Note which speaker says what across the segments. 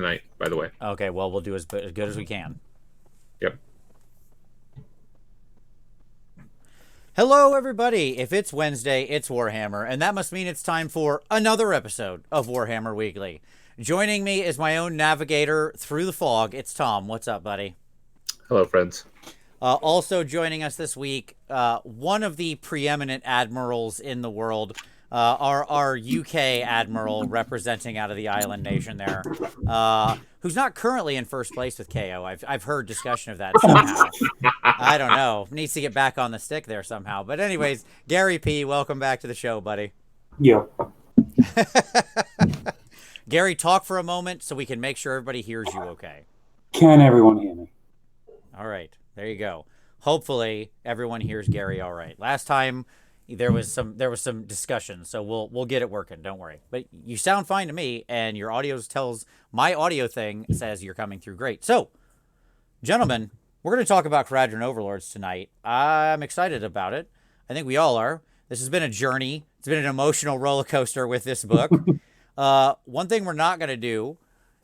Speaker 1: tonight, by the way.
Speaker 2: Okay, well, we'll do as good as we can.
Speaker 1: Yep.
Speaker 2: Hello, everybody. If it's Wednesday, it's Warhammer, and that must mean it's time for another episode of Warhammer Weekly. Joining me is my own navigator through the fog. It's Tom. What's up, buddy?
Speaker 1: Hello, friends.
Speaker 2: Also joining us this week, one of the preeminent admirals in the world, our UK admiral representing out of the island nation there, who's not currently in first place with KO. I've heard discussion of that somehow. I don't know. Needs to get back on the stick there somehow. But anyways, Gary P., welcome back to the show, buddy.
Speaker 3: Yeah.
Speaker 2: Gary, talk for a moment so we can make sure everybody hears you okay.
Speaker 3: Can everyone hear me?
Speaker 2: All right. There you go. Hopefully everyone hears Gary all right. Last time there was some discussion, so we'll get it working. Don't worry. But you sound fine to me, and your audio tells my audio thing says you're coming through great. So, gentlemen, we're going to talk about Kharadron Overlords tonight. I'm excited about it. I think we all are. This has been a journey. It's been an emotional roller coaster with this book. One thing we're not going to do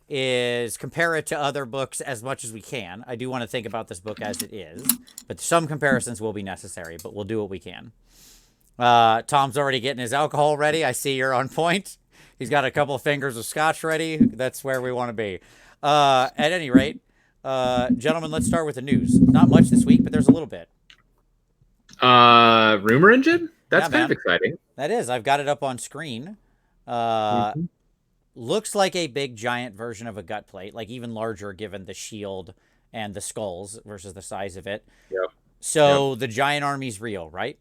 Speaker 2: is compare it to other books as much as we can. I do want to think about this book as it is, but some comparisons will be necessary, but we'll do what we can. Tom's already getting his alcohol ready. I see you're on point. He's got a couple of fingers of scotch ready. That's where we want to be. At any rate, gentlemen, let's start with the news. Not much this week, but there's a little bit.
Speaker 1: Rumor engine? That's
Speaker 2: Yeah,
Speaker 1: kind
Speaker 2: man.
Speaker 1: of exciting.
Speaker 2: That is. I've got it up on screen. Looks like a big giant version of a gut plate, like even larger given the shield and the skulls versus the size of it.
Speaker 1: Yep.
Speaker 2: So the giant army's real, right?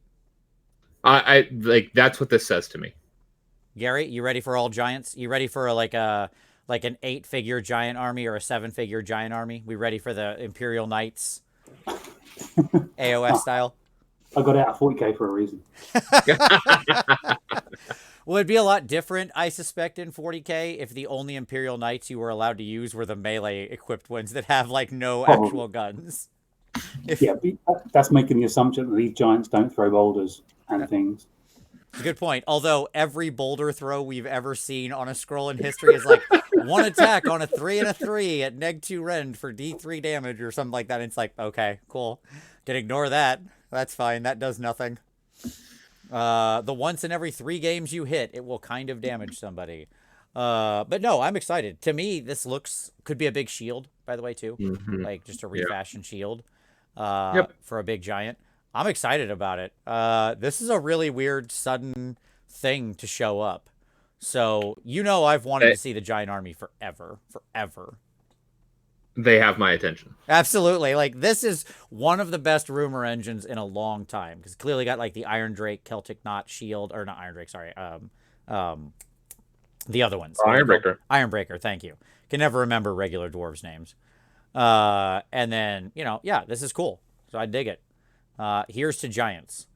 Speaker 1: I like that's what this says to me.
Speaker 2: Gary, you ready for all giants? You ready for like an 8-figure giant army or a 7-figure giant army? We ready for the Imperial Knights AOS style?
Speaker 3: I got out of 40k for a reason.
Speaker 2: Well, it'd be a lot different, I suspect, in 40k if the only Imperial Knights you were allowed to use were the melee-equipped ones that have, like, no actual guns.
Speaker 3: Yeah, that's making the assumption that these giants don't throw boulders and things.
Speaker 2: Good point. Although every boulder throw we've ever seen on a scroll in history is like one attack on a 3 and a 3 at -2 rend for D3 damage or something like that. And it's like, okay, cool. Can ignore that. That's fine. That does nothing. The once in every 3 games you hit, it will kind of damage somebody. But no, I'm excited. To me, this could be a big shield, by the way, too.
Speaker 1: Mm-hmm.
Speaker 2: Like just a refashioned shield for a big giant. I'm excited about it. This is a really weird, sudden thing to show up. So, I've wanted to see the giant army forever.
Speaker 1: They have my attention.
Speaker 2: Absolutely. Like, this is one of the best rumor engines in a long time. Because clearly got, like, the Iron Drake, Celtic Knot, Shield. Or not Iron Drake, sorry. The other ones.
Speaker 1: Ironbreaker.
Speaker 2: Ironbreaker, thank you. Can never remember regular dwarves' names. And then, this is cool. So I dig it. Here's to giants.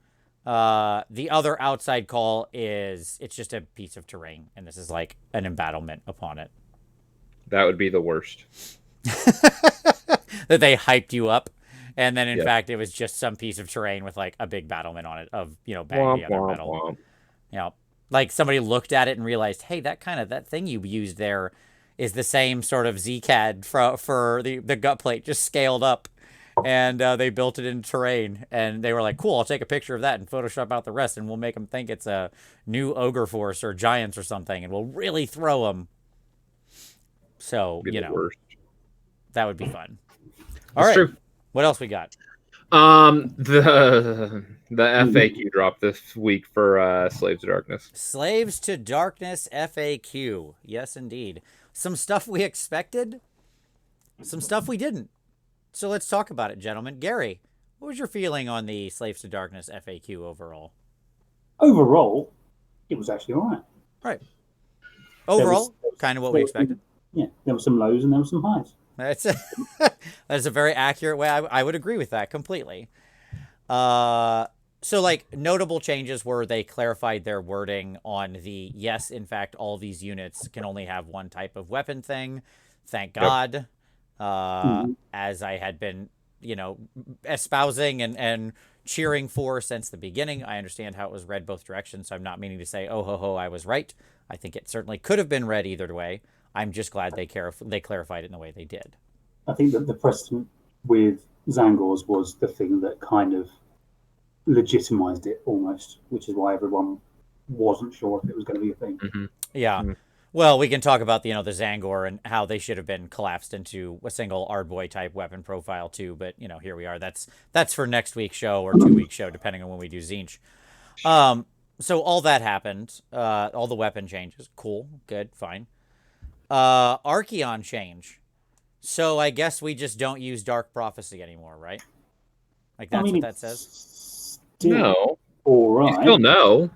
Speaker 2: The other outside call is it's just a piece of terrain. And this is, like, an embattlement upon it.
Speaker 1: That would be the worst.
Speaker 2: That they hyped you up, and then in fact it was just some piece of terrain with like a big battlement on it of bang the other metal. Like somebody looked at it and realized, hey, that thing you used there is the same sort of ZCAD for the gut plate, just scaled up, and they built it in terrain, and they were like, cool, I'll take a picture of that and Photoshop out the rest, and we'll make them think it's a new ogre force or giants or something, and we'll really throw them. So that would be fun. All right. True. What else we got?
Speaker 1: The FAQ dropped this week for Slaves to Darkness.
Speaker 2: Slaves to Darkness FAQ. Yes, indeed. Some stuff we expected, some stuff we didn't. So let's talk about it, gentlemen. Gary, what was your feeling on the Slaves to Darkness FAQ overall?
Speaker 3: Overall, it was actually all right.
Speaker 2: Right. Overall, kind of what we expected.
Speaker 3: Yeah, there were some lows and there were some highs.
Speaker 2: That's a very accurate way. I would agree with that completely. So, like, notable changes were they clarified their wording on the, yes, in fact, all these units can only have one type of weapon thing. Thank God. As I had been, espousing and cheering for since the beginning. I understand how it was read both directions, so I'm not meaning to say, oh, ho, ho, I was right. I think it certainly could have been read either way. I'm just glad they clarified it in the way they did.
Speaker 3: I think that the precedent with Zangors was the thing that kind of legitimized it almost, which is why everyone wasn't sure if it was going to be a thing.
Speaker 1: Mm-hmm.
Speaker 2: Yeah.
Speaker 1: Mm-hmm.
Speaker 2: Well, we can talk about the Zangor and how they should have been collapsed into a single Ardboy type weapon profile too. But here we are. That's for next week's show or 2 week show, depending on when we do Zinch. So all that happened. All the weapon changes. Cool. Good. Fine. Archeon change. So I guess we just don't use Dark Prophecy anymore, right? Like that's what that says.
Speaker 1: No.
Speaker 3: All right.
Speaker 1: You still know.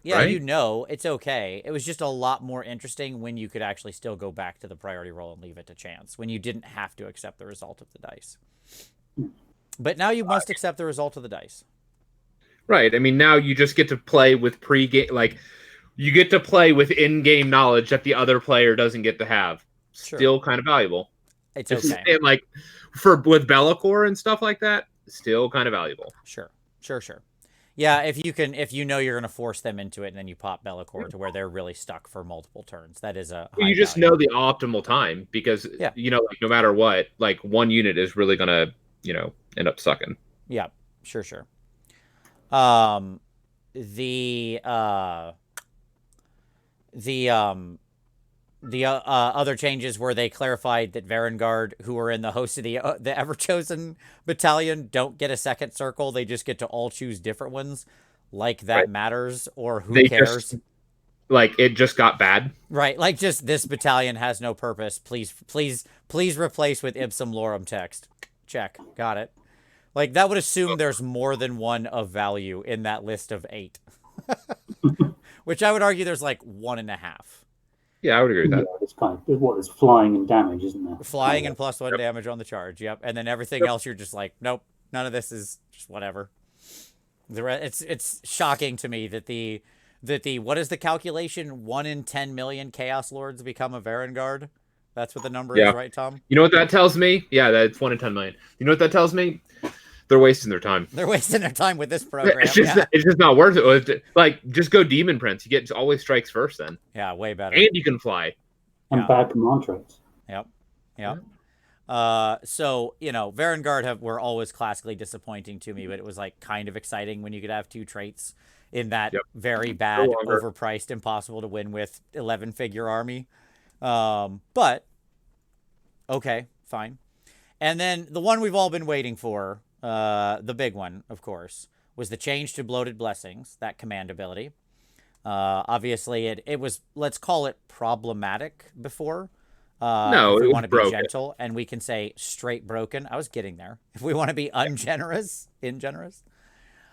Speaker 2: Yeah,
Speaker 1: right?
Speaker 2: it's okay. It was just a lot more interesting when you could actually still go back to the priority roll and leave it to chance, when you didn't have to accept the result of the dice. But now you must accept the result of the dice.
Speaker 1: Right. I mean, now you just get to play with pre-game, like, you get to play with in-game knowledge that the other player doesn't get to have.
Speaker 2: Sure.
Speaker 1: Still kind of valuable.
Speaker 2: It's okay.
Speaker 1: And like, with Be'lakor and stuff like that, still kind of valuable.
Speaker 2: Sure. Yeah, if you know you're going to force them into it, and then you pop Be'lakor to where they're really stuck for multiple turns. That is a high
Speaker 1: you just
Speaker 2: value.
Speaker 1: know the optimal time because like, no matter what, like one unit is really going to end up sucking.
Speaker 2: Yeah, sure. The other changes were they clarified that Varangard, who are in the host of the Everchosen battalion, don't get a second circle. They just get to all choose different ones. Like that matters, or who cares?
Speaker 1: It just got bad.
Speaker 2: Right, like just this battalion has no purpose. Please replace with Ipsum Lorem text. Check, got it. Like that would assume there's more than one of value in that list of 8. Which I would argue there's like 1.5.
Speaker 1: Yeah, I would agree with that.
Speaker 3: Yeah, it's kind of it's flying and damage, isn't there?
Speaker 2: Flying and +1 damage on the charge. Yep, and then everything else you're just like, nope, none of this is just whatever. It's shocking to me that the what is the calculation? 1 in 10 million Chaos Lords become a Varangard. That's what the number is, right, Tom?
Speaker 1: You know what that tells me? Yeah, that's 1 in 10 million. You know what that tells me? They're wasting their time.
Speaker 2: They're wasting their time with this program.
Speaker 1: It's just not worth it. Like, just go Demon Prince. You get always strikes first then.
Speaker 2: Yeah, way better.
Speaker 1: And you can fly.
Speaker 3: And bad command traits.
Speaker 2: Yep. So, Varangard were always classically disappointing to me, but it was like kind of exciting when you could have 2 traits in that very bad, overpriced, impossible to win with 11-figure army. But okay, fine. And then the one we've all been waiting for, the big one, of course, was the change to Bloated Blessings, that command ability. Obviously, it was, let's call it problematic before.
Speaker 1: No,
Speaker 2: if we
Speaker 1: it
Speaker 2: want to be
Speaker 1: broken.
Speaker 2: gentle, and we can say straight broken. I was getting there. If we want to be ingenerous.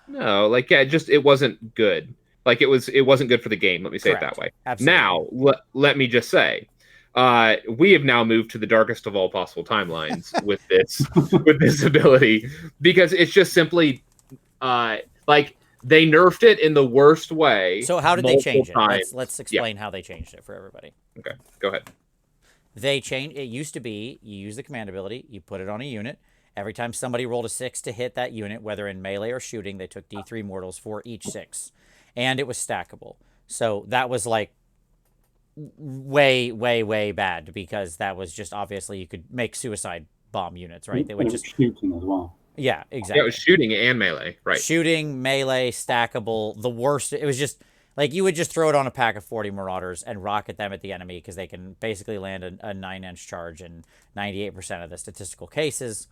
Speaker 1: No, it wasn't good. Like, it wasn't good for the game. Let me say it that way.
Speaker 2: Absolutely.
Speaker 1: Now, let me just say, we have now moved to the darkest of all possible timelines with this ability, because it's just simply they nerfed it in the worst way.
Speaker 2: So how did they change
Speaker 1: times.
Speaker 2: it? Let's explain how they changed it for everybody.
Speaker 1: Okay, go ahead.
Speaker 2: It used to be you use the command ability, you put it on a unit. Every time somebody rolled a 6 to hit that unit, whether in melee or shooting, they took D3 mortals for each 6, and it was stackable. So that was like way, way, way bad, because that was just obviously you could make suicide bomb units, right? They would just
Speaker 3: shooting as well.
Speaker 2: Yeah, exactly.
Speaker 1: Yeah, it was shooting and melee, right?
Speaker 2: Shooting, melee, stackable. The worst. It was just like you would just throw it on a pack of 40 Marauders and rocket them at the enemy, because they can basically land a 9-inch charge in 98% of the statistical cases.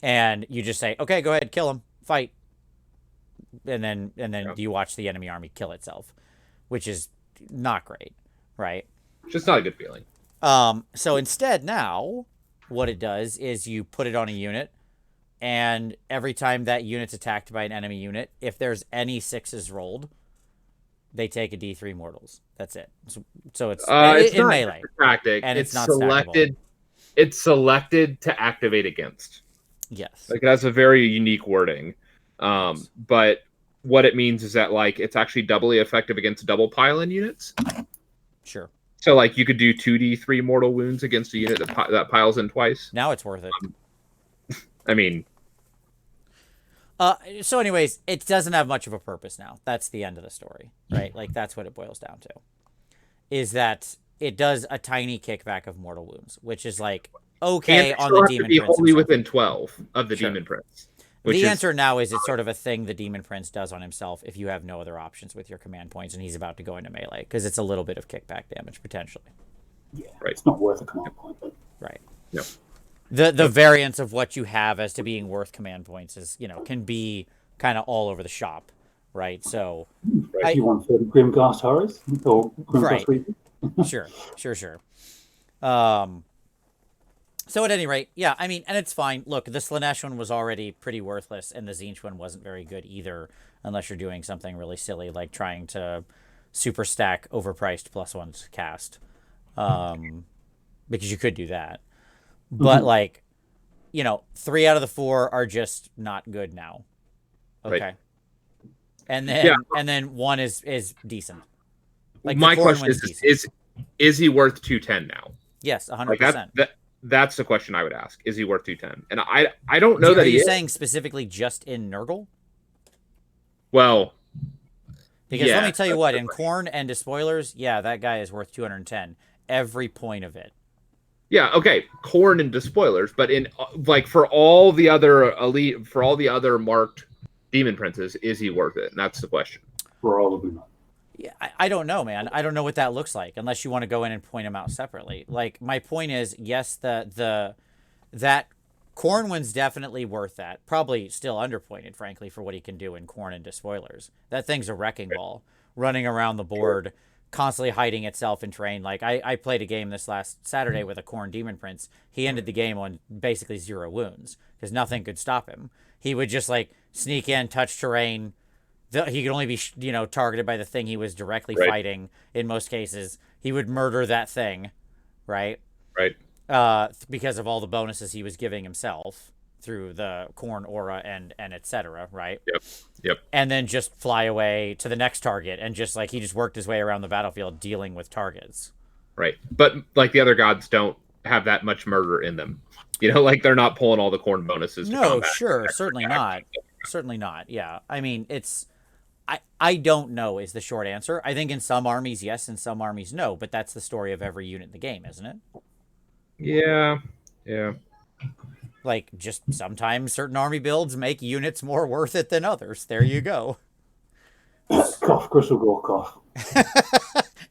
Speaker 2: And you just say, okay, go ahead, kill him, fight. And then you watch the enemy army kill itself, which is not great, right?
Speaker 1: Just not a good feeling.
Speaker 2: So instead now, what it does is you put it on a unit, and every time that unit's attacked by an enemy unit, if there's any 6s rolled, they take a D3 mortals. That's it. So it's in melee.
Speaker 1: Tactic.
Speaker 2: And it's not
Speaker 1: selected.
Speaker 2: stackable.
Speaker 1: It's selected to activate against.
Speaker 2: Yes.
Speaker 1: Like, that's a very unique wording. But what it means is that it's actually doubly effective against double pile-in units.
Speaker 2: Sure.
Speaker 1: So you could do 2d3 mortal wounds against a unit that piles in twice.
Speaker 2: Now it's worth it.
Speaker 1: I mean.
Speaker 2: So anyways, it doesn't have much of a purpose now. That's the end of the story, right? Like, that's what it boils down to. Is that it does a tiny kickback of mortal wounds, which is like okay
Speaker 1: and
Speaker 2: on the demon
Speaker 1: be
Speaker 2: prince
Speaker 1: only
Speaker 2: himself.
Speaker 1: within 12 of the
Speaker 2: Sure.
Speaker 1: demon prince.
Speaker 2: The answer now is it's sort of a thing the demon prince does on himself if you have no other options with your command points and he's about to go into melee, because it's a little bit of kickback damage potentially.
Speaker 3: Yeah,
Speaker 1: right.
Speaker 3: It's not worth a command point.
Speaker 2: Right.
Speaker 1: No.
Speaker 2: The variance of what you have as to being worth command points is, you know, can be kind of all over the shop, right? So
Speaker 3: If you want 30 Grimghast Horrors or Grimghast Reapers.
Speaker 2: Sure. So at any rate, yeah, I mean, and it's fine. Look, the Slanesh one was already pretty worthless, and the Tzeentch one wasn't very good either, unless you're doing something really silly, like trying to super stack overpriced +1s cast. Because you could do that. But, like, you know, 3 out of the 4 are just not good now. Okay.
Speaker 1: Right.
Speaker 2: And then 1 is decent. Like,
Speaker 1: my question is he worth 210 now?
Speaker 2: Yes, 100%.
Speaker 1: Like that's the question I would ask. Is he worth 210? And I don't know that he is.
Speaker 2: Are you saying specifically just in Nurgle?
Speaker 1: Well,
Speaker 2: because let me tell you what, in Khorne and Despoilers, yeah, that guy is worth 210. Every point of it.
Speaker 1: Yeah, okay, Khorne and Despoilers, but in like for all the other elite, for all the other marked demon princes, is he worth it? And that's the question.
Speaker 3: For all of them.
Speaker 2: Yeah, I don't know, man. I don't know what that looks like unless you want to go in and point them out separately. Like, my point is, yes, that Khorne one's definitely worth that. Probably still underpointed, frankly, for what he can do in Khorne and Despoilers. That thing's a wrecking ball, running around the board, constantly hiding itself in terrain. Like, I played a game this last Saturday with a Khorne Demon Prince. He ended the game on basically 0 wounds because nothing could stop him. He would just, like, sneak in, touch terrain. He could only be, targeted by the thing he was directly fighting in most cases. He would murder that thing, right?
Speaker 1: Right.
Speaker 2: Because of all the bonuses he was giving himself through the Khorne aura and etc., right?
Speaker 1: Yep.
Speaker 2: And then just fly away to the next target and just, like, he just worked his way around the battlefield dealing with targets.
Speaker 1: Right. But, like, the other gods don't have that much murder in them. Like, they're not pulling all the Khorne bonuses to combat.
Speaker 2: Sure. Certainly not. Certainly not. Yeah. I mean, I don't know is the short answer. I think in some armies, yes, in some armies, no. But that's the story of every unit in the game, isn't it?
Speaker 1: Yeah.
Speaker 2: Like, just sometimes certain army builds make units more worth it than others. There you go.
Speaker 3: Cough, Crystal Gore, cough.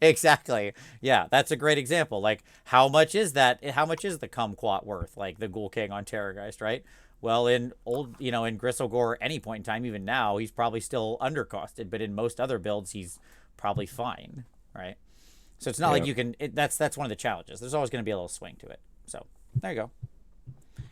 Speaker 2: Exactly. Yeah, that's a great example. Like, how much is that? How much is the Kumquat worth? Like the Ghoul King on Terrorgeist, right? Well, in in Gristlegore, any point in time, even now, he's probably still undercosted. But in most other builds, he's probably fine, right? So it's not like you can. That's one of the challenges. There's always going to be a little swing to it. So there you go.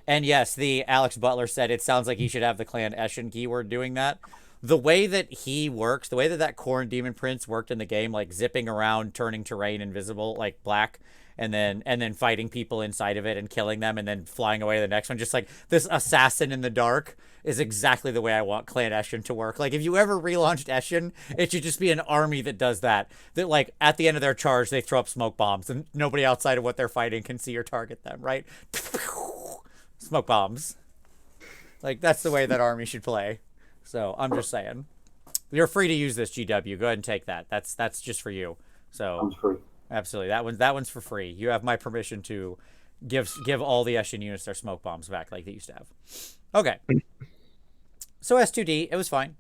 Speaker 2: And yes, the Alex Butler said it sounds like he should have the Clan Eshin keyword doing that. The way that he works, the way that Khorne Demon Prince worked in the game, like zipping around, turning terrain invisible, like black, and then fighting people inside of it and killing them and then flying away to the next one. Just like this assassin in the dark is exactly the way I want Clan Eshin to work. Like, if you ever relaunched Eshin, it should just be an army that does that. That, like, at the end of their charge, they throw up smoke bombs and nobody outside of what they're fighting can see or target them, right? Smoke bombs. Like, that's the way that army should play. So I'm just saying. You're free to use this, GW. Go ahead and take that. That's just for you. So
Speaker 3: I'm free.
Speaker 2: Absolutely. That one's for free. You have my permission to give all the Eshin units their smoke bombs back like they used to have. Okay. So S2D, it was fine.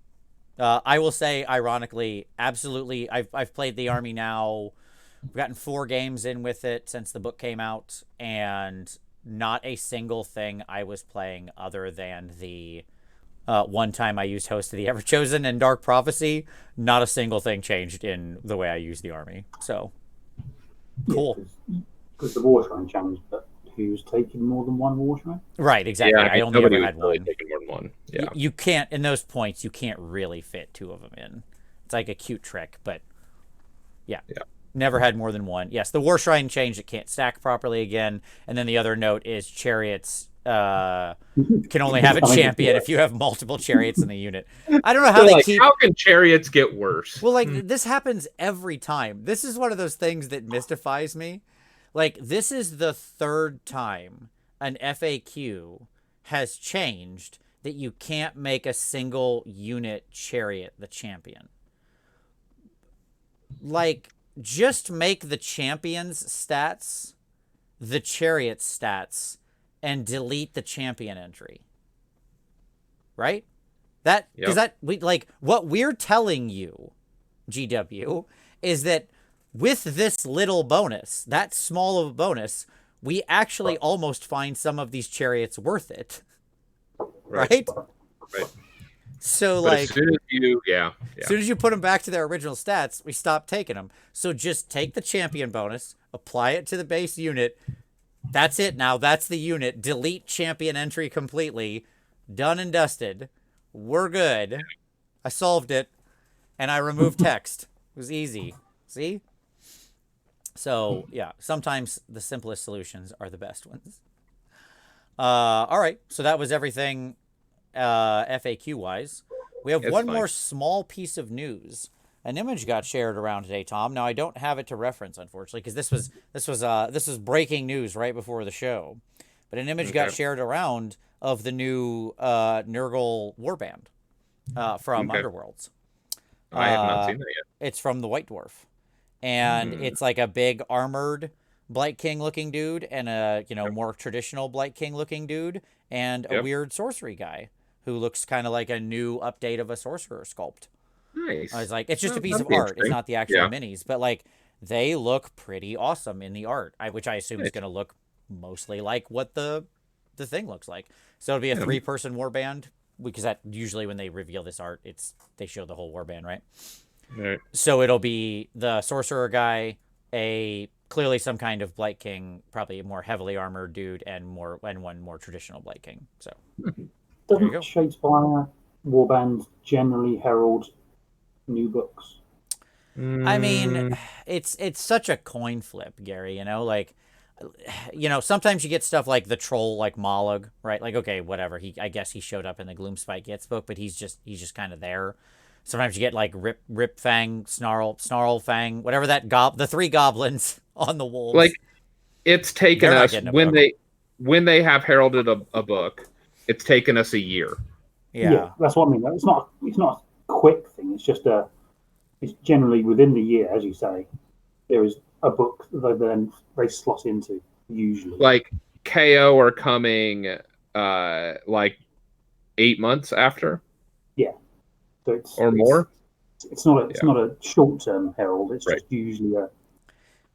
Speaker 2: I will say, ironically, absolutely, I've played the army now. I've gotten 4 games in with it since the book came out, and not a single thing I was playing other than the one time I used Host of the Everchosen and Dark Prophecy. Not a single thing changed in the way I use the army. So cool.
Speaker 3: Because the war shrine changed, but who's taking more than one war shrine?
Speaker 2: Right, exactly. I only ever had one.
Speaker 1: More than one. Yeah.
Speaker 2: You can't, in those points, you can't really fit 2 of them in. It's like a cute trick, but yeah. Never had more than one. Yes, the war shrine changed. It can't stack properly again. And then the other note is Chariots can only have a champion if you have multiple Chariots in the unit. I don't know how
Speaker 1: how can Chariots get worse?
Speaker 2: Well, like, this happens every time. This is one of those things that mystifies me. Like, this is the 3rd time an FAQ has changed that you can't make a single unit Chariot the champion. Like, just make the champions stats the Chariots stats and delete the champion entry. Right? Because what we're telling you, GW, is that with this little bonus, that small of a bonus, we actually almost find some of these Chariots worth it. Right?
Speaker 1: Right.
Speaker 2: So,
Speaker 1: but
Speaker 2: like,
Speaker 1: as soon
Speaker 2: as you put them back to their original stats, we stop taking them. So just take the champion bonus, apply it to the base unit. That's it now. That's the unit. Delete champion entry completely. Done and dusted. We're good. I solved it. And I removed text. It was easy. See? So, yeah. Sometimes the simplest solutions are the best ones. All right. So that was everything FAQ-wise. We have one more small piece of news. An image got shared around today, Tom. Now I don't have it to reference, unfortunately, because this was breaking news right before the show. But an image got shared around of the new Nurgle warband from Underworlds.
Speaker 1: I have not seen that yet.
Speaker 2: It's from the White Dwarf, and it's like a big armored Blight King looking dude, and a more traditional Blight King looking dude, and a weird sorcery guy who looks kind of like a new update of a sorcerer sculpt.
Speaker 1: Nice.
Speaker 2: I was like, it's just a piece of art. It's not the actual minis, but like they look pretty awesome in the art, which I assume is going to look mostly like what the thing looks like. So it'll be a 3-person warband, because that usually when they reveal this art, they show the whole warband, right?
Speaker 1: Right.
Speaker 2: So it'll be the sorcerer guy, clearly some kind of Blight King, probably a more heavily armored dude, and one more traditional Blight King. So
Speaker 3: doesn't Shadespire warband generally herald new books?
Speaker 2: I mean, it's such a coin flip, Gary. Sometimes you get stuff like the troll, like Mollog, right? Like, okay, whatever. I guess he showed up in the Gloomspite Gets book, but he's just kind of there. Sometimes you get like Rip Fang, Snarl Fang, whatever the 3 goblins on the wolves.
Speaker 1: Like, it's taken us when they have heralded a book, it's taken us a year.
Speaker 3: Yeah, that's what I mean. It's not a quick thing. It's just it's generally within the year, as you say. There is a book that they slot into usually. Like
Speaker 1: KO are coming like 8 months after.
Speaker 3: Yeah, so
Speaker 1: more.
Speaker 3: It's not a short term herald. It's just usually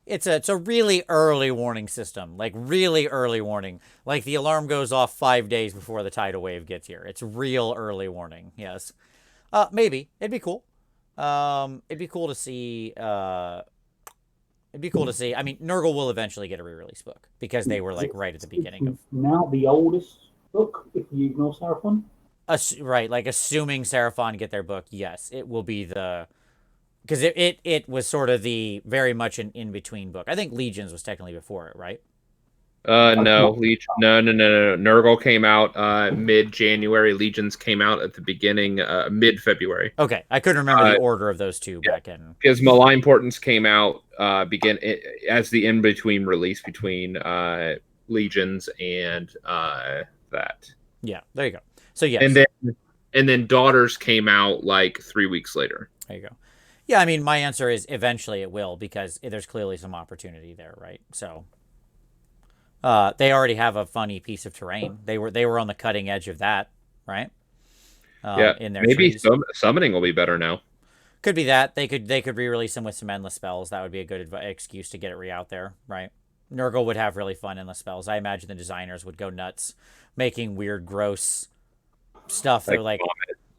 Speaker 2: It's a really early warning system, like really early warning. Like the alarm goes off 5 days before the tidal wave gets here. It's real early warning. Yes, maybe it'd be cool. It'd be cool to see. It'd be cool to see. I mean, Nurgle will eventually get a re-release book because they were like right at the beginning of.
Speaker 3: Now the oldest book, if you ignore Seraphon.
Speaker 2: Right, like assuming Seraphon get their book, yes, it will be the. Because it was sort of the very much an in-between book. I think Legions was technically before it, right?
Speaker 1: No. Nurgle came out mid-January. Legions came out at the beginning, mid-February.
Speaker 2: Okay, I couldn't remember the order of those two back in.
Speaker 1: Because Malign Portents came out as the in-between release between Legions and that.
Speaker 2: Yeah, there you go. So yes.
Speaker 1: And then Daughters came out like 3 weeks later.
Speaker 2: There you go. Yeah, I mean, my answer is eventually it will, because there's clearly some opportunity there, right? So, they already have a funny piece of terrain. They were on the cutting edge of that, right? In their
Speaker 1: maybe summoning will be better now.
Speaker 2: Could be that they could re-release them with some endless spells. That would be a good excuse to get it out there, right? Nurgle would have really fun endless spells. I imagine the designers would go nuts, making weird, gross stuff. They're like.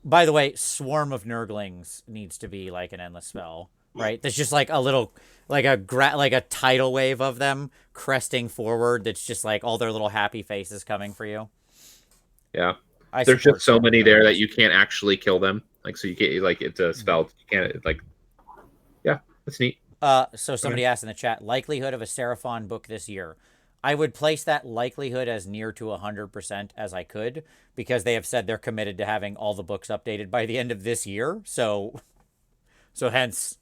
Speaker 2: By the way, Swarm of Nurglings needs to be like an endless spell, right? There's just like a little, like a tidal wave of them cresting forward. That's just like all their little happy faces coming for you.
Speaker 1: Yeah, there's just so many there that you can't actually kill them. Like, so you can't, like, it's a spell. You can't, like, yeah, that's neat.
Speaker 2: So somebody asked in the chat, likelihood of a Seraphon book this year. I would place that likelihood as near to 100% as I could, because they have said they're committed to having all the books updated by the end of this year. So hence,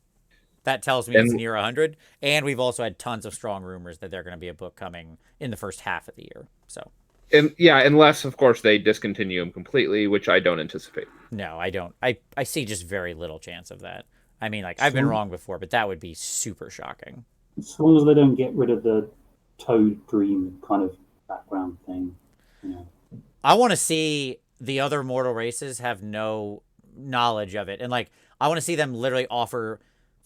Speaker 2: that tells me it's near 100. And we've also had tons of strong rumors that they're going to be a book coming in the first half of the year. So,
Speaker 1: unless of course they discontinue them completely, which I don't anticipate.
Speaker 2: No, I don't. I see just very little chance of that. I mean, like, I've been wrong before, but that would be super shocking.
Speaker 3: As long as they don't get rid of the Toad Dream kind of background thing. You know.
Speaker 2: I want to see the other mortal races have no knowledge of it. And, like, I want to see them literally offer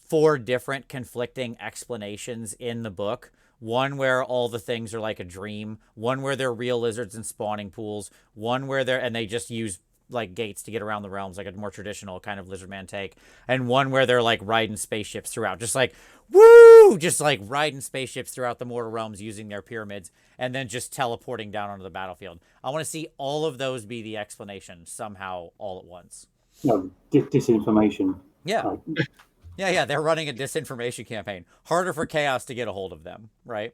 Speaker 2: 4 different conflicting explanations in the book. One where all the things are like a dream. One where they're real lizards and spawning pools. One where and they just use like gates to get around the realms, like a more traditional kind of lizard man take. And one where they're like riding spaceships throughout, just like woo, just like riding spaceships throughout the mortal realms using their pyramids, and then just teleporting down onto the battlefield. I want to see all of those be the explanation somehow all at once.
Speaker 3: No, disinformation.
Speaker 2: Yeah. Yeah, they're running a disinformation campaign. Harder for Chaos to get a hold of them, right?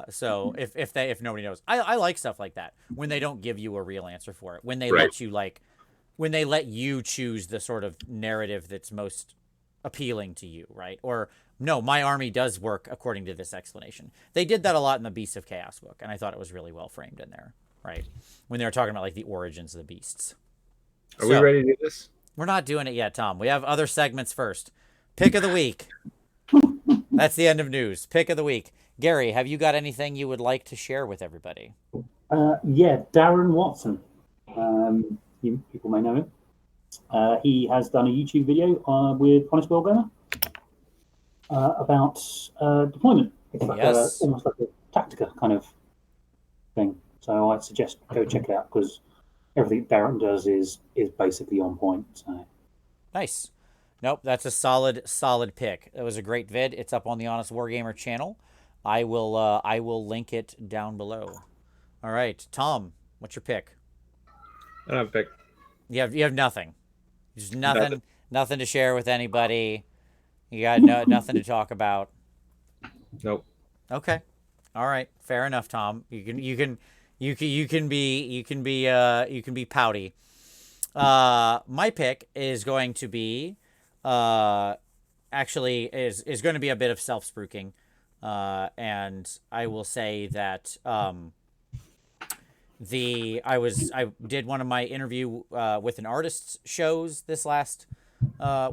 Speaker 2: So if nobody knows, I like stuff like that when they don't give you a real answer for it. When they let you when they let you choose the sort of narrative that's most appealing to you, right? Or no, my army does work according to this explanation. They did that a lot in the Beasts of Chaos book, and I thought it was really well framed in there, right? When they were talking about like the origins of the beasts.
Speaker 1: Are we ready to do this?
Speaker 2: We're not doing it yet, Tom. We have other segments first. Pick of the week. That's the end of news. Pick of the week. Gary, have you got anything you would like to share with everybody?
Speaker 3: Yeah, Darren Watson. People may know him. He has done a YouTube video with Honest Wargamer about deployment. It's like almost like a Tactica kind of thing. So I suggest go check it out because everything Darren does is basically on point. So.
Speaker 2: Nice. Nope, that's a solid pick. It was a great vid. It's up on the Honest Wargamer channel. I will link it down below. All right, Tom, what's your pick?
Speaker 1: I don't have a pick.
Speaker 2: You have nothing. Just nothing to share with anybody. You got nothing to talk about.
Speaker 1: Nope.
Speaker 2: Okay. All right. Fair enough, Tom. You can be pouty. My pick is going to be actually is going to be a bit of self-spruiking. And I will say that I did one of my interview with an artist shows this last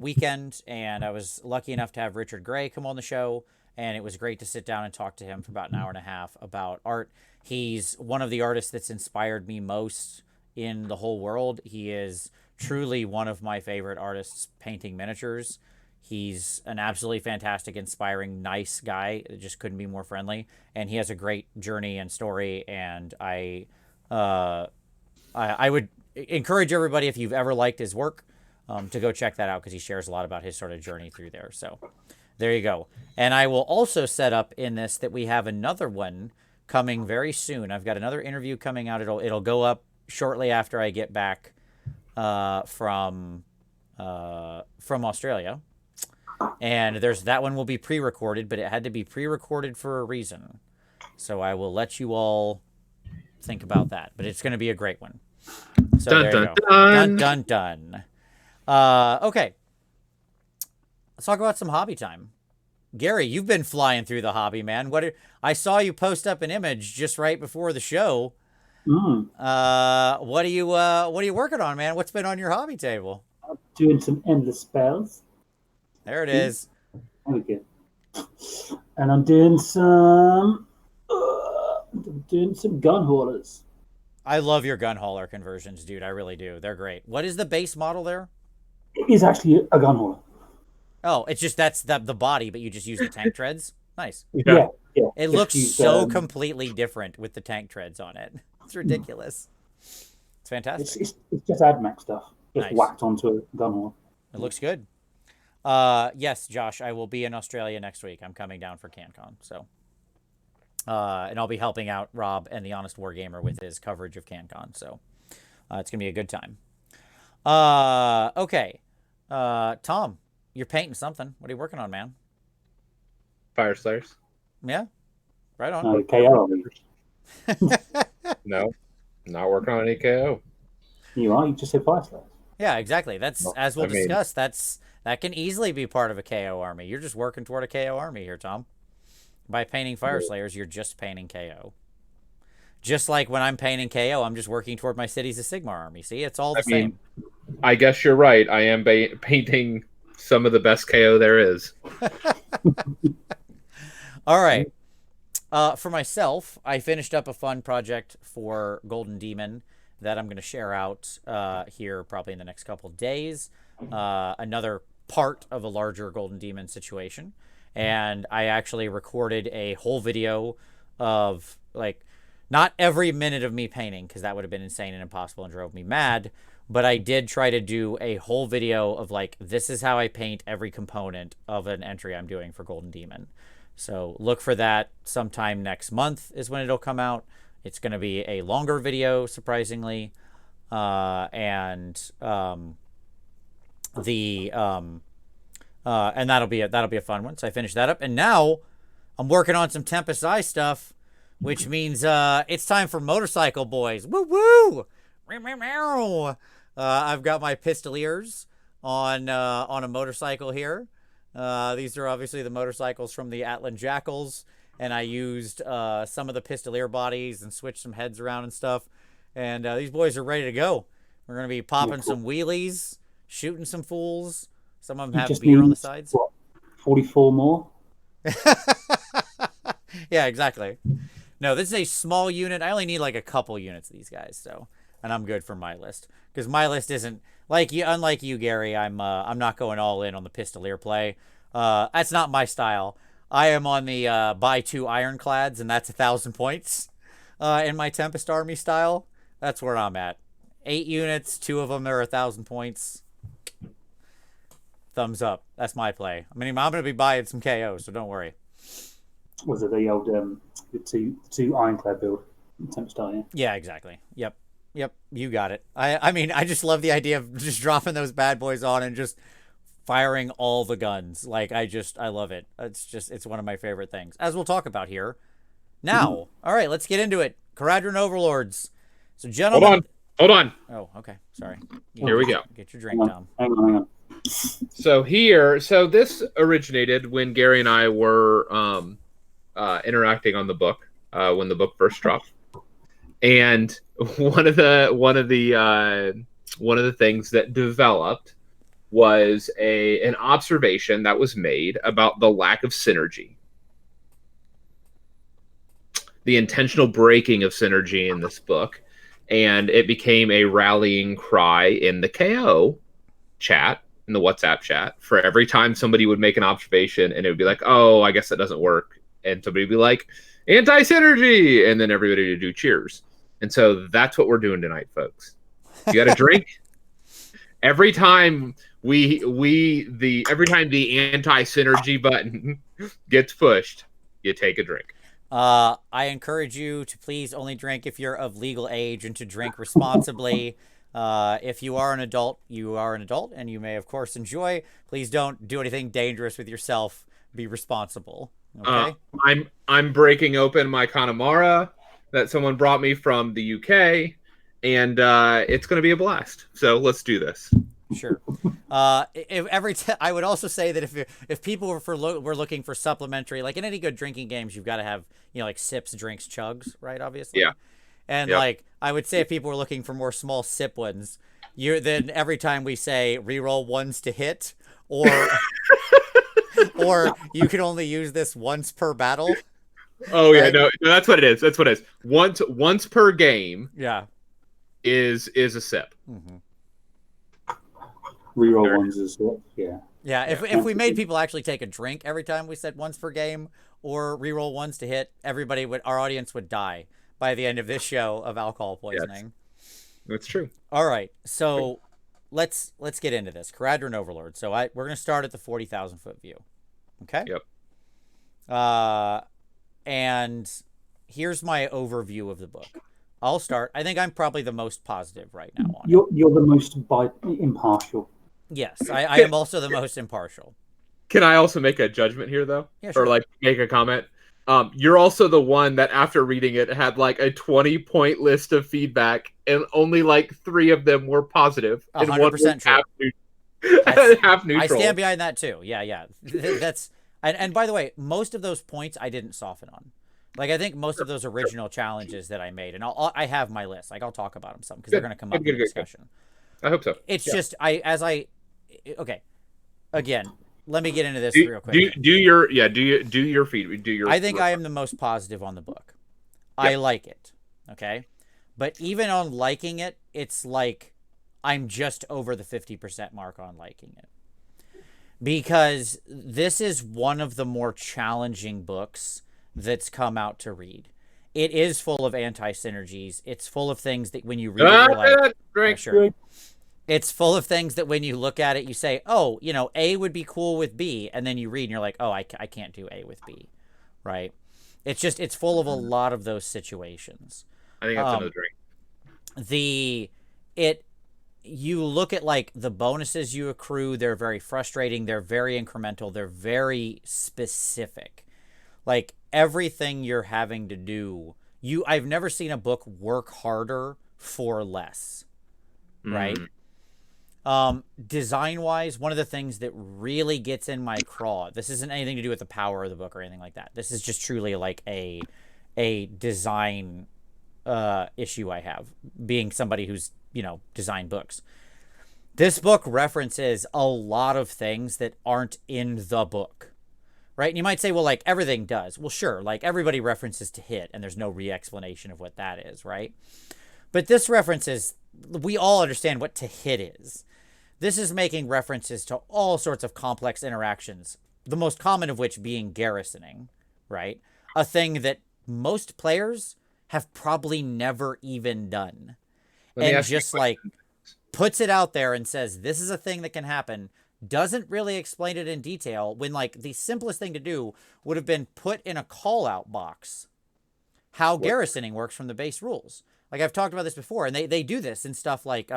Speaker 2: weekend, and I was lucky enough to have Richard Gray come on the show, and it was great to sit down and talk to him for about an hour and a half about art. He's one of the artists that's inspired me most in the whole world. He is truly one of my favorite artists painting miniatures. He's an absolutely fantastic, inspiring, nice guy. It just couldn't be more friendly. And he has a great journey and story. And I would encourage everybody, if you've ever liked his work, to go check that out because he shares a lot about his sort of journey through there. So there you go. And I will also set up in this that we have another one coming very soon. I've got another interview coming out. It'll go up shortly after I get back from Australia. And that one will be pre-recorded, but it had to be pre-recorded for a reason. So I will let you all think about that. But it's going to be a great one. So
Speaker 1: dun,
Speaker 2: there
Speaker 1: dun,
Speaker 2: you go.
Speaker 1: dun.
Speaker 2: Dun, dun, dun. Okay. Let's talk about some hobby time. Gary, you've been flying through the hobby, man. I saw you post up an image just right before the show. What are you working on, man? What's been on your hobby table?
Speaker 3: I'm doing some endless spells.
Speaker 2: There it is.
Speaker 3: Okay. And I'm doing some gun haulers.
Speaker 2: I love your gun hauler conversions, dude. I really do. They're great. What is the base model there?
Speaker 3: It is actually a gun hauler.
Speaker 2: Oh, it's just that's the body, but you just use the tank treads. Nice.
Speaker 3: Yeah.
Speaker 2: It looks so completely different with the tank treads on it. It's ridiculous. It's fantastic.
Speaker 3: It's just AdMax stuff, just
Speaker 2: Nice.
Speaker 3: whacked onto a gun hauler.
Speaker 2: It looks good. Yes, Josh, I will be in Australia next week. I'm coming down for CanCon, so and I'll be helping out Rob and the Honest Wargamer with his coverage of CanCon. So it's gonna be a good time. Okay, Tom, you're painting something. What are you working on, man?
Speaker 1: Fire Slayers.
Speaker 2: Yeah, right on.
Speaker 3: KO.
Speaker 1: No, not working on any KO.
Speaker 3: You are. You just said Fire Slayers.
Speaker 2: Yeah, exactly. That's
Speaker 1: Well,
Speaker 2: as we'll
Speaker 1: I mean-
Speaker 2: discuss. That can easily be part of a KO army. You're just working toward a KO army here, Tom. By painting Fire Slayers, you're just painting KO. Just like when I'm painting KO, I'm just working toward my Cities of Sigmar army. See, it's all the same.
Speaker 1: I guess you're right. I am painting some of the best KO there is.
Speaker 2: All right. For myself, I finished up a fun project for Golden Demon that I'm going to share out here probably in the next couple of days. Another part of a larger Golden Demon situation. And I actually recorded a whole video of, like, not every minute of me painting, because that would have been insane and impossible and drove me mad. But I did try to do a whole video of, like, this is how I paint every component of an entry I'm doing for Golden Demon. So look for that sometime next month is when it'll come out. It's going to be a longer video, surprisingly. And that'll be a fun one. So I finished that up. And now I'm working on some Tempest Eye stuff, which means it's time for Motorcycle Boys. Woo woo! I've got my Pistoliers on a motorcycle here. These are obviously the motorcycles from the Atlan Jackals, and I used some of the Pistolier bodies and switched some heads around and stuff. And these boys are ready to go. We're going to be popping some wheelies, shooting some fools. Some of them have beer on the sides.
Speaker 3: What, 44 more?
Speaker 2: Yeah, exactly. No, this is a small unit. I only need like a couple units of these guys, so, and I'm good for my list, because my list isn't like you. Unlike you, Gary, I'm not going all in on the Pistolier play. That's not my style. I am on the buy 2 ironclads, and that's 1,000 points in my Tempest Army style. That's where I'm at. 8 units, 2 of them are 1,000 points. Thumbs up. That's my play. I mean, I'm going to be buying some KO, so don't worry.
Speaker 3: Was it the old the two ironclad build? Tempest Eye, yeah?
Speaker 2: Yeah, exactly. Yep. You got it. I mean, I just love the idea of just dropping those bad boys on and just firing all the guns. Like, I love it. It's one of my favorite things, as we'll talk about here. Now, all right, let's get into it. Kharadron Overlords. So, gentlemen.
Speaker 1: Hold on.
Speaker 2: Oh, okay. Sorry.
Speaker 1: Here we go.
Speaker 2: Get your drink, Tom.
Speaker 3: Hang on.
Speaker 1: So this originated when Gary and I were interacting on the book when the book first dropped, and one of the things that developed was an observation that was made about the lack of synergy, the intentional breaking of synergy in this book, and it became a rallying cry in the KO chat, in the WhatsApp chat, for every time somebody would make an observation and it would be like, oh, I guess that doesn't work, and somebody would be like, anti-synergy, and then everybody would do cheers. And so that's what we're doing tonight, folks. You got a drink? Every time the anti-synergy button gets pushed, you take a drink.
Speaker 2: I encourage you to please only drink if you're of legal age and to drink responsibly. If you are an adult, you are an adult, and you may, of course, enjoy. Please don't do anything dangerous with yourself. Be responsible. Okay.
Speaker 1: I'm breaking open my Connemara that someone brought me from the UK, and it's going to be a blast. So let's do this.
Speaker 2: Sure. I would also say that if people were looking for supplementary, like in any good drinking games, you've got to have, like sips, drinks, chugs, right? Obviously.
Speaker 1: Yeah.
Speaker 2: And like, I would say if people were looking for more small sip ones, then every time we say reroll ones to hit, or or you can only use this once per battle.
Speaker 1: Oh yeah, right? No, that's what it is. That's what it is. Once per game.
Speaker 2: Yeah.
Speaker 1: Is a sip.
Speaker 2: Mm-hmm.
Speaker 3: Reroll ones is what? Yeah.
Speaker 2: Yeah. If we made people actually take a drink every time we said once per game or reroll ones to hit, our audience would die by the end of this show of alcohol poisoning.
Speaker 1: Yes. That's true.
Speaker 2: All right, so let's get into this. Kharadron Overlord. So we're going to start at the 40,000 foot view. Okay?
Speaker 1: Yep.
Speaker 2: And here's my overview of the book. I'll start. I think I'm probably the most positive right now on it.
Speaker 3: You're the most impartial.
Speaker 2: Yes, I am also the most impartial.
Speaker 1: Can I also make a judgment here, though?
Speaker 2: Yeah, sure.
Speaker 1: Or like make a comment? You're also the one that after reading it had like a 20-point list of feedback, and only like 3 of them were positive.
Speaker 2: 100% true.
Speaker 1: Half neutral.
Speaker 2: I stand behind that too. Yeah. That's and by the way, most of those points I didn't soften on. Like, I think most of those original challenges that I made, and I have my list. Like, I'll talk about them some because they're going to come up in the discussion.
Speaker 1: I hope so.
Speaker 2: It's just okay. Again, let me get into this real quick.
Speaker 1: Do your feed. Do your.
Speaker 2: I think I am the most positive on the book. Yep. I like it. Okay. But even on liking it, it's like I'm just over the 50% mark on liking it. Because this is one of the more challenging books that's come out to read. It is full of anti-synergies. It's full of things that when you read it, you're like, sure. It's full of things that when you look at it, you say, oh, you know, A would be cool with B. And then you read and you're like, oh, I can't do A with B. Right? It's full of a lot of those situations.
Speaker 1: I think that's another drink.
Speaker 2: You look at like the bonuses you accrue, they're very frustrating. They're very incremental. They're very specific. Like everything you're having to do, I've never seen a book work harder for less. Right? Design wise, one of the things that really gets in my craw, this isn't anything to do with the power of the book or anything like that. This is just truly like a design issue I have, being somebody who's, you know, designed books. This book references a lot of things that aren't in the book. Right? And you might say, well, like everything does. Well, sure, like everybody references to hit and there's no re-explanation of what that is, right? But this references, we all understand what to hit is. This is making references to all sorts of complex interactions, the most common of which being garrisoning, right? A thing that most players have probably never even done. And just like puts it out there and says, this is a thing that can happen, doesn't really explain it in detail when like the simplest thing to do would have been put in a call out box how garrisoning works from the base rules. Like I've talked about this before, and they do this in stuff like,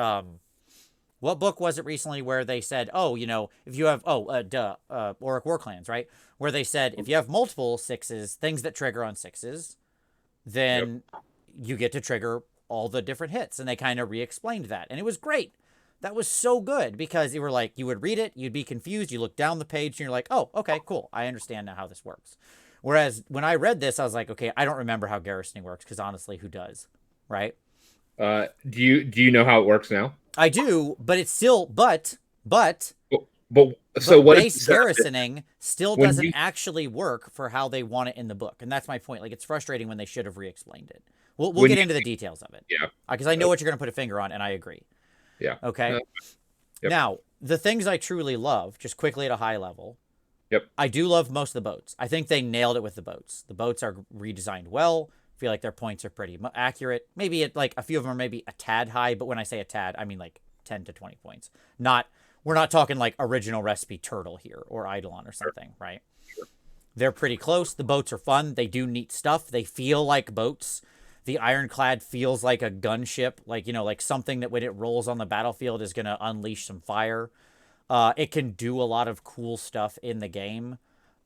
Speaker 2: what book was it recently where they said, oh, you know, if you have, Auric War Clans, right? Where they said, if you have multiple 6s, things that trigger on 6s, then you get to trigger all the different hits. And they kind of re-explained that. And it was great. That was so good because you were like, you would read it, you'd be confused, you look down the page and you're like, oh, okay, cool. I understand now how this works. Whereas when I read this, I was like, okay, I don't remember how garrisoning works because honestly, who does? Right?
Speaker 1: Do you know how it works now?
Speaker 2: I do, but it's still, but
Speaker 1: so what
Speaker 2: base garrisoning still doesn't actually work for how they want it in the book. And that's my point. Like, it's frustrating when they should have re-explained it. We'll get into the details of it.
Speaker 1: Yeah.
Speaker 2: Because I know what you're going to put a finger on, and I agree.
Speaker 1: Yeah.
Speaker 2: Okay. Yep. Now, the things I truly love, just quickly at a high level.
Speaker 1: Yep.
Speaker 2: I do love most of the boats. I think they nailed it with the boats. The boats are redesigned well. I feel like their points are pretty accurate. Maybe like a few of them are maybe a tad high, but when I say a tad, I mean like 10 to 20 points. We're not talking like original recipe turtle here or Eidolon or something, right? Sure. They're pretty close. The boats are fun. They do neat stuff. They feel like boats. The Ironclad feels like a gunship, like, you know, like something that when it rolls on the battlefield is going to unleash some fire. It can do a lot of cool stuff in the game.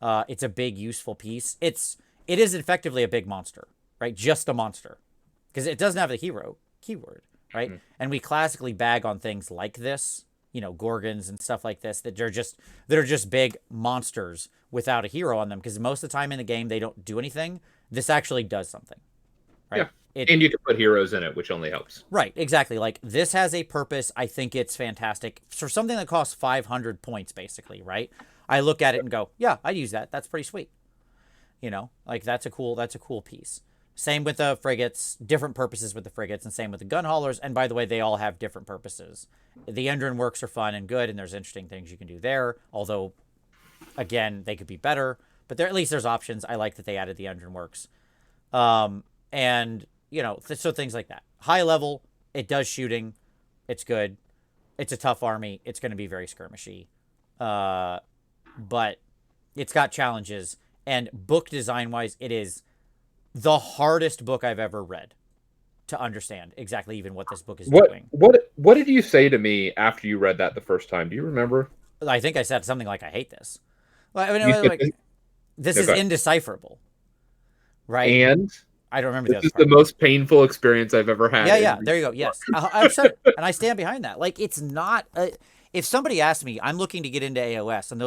Speaker 2: It's a big, useful piece. It is effectively a big monster, right? Just a monster. Because it doesn't have the hero keyword, right? Mm-hmm. And we classically bag on things like this, you know, Gorgons and stuff like this, that are just big monsters without a hero on them. Because most of the time in the game, they don't do anything. This actually does something. Right?
Speaker 1: Yeah. And you can put heroes in it, which only helps.
Speaker 2: Right, exactly. Like, this has a purpose. I think it's fantastic. For something that costs 500 points, basically, right? I look at it and go, yeah, I'd use that. That's pretty sweet. You know, like, that's a cool piece. Same with the frigates, different purposes with the frigates, and same with the gun haulers. And by the way, they all have different purposes. The engine works are fun and good, and there's interesting things you can do there. Although, again, they could be better. But at least there's options. I like that they added the engine works. And, you know, so things like that. High level, it does shooting. It's good. It's a tough army. It's going to be very skirmishy. But it's got challenges. And book design-wise, it is the hardest book I've ever read to understand exactly even what this book is doing.
Speaker 1: What did you say to me after you read that the first time? Do you remember?
Speaker 2: I think I said something like, I hate this. I mean, this is indecipherable. Right?
Speaker 1: And
Speaker 2: I don't remember
Speaker 1: this is the most painful experience I've ever had.
Speaker 2: Yeah, there you go. Yes. I've said it, and I stand behind that. Like, it's not if somebody asked me, I'm looking to get into AOS, and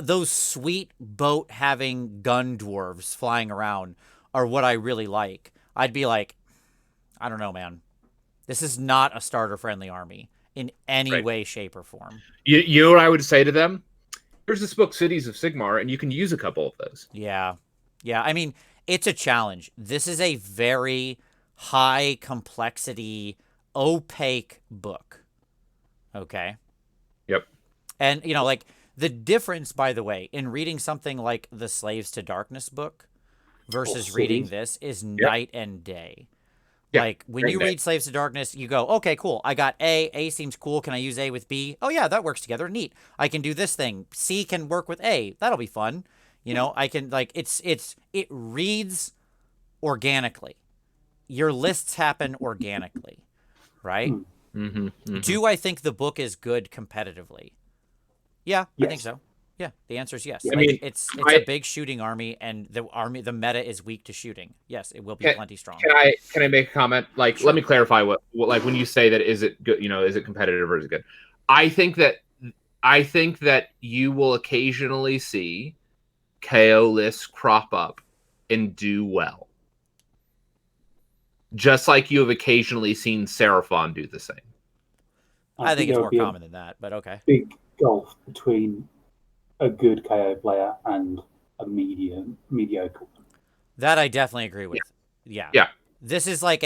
Speaker 2: those sweet boat having gun dwarves flying around are what I really like. I'd be like, I don't know, man. This is not a starter-friendly army in any way, shape, or form.
Speaker 1: You know what I would say to them? Here's this book, Cities of Sigmar, and you can use a couple of those.
Speaker 2: Yeah. Yeah, I mean, it's a challenge. This is a very high complexity, opaque book. Okay?
Speaker 1: Yep.
Speaker 2: And, you know, like, the difference, by the way, in reading something like the Slaves to Darkness book versus reading this is night and day.
Speaker 1: Yeah,
Speaker 2: like, when you read Slaves to Darkness, you go, okay, cool. I got A. A seems cool. Can I use A with B? Oh, yeah, that works together. Neat. I can do this thing. C can work with A. That'll be fun. You know, I can, like, it reads organically. Your lists happen organically, right? Do I think the book is good competitively? Yeah, I think so. Yeah, the answer is yes.
Speaker 1: I mean,
Speaker 2: it's a big shooting army, and the meta is weak to shooting. Yes, it will be plenty strong.
Speaker 1: Can I make a comment? Like,
Speaker 2: Sure.
Speaker 1: Let me clarify what like when you say that, is it good? You know, is it competitive or is it good? I think that you will occasionally see KO lists crop up and do well, just like you have occasionally seen Seraphon do the same.
Speaker 2: I think it's more common than that, but okay.
Speaker 3: Big gulf between a good KO player and a mediocre.
Speaker 2: That I definitely agree with. Yeah. This is like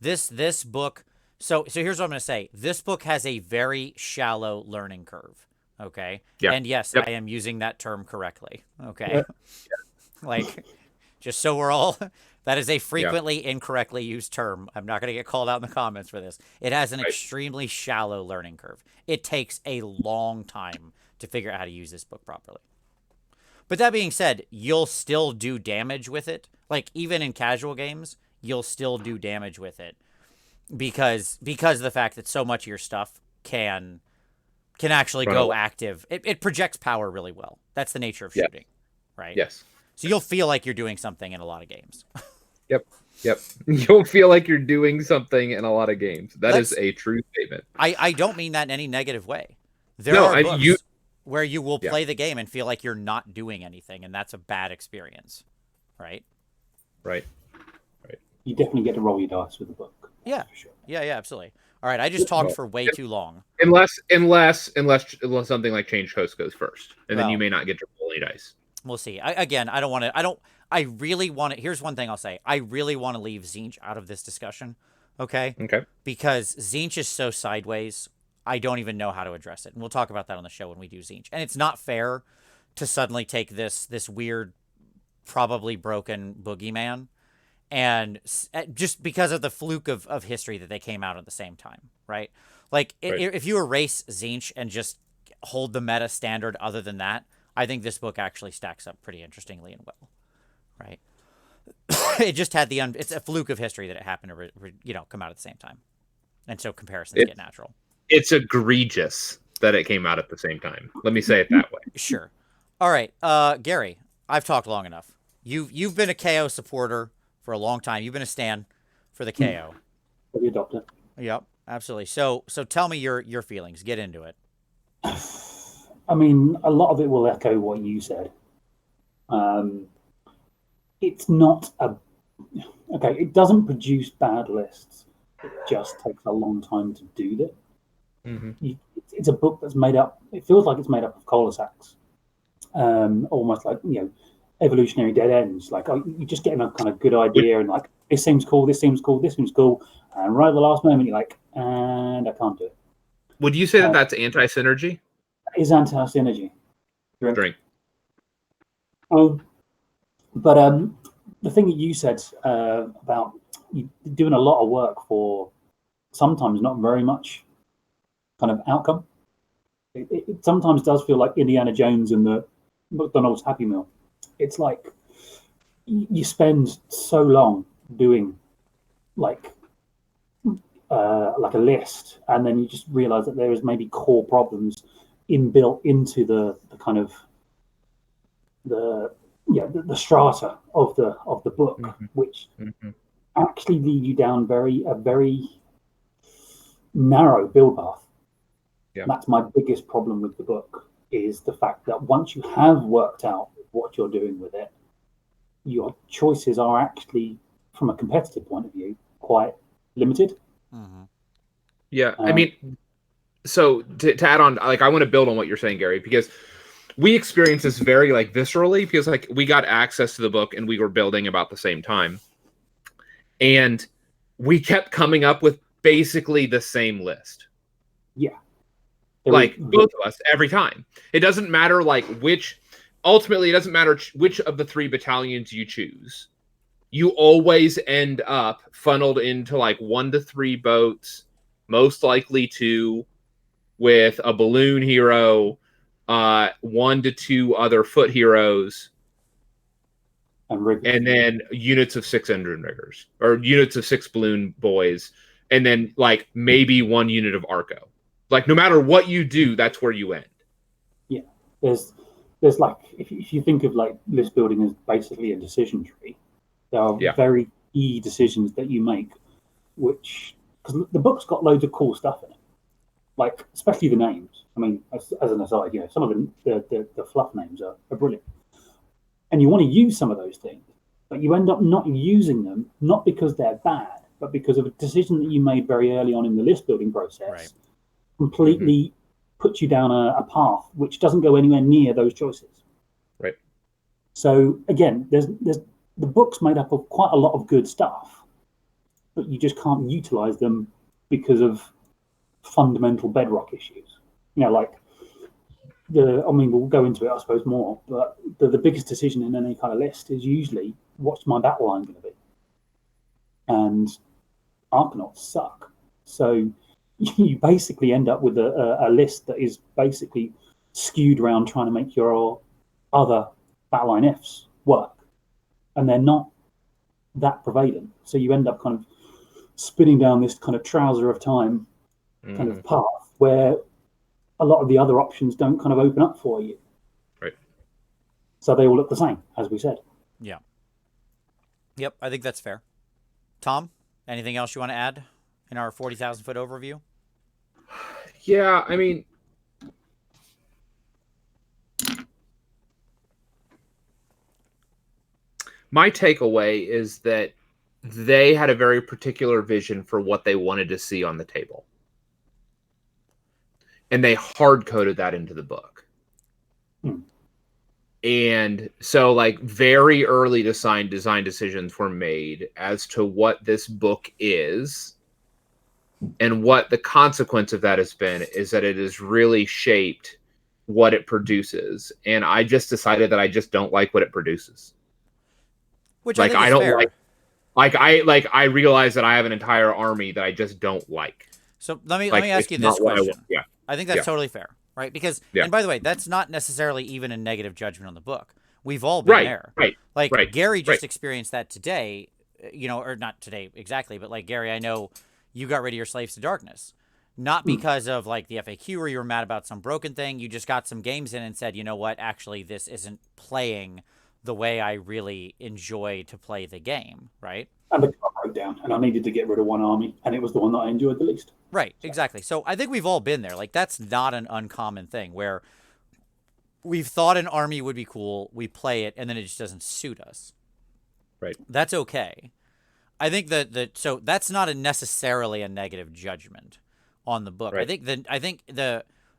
Speaker 2: this book. So here's what I'm going to say. This book has a very shallow learning curve. Okay.
Speaker 1: Yeah.
Speaker 2: And yes, I am using that term correctly. Okay. Like, just so we're all, that is a frequently incorrectly used term. I'm not going to get called out in the comments for this. It has an extremely shallow learning curve. It takes a long time to figure out how to use this book properly. But that being said, you'll still do damage with it. Like, even in casual games, you'll still do damage with it because of the fact that so much of your stuff can actually go active. It projects power really well. That's the nature of shooting, right?
Speaker 1: Yes.
Speaker 2: So you'll feel like you're doing something in a lot of games.
Speaker 1: Yep. You'll feel like you're doing something in a lot of games. That's a true statement.
Speaker 2: I don't mean that in any negative way. There are books where you will play the game and feel like you're not doing anything, and that's a bad experience, right?
Speaker 1: Right.
Speaker 3: You definitely get to roll your dice with the book.
Speaker 2: Yeah.
Speaker 3: For sure.
Speaker 2: Yeah, absolutely. All right, I just talked for way too long.
Speaker 1: Unless something like Change Host goes first, and then you may not get to roll any dice.
Speaker 2: We'll see. I really want to. Here's one thing I'll say. I really want to leave Tzeentch out of this discussion. Okay. Because Tzeentch is so sideways. I don't even know how to address it, and we'll talk about that on the show when we do Tzeentch. And it's not fair to suddenly take this weird, probably broken boogeyman, and just because of the fluke of history that they came out at the same time, right? Like, if you erase Tzeentch and just hold the meta standard other than that, I think this book actually stacks up pretty interestingly and well, right? It just had it's a fluke of history that it happened to come out at the same time, and so comparisons get natural.
Speaker 1: It's egregious that it came out at the same time. Let me say it that way.
Speaker 2: Sure. All right, Gary, I've talked long enough. You've been a KO supporter for a long time. You've been a stan for the KO.
Speaker 3: For the adopter.
Speaker 2: Yep, absolutely. So tell me your feelings. Get into it.
Speaker 3: I mean, a lot of it will echo what you said. It's not it doesn't produce bad lists. It just takes a long time to do that. It's a book that's made up. It feels like it's made up of cul-de-sacs, almost like evolutionary dead ends. Like you're just getting a kind of good idea, and like this seems cool, this seems cool, this seems cool, and right at the last moment you're like, and I can't do it.
Speaker 1: Would you say that that's anti-synergy?
Speaker 3: That is anti-synergy.
Speaker 1: Drink.
Speaker 3: But the thing that you said about you doing a lot of work for sometimes not very much kind of outcome. It sometimes does feel like Indiana Jones and the McDonald's Happy Meal. It's like you spend so long doing like a list, and then you just realize that there is maybe core problems inbuilt into the kind of the strata of the book, which actually lead you down a very narrow build path. Yeah. That's my biggest problem with the book, is the fact that once you have worked out what you're doing with it, your choices are actually, from a competitive point of view, quite limited.
Speaker 1: Yeah, I mean, so to add on, like, I want to build on what you're saying, Gary, because we experienced this very like viscerally, because like we got access to the book and we were building about the same time, and we kept coming up with basically the same list.
Speaker 3: Yeah,
Speaker 1: like both of us every time. It doesn't matter like which. Ultimately, it doesn't matter which of the 3 battalions you choose. You always end up funneled into like 1 to 3 boats, most likely 2, with a balloon hero, 1 to 2 other foot heroes, and then units of 6 engine riggers, or units of 6 balloon boys, and then like maybe 1 unit of Arco. Like no matter what you do, that's where you end.
Speaker 3: Yeah, there's like if you think of like list building as basically a decision tree, there are very key decisions that you make, which because the book's got loads of cool stuff in it, like especially the names. I mean, as an aside, you know, some of the fluff names are brilliant, and you want to use some of those things, but you end up not using them, not because they're bad, but because of a decision that you made very early on in the list building process, completely puts you down a path which doesn't go anywhere near those choices.
Speaker 1: Right.
Speaker 3: So again, there's the book's made up of quite a lot of good stuff, but you just can't utilize them because of fundamental bedrock issues. You know, like I mean, we'll go into it, I suppose, more, but the biggest decision in any kind of list is usually what's my battle line going to be, and Arcanauts suck. So you basically end up with a list that is basically skewed around trying to make your other battleline Fs work, and they're not that prevalent. So you end up kind of spinning down this kind of trouser of time kind of path where a lot of the other options don't kind of open up for you.
Speaker 1: Right.
Speaker 3: So they all look the same, as we said.
Speaker 2: Yeah. Yep, I think that's fair. Tom, anything else you want to add in our 40,000 foot overview?
Speaker 1: Yeah, I mean, my takeaway is that they had a very particular vision for what they wanted to see on the table, and they hard-coded that into the book. And so like very early design decisions were made as to what this book is. And what the consequence of that has been is that it has really shaped what it produces. And I just decided that I just don't like what it produces.
Speaker 2: Which
Speaker 1: like
Speaker 2: I think is fair.
Speaker 1: I realize that I have an entire army that I just don't like.
Speaker 2: So let me ask you this question. I think that's totally fair, right? Because and by the way, that's not necessarily even a negative judgment on the book. We've all been there. Like Gary just experienced that today, you know, or not today exactly, but like Gary, I know you got rid of your Slaves to Darkness. Not because of like the FAQ or you were mad about some broken thing. You just got some games in and said, you know what, actually this isn't playing the way I really enjoy to play the game, right?
Speaker 3: And the car broke down and I needed to get rid of one army, and it was the one that I enjoyed the least.
Speaker 2: Right, exactly. So I think we've all been there. Like that's not an uncommon thing where we've thought an army would be cool, we play it, and then it just doesn't suit us.
Speaker 1: Right.
Speaker 2: That's okay. I think so that's not necessarily a negative judgment on the book. Right. I think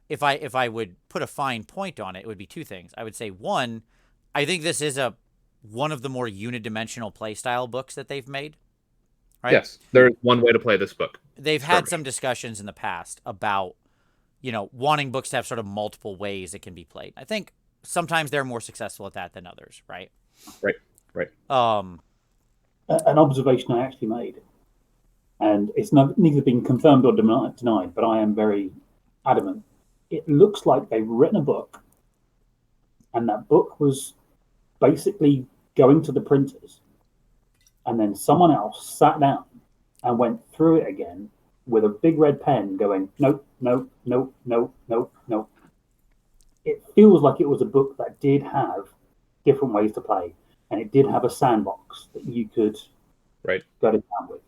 Speaker 2: if I would put a fine point on it, it would be 2 things. I would say 1, I think this is one of the more unidimensional playstyle books that they've made. Right?
Speaker 1: Yes, there's one way to play this book.
Speaker 2: They've had some discussions in the past about, you know, wanting books to have sort of multiple ways it can be played. I think sometimes they're more successful at that than others, right?
Speaker 1: Right.
Speaker 3: An observation I actually made, and it's neither been confirmed or denied, but I am very adamant. It looks like they've written a book, and that book was basically going to the printers, and then someone else sat down and went through it again with a big red pen going, nope, nope, nope, nope, nope, nope. It feels like it was a book that did have different ways to play, and it did have a sandbox that you could go to town with.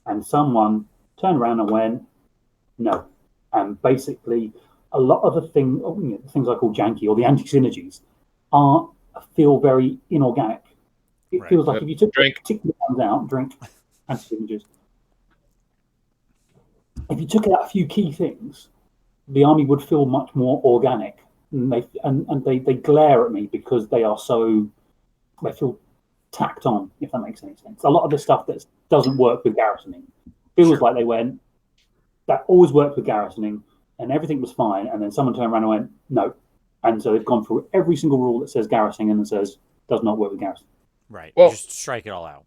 Speaker 3: And someone turned around and went, no. And basically, a lot of the things I call janky or the anti-synergies feel very inorganic. It feels like if you took particular ones out, drink anti-synergies. if you took out a few key things, the army would feel much more organic. And they glare at me because they feel tacked on, if that makes any sense. A lot of the stuff that doesn't work with garrisoning feels like they went, that always worked with garrisoning and everything was fine, and then someone turned around and went, no. And so they've gone through every single rule that says garrisoning and says does not work with garrison.
Speaker 2: Right.
Speaker 1: Well,
Speaker 2: just strike it all out.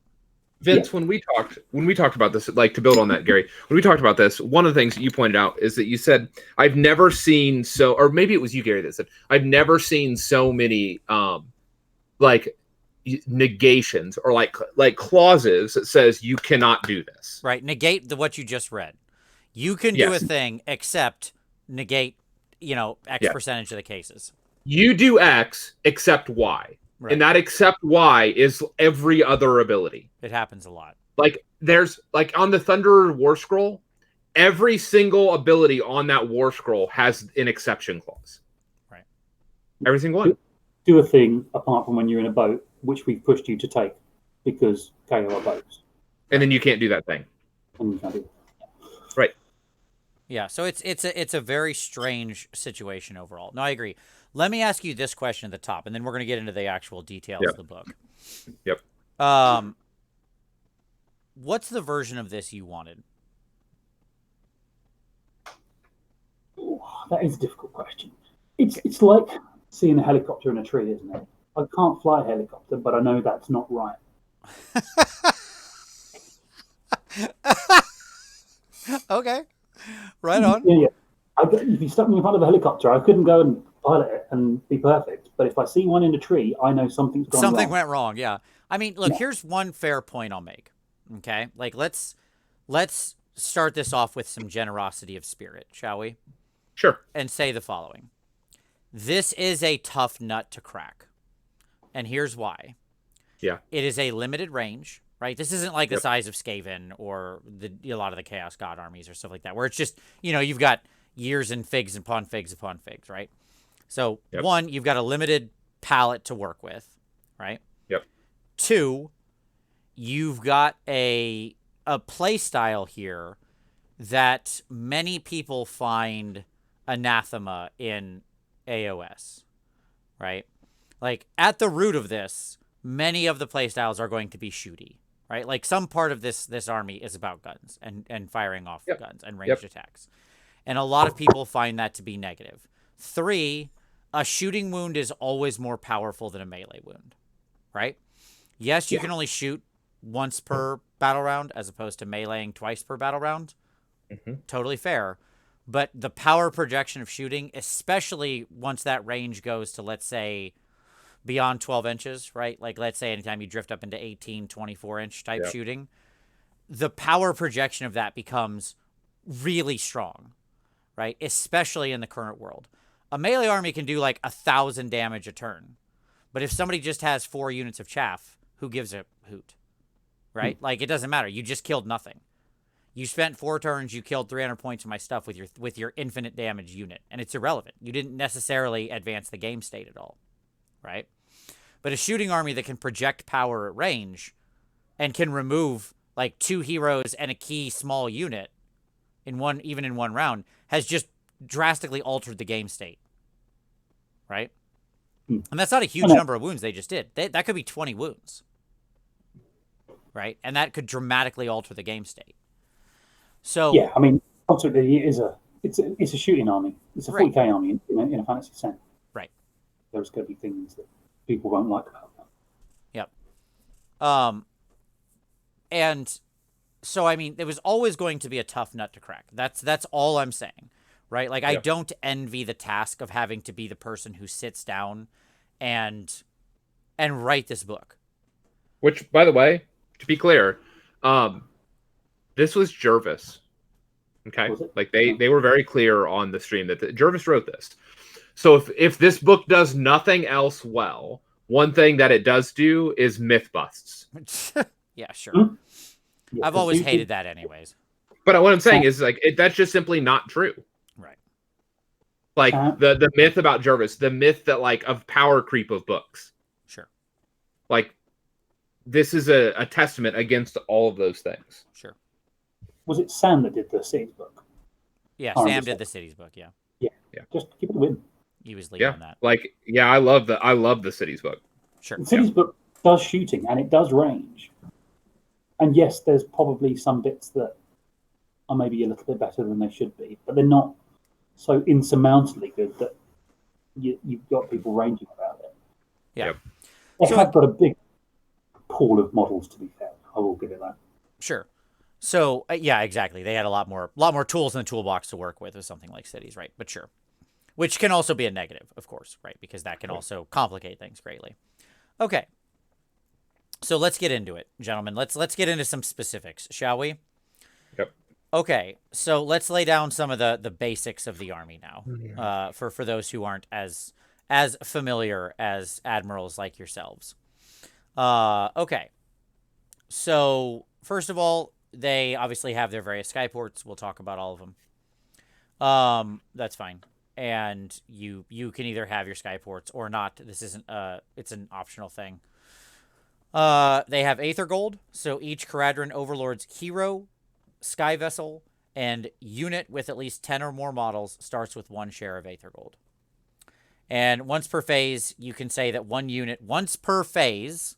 Speaker 1: Vince, when we talked about this, like, to build on that, Gary, when we talked about this, one of the things that you pointed out is that you said, I've never seen or maybe it was you, Gary, that said, I've never seen so many, like, negations or like clauses that says you cannot do this.
Speaker 2: Right. Negate what you just read. You can do a thing except negate, X percentage of the cases. You
Speaker 1: do X except Y. Right. And that except Y is every other ability.
Speaker 2: It happens a lot.
Speaker 1: Like, there's, like, on the Thunder War Scroll, every single ability on that War Scroll has an exception clause.
Speaker 2: Right.
Speaker 1: Every single one.
Speaker 3: Do a thing apart from when you're in a boat, which we've pushed you to take because KO are boats.
Speaker 1: And then you can't do that thing.
Speaker 3: And you can't do that.
Speaker 1: Right.
Speaker 2: Yeah, so it's a very strange situation overall. No, I agree. Let me ask you this question at the top, and then we're going to get into the actual details of the book.
Speaker 1: Yep.
Speaker 2: What's the version of this you wanted?
Speaker 3: Oh, that is a difficult question. It's like seeing a helicopter in a tree, isn't it? I can't fly a helicopter, but I know that's not right.
Speaker 2: Okay. Right on.
Speaker 3: Yeah. If you stuck me in front of a helicopter, I couldn't go and pilot it and be perfect. But if I see one in a tree, I know something's gone wrong.
Speaker 2: Something went wrong, yeah. I mean, look, here's one fair point I'll make. Okay? Like, let's start this off with some generosity of spirit, shall we?
Speaker 1: Sure.
Speaker 2: And say the following. This is a tough nut to crack. And here's why.
Speaker 1: Yeah.
Speaker 2: It is a limited range, right? This isn't like the size of Skaven or a lot of the Chaos God armies or stuff like that, where it's just, you've got years and figs upon figs upon figs, right? So, one, you've got a limited palette to work with, right?
Speaker 1: Yep.
Speaker 2: Two, you've got a play style here that many people find anathema in AOS, right? Like, at the root of this, many of the playstyles are going to be shooty, right? Like, some part of this army is about guns and firing off guns and ranged attacks. And a lot of people find that to be negative. 3, a shooting wound is always more powerful than a melee wound, right? Yes, you can only shoot once per battle round as opposed to meleeing twice per battle round.
Speaker 1: Mm-hmm.
Speaker 2: Totally fair. But the power projection of shooting, especially once that range goes to, let's say, beyond 12 inches, right? Like, let's say anytime you drift up into 18, 24-inch type shooting, the power projection of that becomes really strong, right? Especially in the current world. A melee army can do like 1,000 damage a turn. But if somebody just has 4 units of chaff, who gives a hoot, right? Like, it doesn't matter. You just killed nothing. You spent 4 turns, you killed 300 points of my stuff with your infinite damage unit, and it's irrelevant. You didn't necessarily advance the game state at all, right? But a shooting army that can project power at range and can remove like 2 heroes and a key small unit even in one round has just drastically altered the game state, right? And that's not a huge number of wounds they just did. That could be 20 wounds, right? And that could dramatically alter the game state. So
Speaker 3: yeah, I mean, ultimately, it's a shooting army. It's a 40k army in a fantasy sense.
Speaker 2: Right.
Speaker 3: There's going to be things that people won't like about that.
Speaker 2: Yep. And so, I mean, it was always going to be a tough nut to crack. That's all I'm saying, right? Like, I don't envy the task of having to be the person who sits down and write this book.
Speaker 1: Which, by the way, to be clear, this was Jervis. Okay, like they were very clear on the stream that Jervis wrote this. So if this book does nothing else well, one thing that it does do is myth busts.
Speaker 2: Yeah, sure. Yeah, I've always hated that anyways.
Speaker 1: But what I'm saying is, like, that's just simply not true.
Speaker 2: Right.
Speaker 1: Like, the myth about Jervis, the myth that, like, of power creep of books.
Speaker 2: Sure.
Speaker 1: Like, this is a testament against all of those things.
Speaker 2: Sure.
Speaker 3: Was it Sam that did the Seeds book?
Speaker 2: Yeah,
Speaker 3: Can't
Speaker 2: Sam
Speaker 3: remember
Speaker 2: did the cities book. Yeah,
Speaker 3: just give it a win.
Speaker 2: he was leading
Speaker 1: Yeah,
Speaker 2: on that.
Speaker 1: like I love the cities book.
Speaker 2: Sure.
Speaker 3: The cities book does shooting and it does range. And yes, there's probably some bits that are maybe a little bit better than they should be, but they're not so insurmountably good that you've got people ranging about it.
Speaker 2: Yeah.
Speaker 1: Yep.
Speaker 3: They have got a big pool of models, to be fair. I will give it that.
Speaker 2: Sure. So yeah, exactly. They had a lot more tools in the toolbox to work with something like cities, right? But sure, which can also be a negative, of course, right? Because that can also complicate things greatly. Okay. So let's get into it, gentlemen. Let's get into some specifics, shall we?
Speaker 1: Yep.
Speaker 2: Okay. So let's lay down some of the basics of the army now, for those who aren't as familiar as admirals like yourselves. Okay. So first of all, they obviously have their various skyports. We'll talk about all of them. That's fine. And you can either have your skyports or not. This isn't it's an optional thing. They have aether gold. So each Kharadron Overlord's hero, sky vessel, and unit with at least 10 or more models starts with 1 share of aether gold. And once per phase, you can say that one unit once per phase.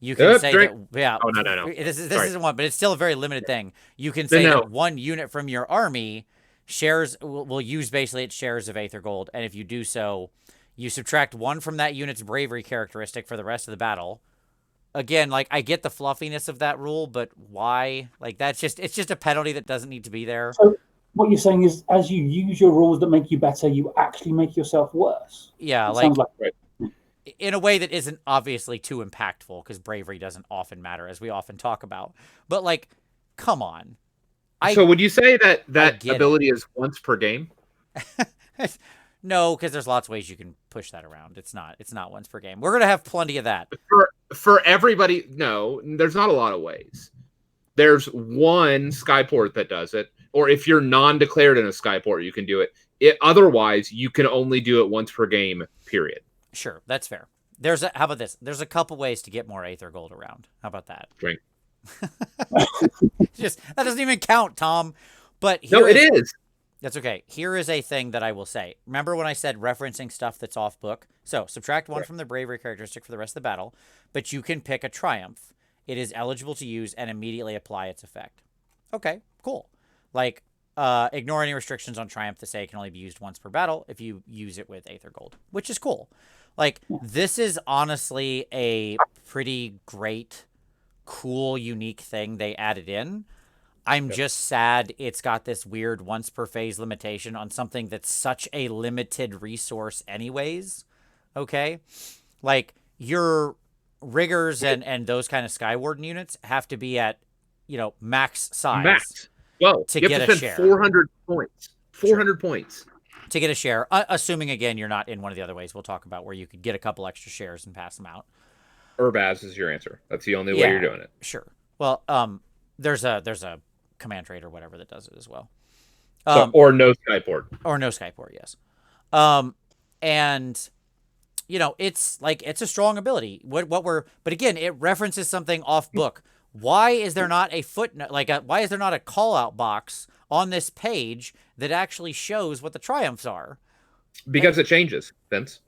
Speaker 2: You can say that, yeah.
Speaker 1: Oh, no.
Speaker 2: This isn't one, but it's still a very limited thing. You can say that one unit from your army will use basically its shares of aether gold, and if you do so, you subtract 1 from that unit's bravery characteristic for the rest of the battle. Again, like, I get the fluffiness of that rule, but why? Like, it's just a penalty that doesn't need to be there.
Speaker 3: So what you're saying is, as you use your rules that make you better, you actually make yourself worse.
Speaker 2: Yeah,
Speaker 3: sounds like
Speaker 1: right.
Speaker 2: In a way that isn't obviously too impactful, because bravery doesn't often matter, as we often talk about. But, like, come on.
Speaker 1: So would you say that ability is once per game?
Speaker 2: No, because there's lots of ways you can push that around. It's not once per game. We're gonna have plenty of that.
Speaker 1: For everybody, no, there's not a lot of ways. There's one skyport that does it, or if you're non-declared in a skyport, you can do it. Otherwise, you can only do it once per game, period.
Speaker 2: Sure, that's fair. How about this? There's a couple ways to get more aether gold around. How about that?
Speaker 1: Drink.
Speaker 2: That doesn't even count, Tom. But
Speaker 1: it is.
Speaker 2: That's okay. Here is a thing that I will say. Remember when I said referencing stuff that's off book? So subtract 1 from the bravery characteristic for the rest of the battle, but you can pick a triumph. It is eligible to use and immediately apply its effect. Okay, cool. Like, ignore any restrictions on triumph to say it can only be used once per battle if you use it with aether gold, which is cool. Like, this is honestly a pretty great, cool, unique thing they added in. I'm just sad it's got this weird once per phase limitation on something that's such a limited resource anyways. Okay? Like, your riggers and those kind of Skywarden units have to be at, max size.
Speaker 1: Max. Well,
Speaker 2: to
Speaker 1: you
Speaker 2: get
Speaker 1: have to
Speaker 2: a
Speaker 1: spend
Speaker 2: share.
Speaker 1: 400 points. 400 points.
Speaker 2: To get a share, assuming, again, you're not in one of the other ways we'll talk about where you could get a couple extra shares and pass them out.
Speaker 1: Urbaz is your answer. That's the only way you're doing it.
Speaker 2: Sure. Well, there's a command trade or whatever that does it as well.
Speaker 1: Or no skyport.
Speaker 2: Or no skyport, yes. And it's like, it's a strong ability. But again, it references something off book. Why is there not a footnote, why is there not a call out box on this page that actually shows what the triumphs are?
Speaker 1: Because it changes, Vince.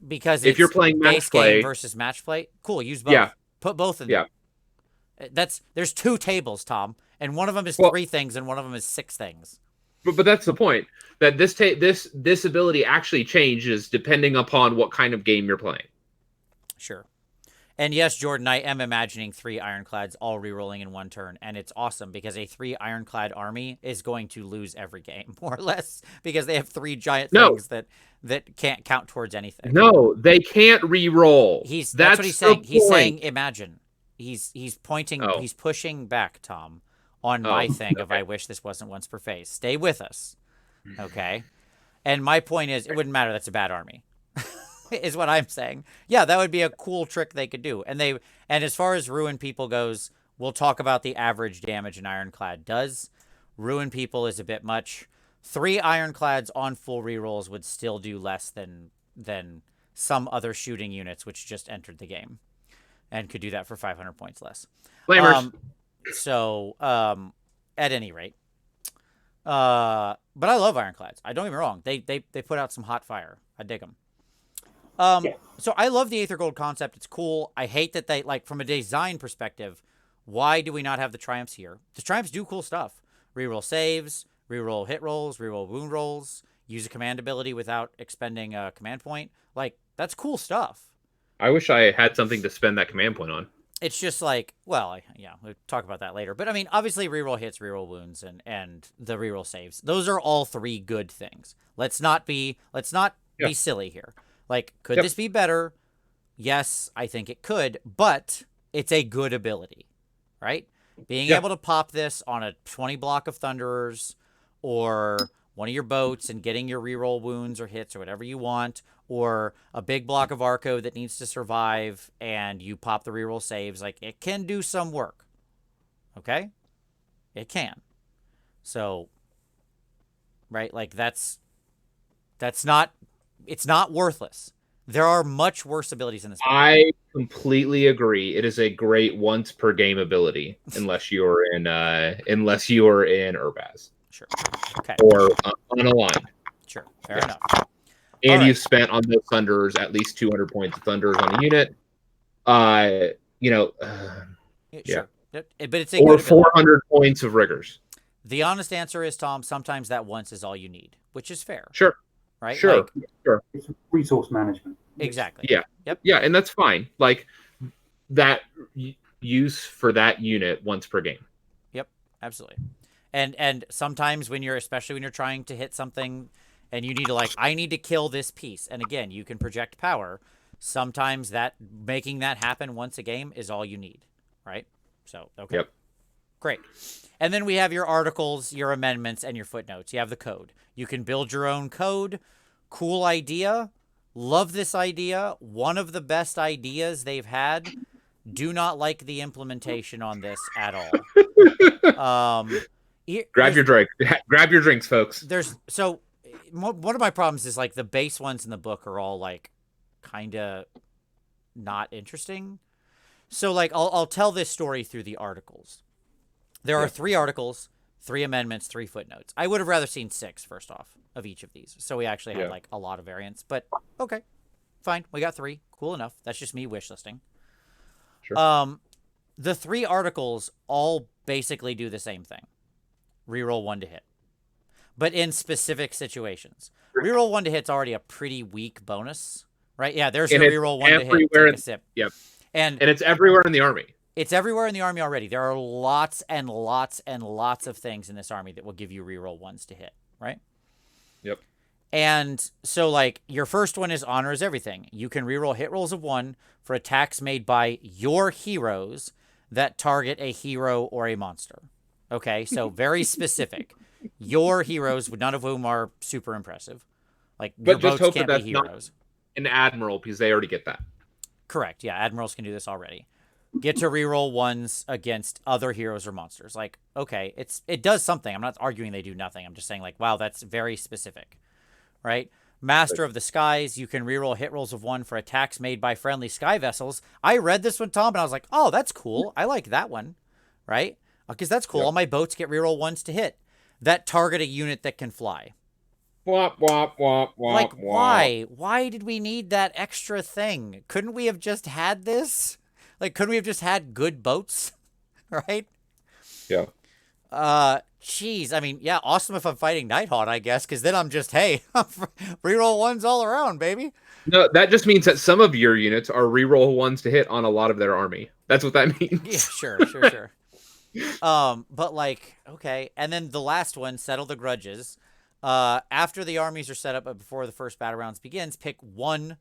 Speaker 2: Because
Speaker 1: if you're playing match play
Speaker 2: versus match play, cool, use both.
Speaker 1: Yeah.
Speaker 2: Put both in there. Yeah. There's 2 tables, Tom, and one of them is 3 things and one of them is 6 things.
Speaker 1: But that's the point. That this ability actually changes depending upon what kind of game you're playing.
Speaker 2: Sure. And yes, Jordan, I am imagining 3 ironclads all re-rolling in one turn, and it's awesome because a 3 ironclad army is going to lose every game, more or less, because they have 3 giant things that can't count towards anything.
Speaker 1: No, they can't re-roll.
Speaker 2: That's what he's saying. He's saying imagine. He's pointing. Oh. He's pushing back, Tom, on my thing of I wish this wasn't once per phase. Stay with us, okay? And my point is, it wouldn't matter. That's a bad army. Is what I'm saying. Yeah, that would be a cool trick they could do. And as far as Ruin People goes, we'll talk about the average damage an Ironclad does. Ruin People is a bit much. 3 Ironclads on full rerolls would still do less than some other shooting units which just entered the game and could do that for 500 points less.
Speaker 1: Flamers.
Speaker 2: So, at any rate, But I love ironclads. I don't get me wrong. They put out some hot fire. I dig them. So I love the Aether Gold concept. It's cool. I hate that they, like, from a design perspective, why do we not have the Triumphs here? The Triumphs do cool stuff. Reroll saves, reroll hit rolls, reroll wound rolls, use a command ability without expending a command point. Like, that's cool stuff.
Speaker 1: I wish I had something to spend that command point on.
Speaker 2: It's just like, well, yeah, we'll talk about that later. But I mean, obviously, reroll hits, reroll wounds, and the reroll saves. Those are all three good things. Let's not be silly here. Like, could this be better? Yes, I think it could, but it's a good ability, right? Being able to pop this on a 20 block of Thunderers or one of your boats and getting your reroll wounds or hits or whatever you want, or a big block of Arco that needs to survive and you pop the reroll saves, like, it can do some work. Okay? It can. So, right, like, it's not worthless. There are much worse abilities in this game.
Speaker 1: I completely agree. It is a great once per game ability, unless you're in Urbaz.
Speaker 2: Sure. Okay.
Speaker 1: Or unaligned.
Speaker 2: Sure. Fair enough.
Speaker 1: And you've spent on those Thunderers at least 200 points of Thunderers on a unit.
Speaker 2: Sure. But it's a
Speaker 1: or 400 points of Riggers.
Speaker 2: The honest answer is, Tom, sometimes that once is all you need, which is fair.
Speaker 1: Sure.
Speaker 2: Right?
Speaker 1: Sure.
Speaker 2: Like,
Speaker 3: sure. It's resource management.
Speaker 2: Exactly.
Speaker 1: Yeah.
Speaker 2: Yep.
Speaker 1: Yeah, and that's fine. Like, that use for that unit once per game.
Speaker 2: Yep. Absolutely. And sometimes especially when you're trying to hit something and you need to, like, I need to kill this piece. And again, you can project power. Sometimes making that happen once a game is all you need. Right? So, okay.
Speaker 1: Yep.
Speaker 2: Great. And then we have your articles, your amendments, and your footnotes. You have the code. You can build your own code. Cool idea. Love this idea. One of the best ideas they've had. Do not like the implementation on this at all.
Speaker 1: Grab your drink. Grab your drinks, folks.
Speaker 2: One of my problems is, like, the base ones in the book are all, like, kind of not interesting. So, like, I'll tell this story through the articles. There are 3 articles, 3 amendments, 3 footnotes. I would have rather seen 6, first off, of each of these. So we actually had, like, a lot of variants. But, okay, fine. We got 3. Cool enough. That's just me wish listing.
Speaker 1: Sure.
Speaker 2: The 3 articles all basically do the same thing. Reroll 1 to hit. But in specific situations. Reroll 1 to hit's already a pretty weak bonus, right? Yeah, there's your reroll 1 to hit. Take a sip.
Speaker 1: Yep.
Speaker 2: And
Speaker 1: it's everywhere in the army.
Speaker 2: It's everywhere in the army already. There are lots and lots and lots of things in this army that will give you reroll 1s to hit, right?
Speaker 1: Yep.
Speaker 2: And so, like, your first one is Honor is Everything. You can reroll hit rolls of 1 for attacks made by your heroes that target a hero or a monster. Okay, so very specific. Your heroes, none of whom are super impressive. Like,
Speaker 1: but
Speaker 2: your
Speaker 1: just
Speaker 2: boats
Speaker 1: hope
Speaker 2: can't
Speaker 1: that that's
Speaker 2: be heroes.
Speaker 1: Not an admiral, because they already get that.
Speaker 2: Correct. Yeah, admirals can do this already. Get to reroll 1s against other heroes or monsters. Like, okay, it does something. I'm not arguing they do nothing. I'm just saying, like, wow, that's very specific, right? Master of the Skies, you can reroll hit rolls of 1 for attacks made by friendly sky vessels. I read this one, Tom, and I was like, oh, that's cool. I like that one, right? Because that's cool. All my boats get reroll 1s to hit that target a unit that can fly.
Speaker 1: Womp, womp, womp, womp,
Speaker 2: like,
Speaker 1: womp.
Speaker 2: why? Why did we need that extra thing? Couldn't we have just had this? Like, couldn't we have just had good boats? Right?
Speaker 1: Yeah.
Speaker 2: Jeez. I mean, yeah, awesome if I'm fighting Nighthawk, I guess, because then I'm just, hey, reroll 1s all around, baby.
Speaker 1: No, that just means that some of your units are reroll 1s to hit on a lot of their army. That's what that means.
Speaker 2: Yeah, sure. But, like, okay. And then the last one, Settle the Grudges. After the armies are set up, but before the first battle rounds begins, pick one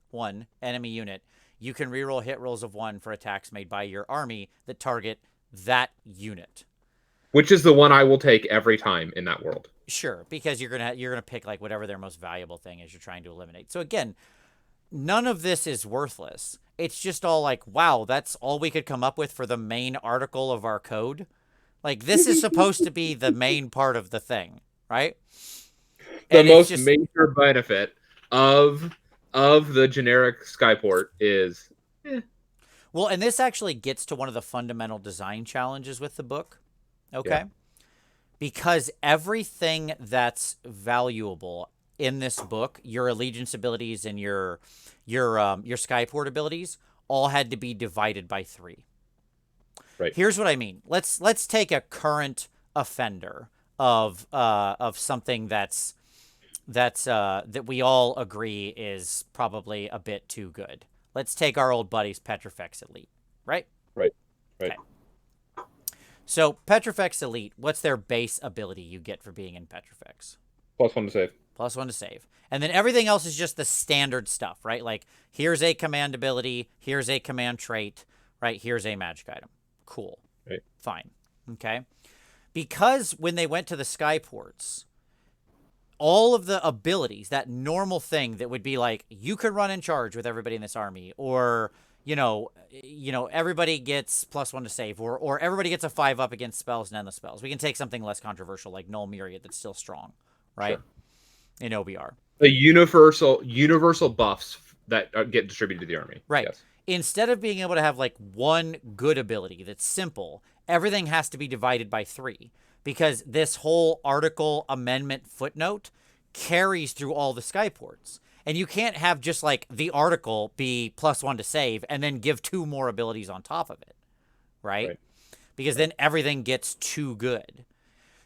Speaker 2: enemy unit. You can reroll hit rolls of 1 for attacks made by your army that target that unit.
Speaker 1: Which is the one I will take every time in that world.
Speaker 2: Sure, because you're gonna pick, like, whatever their most valuable thing is you're trying to eliminate. So again, none of this is worthless. It's just all like, wow, that's all we could come up with for the main article of our code. Like, this is supposed to be the main part of the thing, right?
Speaker 1: The most major benefit of the generic Skyport is...
Speaker 2: Well, and this actually gets to one of the fundamental design challenges with the book, okay? Yeah. because everything that's valuable in this book, your allegiance abilities and your Skyport abilities, all had to be divided by 3.
Speaker 1: Right.
Speaker 2: Here's what I mean. Let's take a current offender of something that we all agree is probably a bit too good. Let's take our old buddies Petrol Fax Elite, right?
Speaker 1: Right.
Speaker 2: Okay. So Petrol Fax Elite, what's their base ability you get for being in Petrol Fax?
Speaker 1: +1 to save.
Speaker 2: +1 to save. And then everything else is just the standard stuff, right? Like, here's a command ability, here's a command trait, right? Here's a magic item. Cool.
Speaker 1: Right.
Speaker 2: Fine. Okay. Because when they went to the Skyports, all of the abilities, that normal thing that would be like, you could run in charge with everybody in this army, or, everybody gets +1 to save, or everybody gets a 5 up against spells and endless spells. We can take something less controversial like Null Myriad that's still strong, right? Sure. In OBR.
Speaker 1: The universal buffs that get distributed to the army.
Speaker 2: Right.
Speaker 1: Yes.
Speaker 2: Instead of being able to have like one good ability that's simple, everything has to be divided by 3, because this whole article amendment footnote carries through all the Skyports. And you can't have just like the article be +1 to save and then give 2 more abilities on top of it. Right? Because then everything gets too good.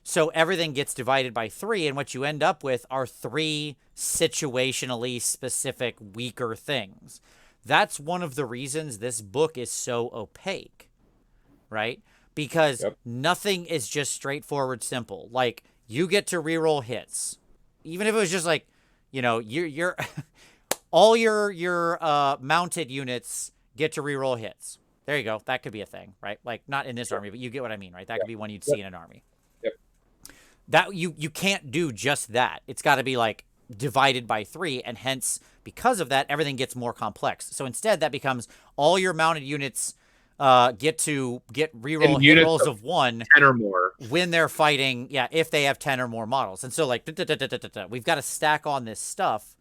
Speaker 2: So everything gets divided by 3, and what you end up with are 3 situationally specific weaker things. That's one of the reasons this book is so opaque, right? Because nothing is just straightforward simple. Like, you get to reroll hits. Even if it was just like, you're all your mounted units get to reroll hits. There you go. That could be a thing, right? Like, not in this army, but you get what I mean, right? That could be one you'd see in an army. That you can't do just that. It's got to be like divided by 3, and hence because of that, everything gets more complex. So instead, that becomes all your mounted units get reroll hit rolls of 1,
Speaker 1: 10 or more
Speaker 2: when they're fighting. Yeah, if they have 10 or more models, and so like we've got to stack on this stuff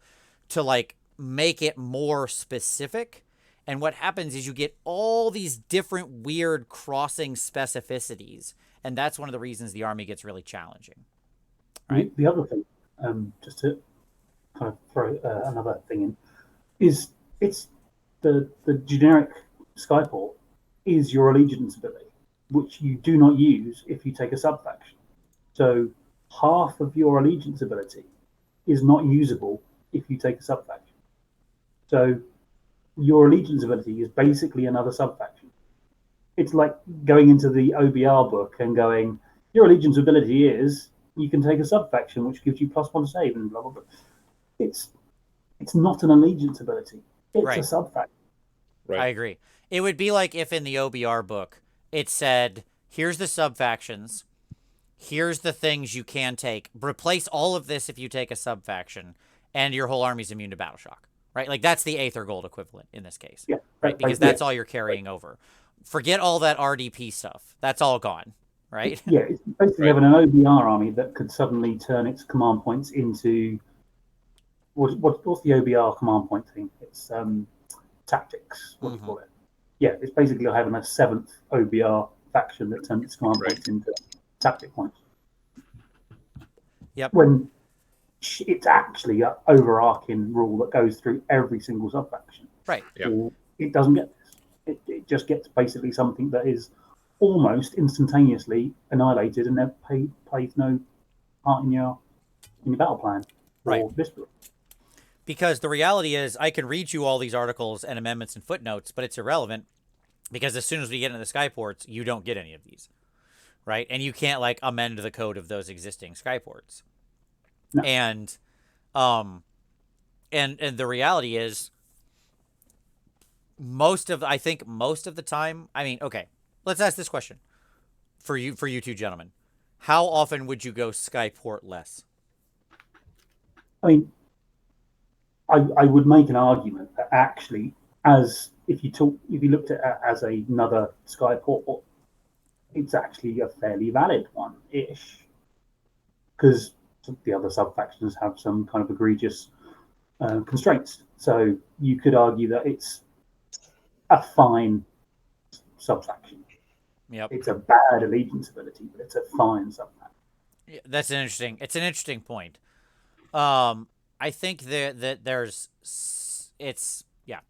Speaker 2: to like make it more specific. And what happens is you get all these different weird crossing specificities. And that's one of the reasons the army gets really challenging. Right?
Speaker 3: The other thing, just to kind of throw another thing in, is it's the generic Skyport is your allegiance ability, which you do not use if you take a sub-faction. So half of your allegiance ability is not usable if you take a sub-faction. So your allegiance ability is basically another sub-faction. It's like going into the OBR book and going, your allegiance ability is you can take a sub-faction which gives you +1 to save and blah, blah, blah. It's not an allegiance ability. It's a sub-faction.
Speaker 2: Right. I agree. It would be like if in the OBR book it said, here's the sub-factions, here's the things you can take, replace all of this if you take a sub-faction, and your whole army's immune to battle shock. Right? Like, that's the Aether Gold equivalent in this case.
Speaker 3: Yeah.
Speaker 2: Right? Because that's all you're carrying over. Forget all that RDP stuff. That's all gone, right?
Speaker 3: Yeah, it's basically having an OBR army that could suddenly turn its command points into what's the OBR command point thing? It's tactics. What do you call it? Yeah, it's basically having a 7th OBR faction that turns its command points into tactic points.
Speaker 2: Yep.
Speaker 3: When it's actually an overarching rule that goes through every single sub faction.
Speaker 2: Right.
Speaker 3: Yep. It doesn't get this. It just gets basically something that is almost instantaneously annihilated and then plays no part in your battle plan.
Speaker 2: Right.
Speaker 3: Or this book.
Speaker 2: Because the reality is, I can read you all these articles and amendments and footnotes, but it's irrelevant because as soon as we get into the Skyports, you don't get any of these, right? And you can't like amend the code of those existing Skyports. No. And the reality is, most of the time, I mean, okay, let's ask this question for you two gentlemen. How often would you go Skyport less?
Speaker 3: I mean, I would make an argument that actually, as if you looked at it as another Skyport, it's actually a fairly valid one-ish, because the other sub-factions have some kind of egregious constraints. So you could argue that it's a fine sub-faction.
Speaker 2: Yep.
Speaker 3: It's a bad allegiance ability, but it's a fine sub-faction.
Speaker 2: Yeah, that's an interesting. It's an interesting point. I think that there's it's yeah.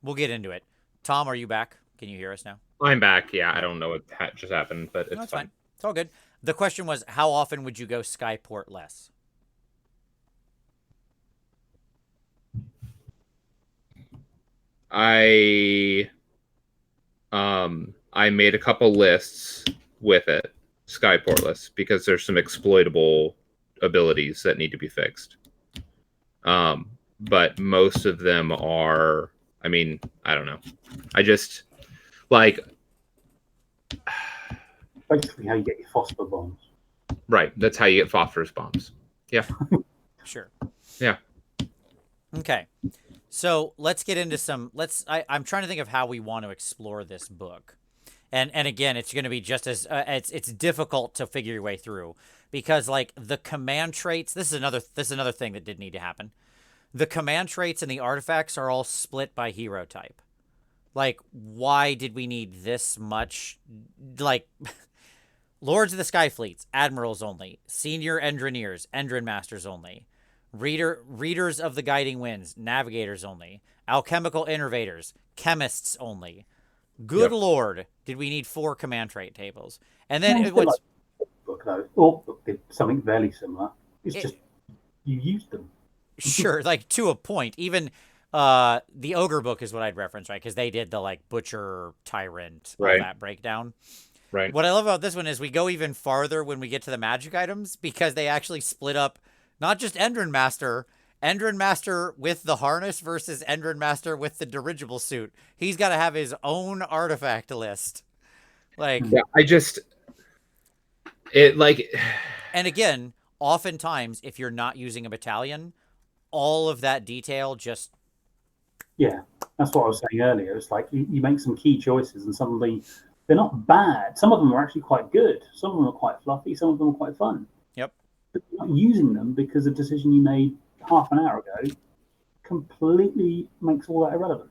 Speaker 2: We'll get into it. Tom, are you back? Can you hear us now?
Speaker 1: I'm back. Yeah, I don't know what just happened, but
Speaker 2: No,
Speaker 1: it's
Speaker 2: it's
Speaker 1: fine.
Speaker 2: fine. It's all good. The question was, how often would you go Skyport less?
Speaker 1: I made a couple lists with it, Skyport lists, because there's some exploitable abilities that need to be fixed. But most of them are, I mean, I don't know. I just like
Speaker 3: Basically, how you get your phosphor bombs.
Speaker 1: right. That's how you get phosphorus bombs. Yeah.
Speaker 2: Sure.
Speaker 1: Yeah.
Speaker 2: Okay. So let's get into some. I'm trying to think of how we want to explore this book, and again, it's going to be just as it's difficult to figure your way through because like the command traits. This is another thing that did need to happen. The command traits and the artifacts are all split by hero type. Like, why did we need this much? Like, Lords of the Sky Fleets, Admirals only. Senior Endrineers, Endrin Masters only. Readers of the Guiding Winds, Navigators only. Alchemical Innovators, Chemists only. Good Lord, did we need 4 command trait tables? And then it was...
Speaker 3: Book, though. Or book did something fairly similar. It's just, you used them.
Speaker 2: Sure, like, to a point. Even... the Ogre book is what I'd reference, right? Because they did the, like, Butcher, Tyrant, all that breakdown.
Speaker 1: Right.
Speaker 2: What I love about this one is we go even farther when we get to the magic items because they actually split up not just Endrin Master with the harness versus Endrin Master with the dirigible suit. He's got to have his own artifact list. Like,
Speaker 1: yeah,
Speaker 2: and again, oftentimes if you're not using a battalion, all of that detail just...
Speaker 3: Yeah, that's what I was saying earlier. It's like you make some key choices and suddenly they're not bad. Some of them are actually quite good. Some of them are quite fluffy. Some of them are quite fun.
Speaker 2: Yep.
Speaker 3: But you're not using them because a decision you made half an hour ago completely makes all that irrelevant.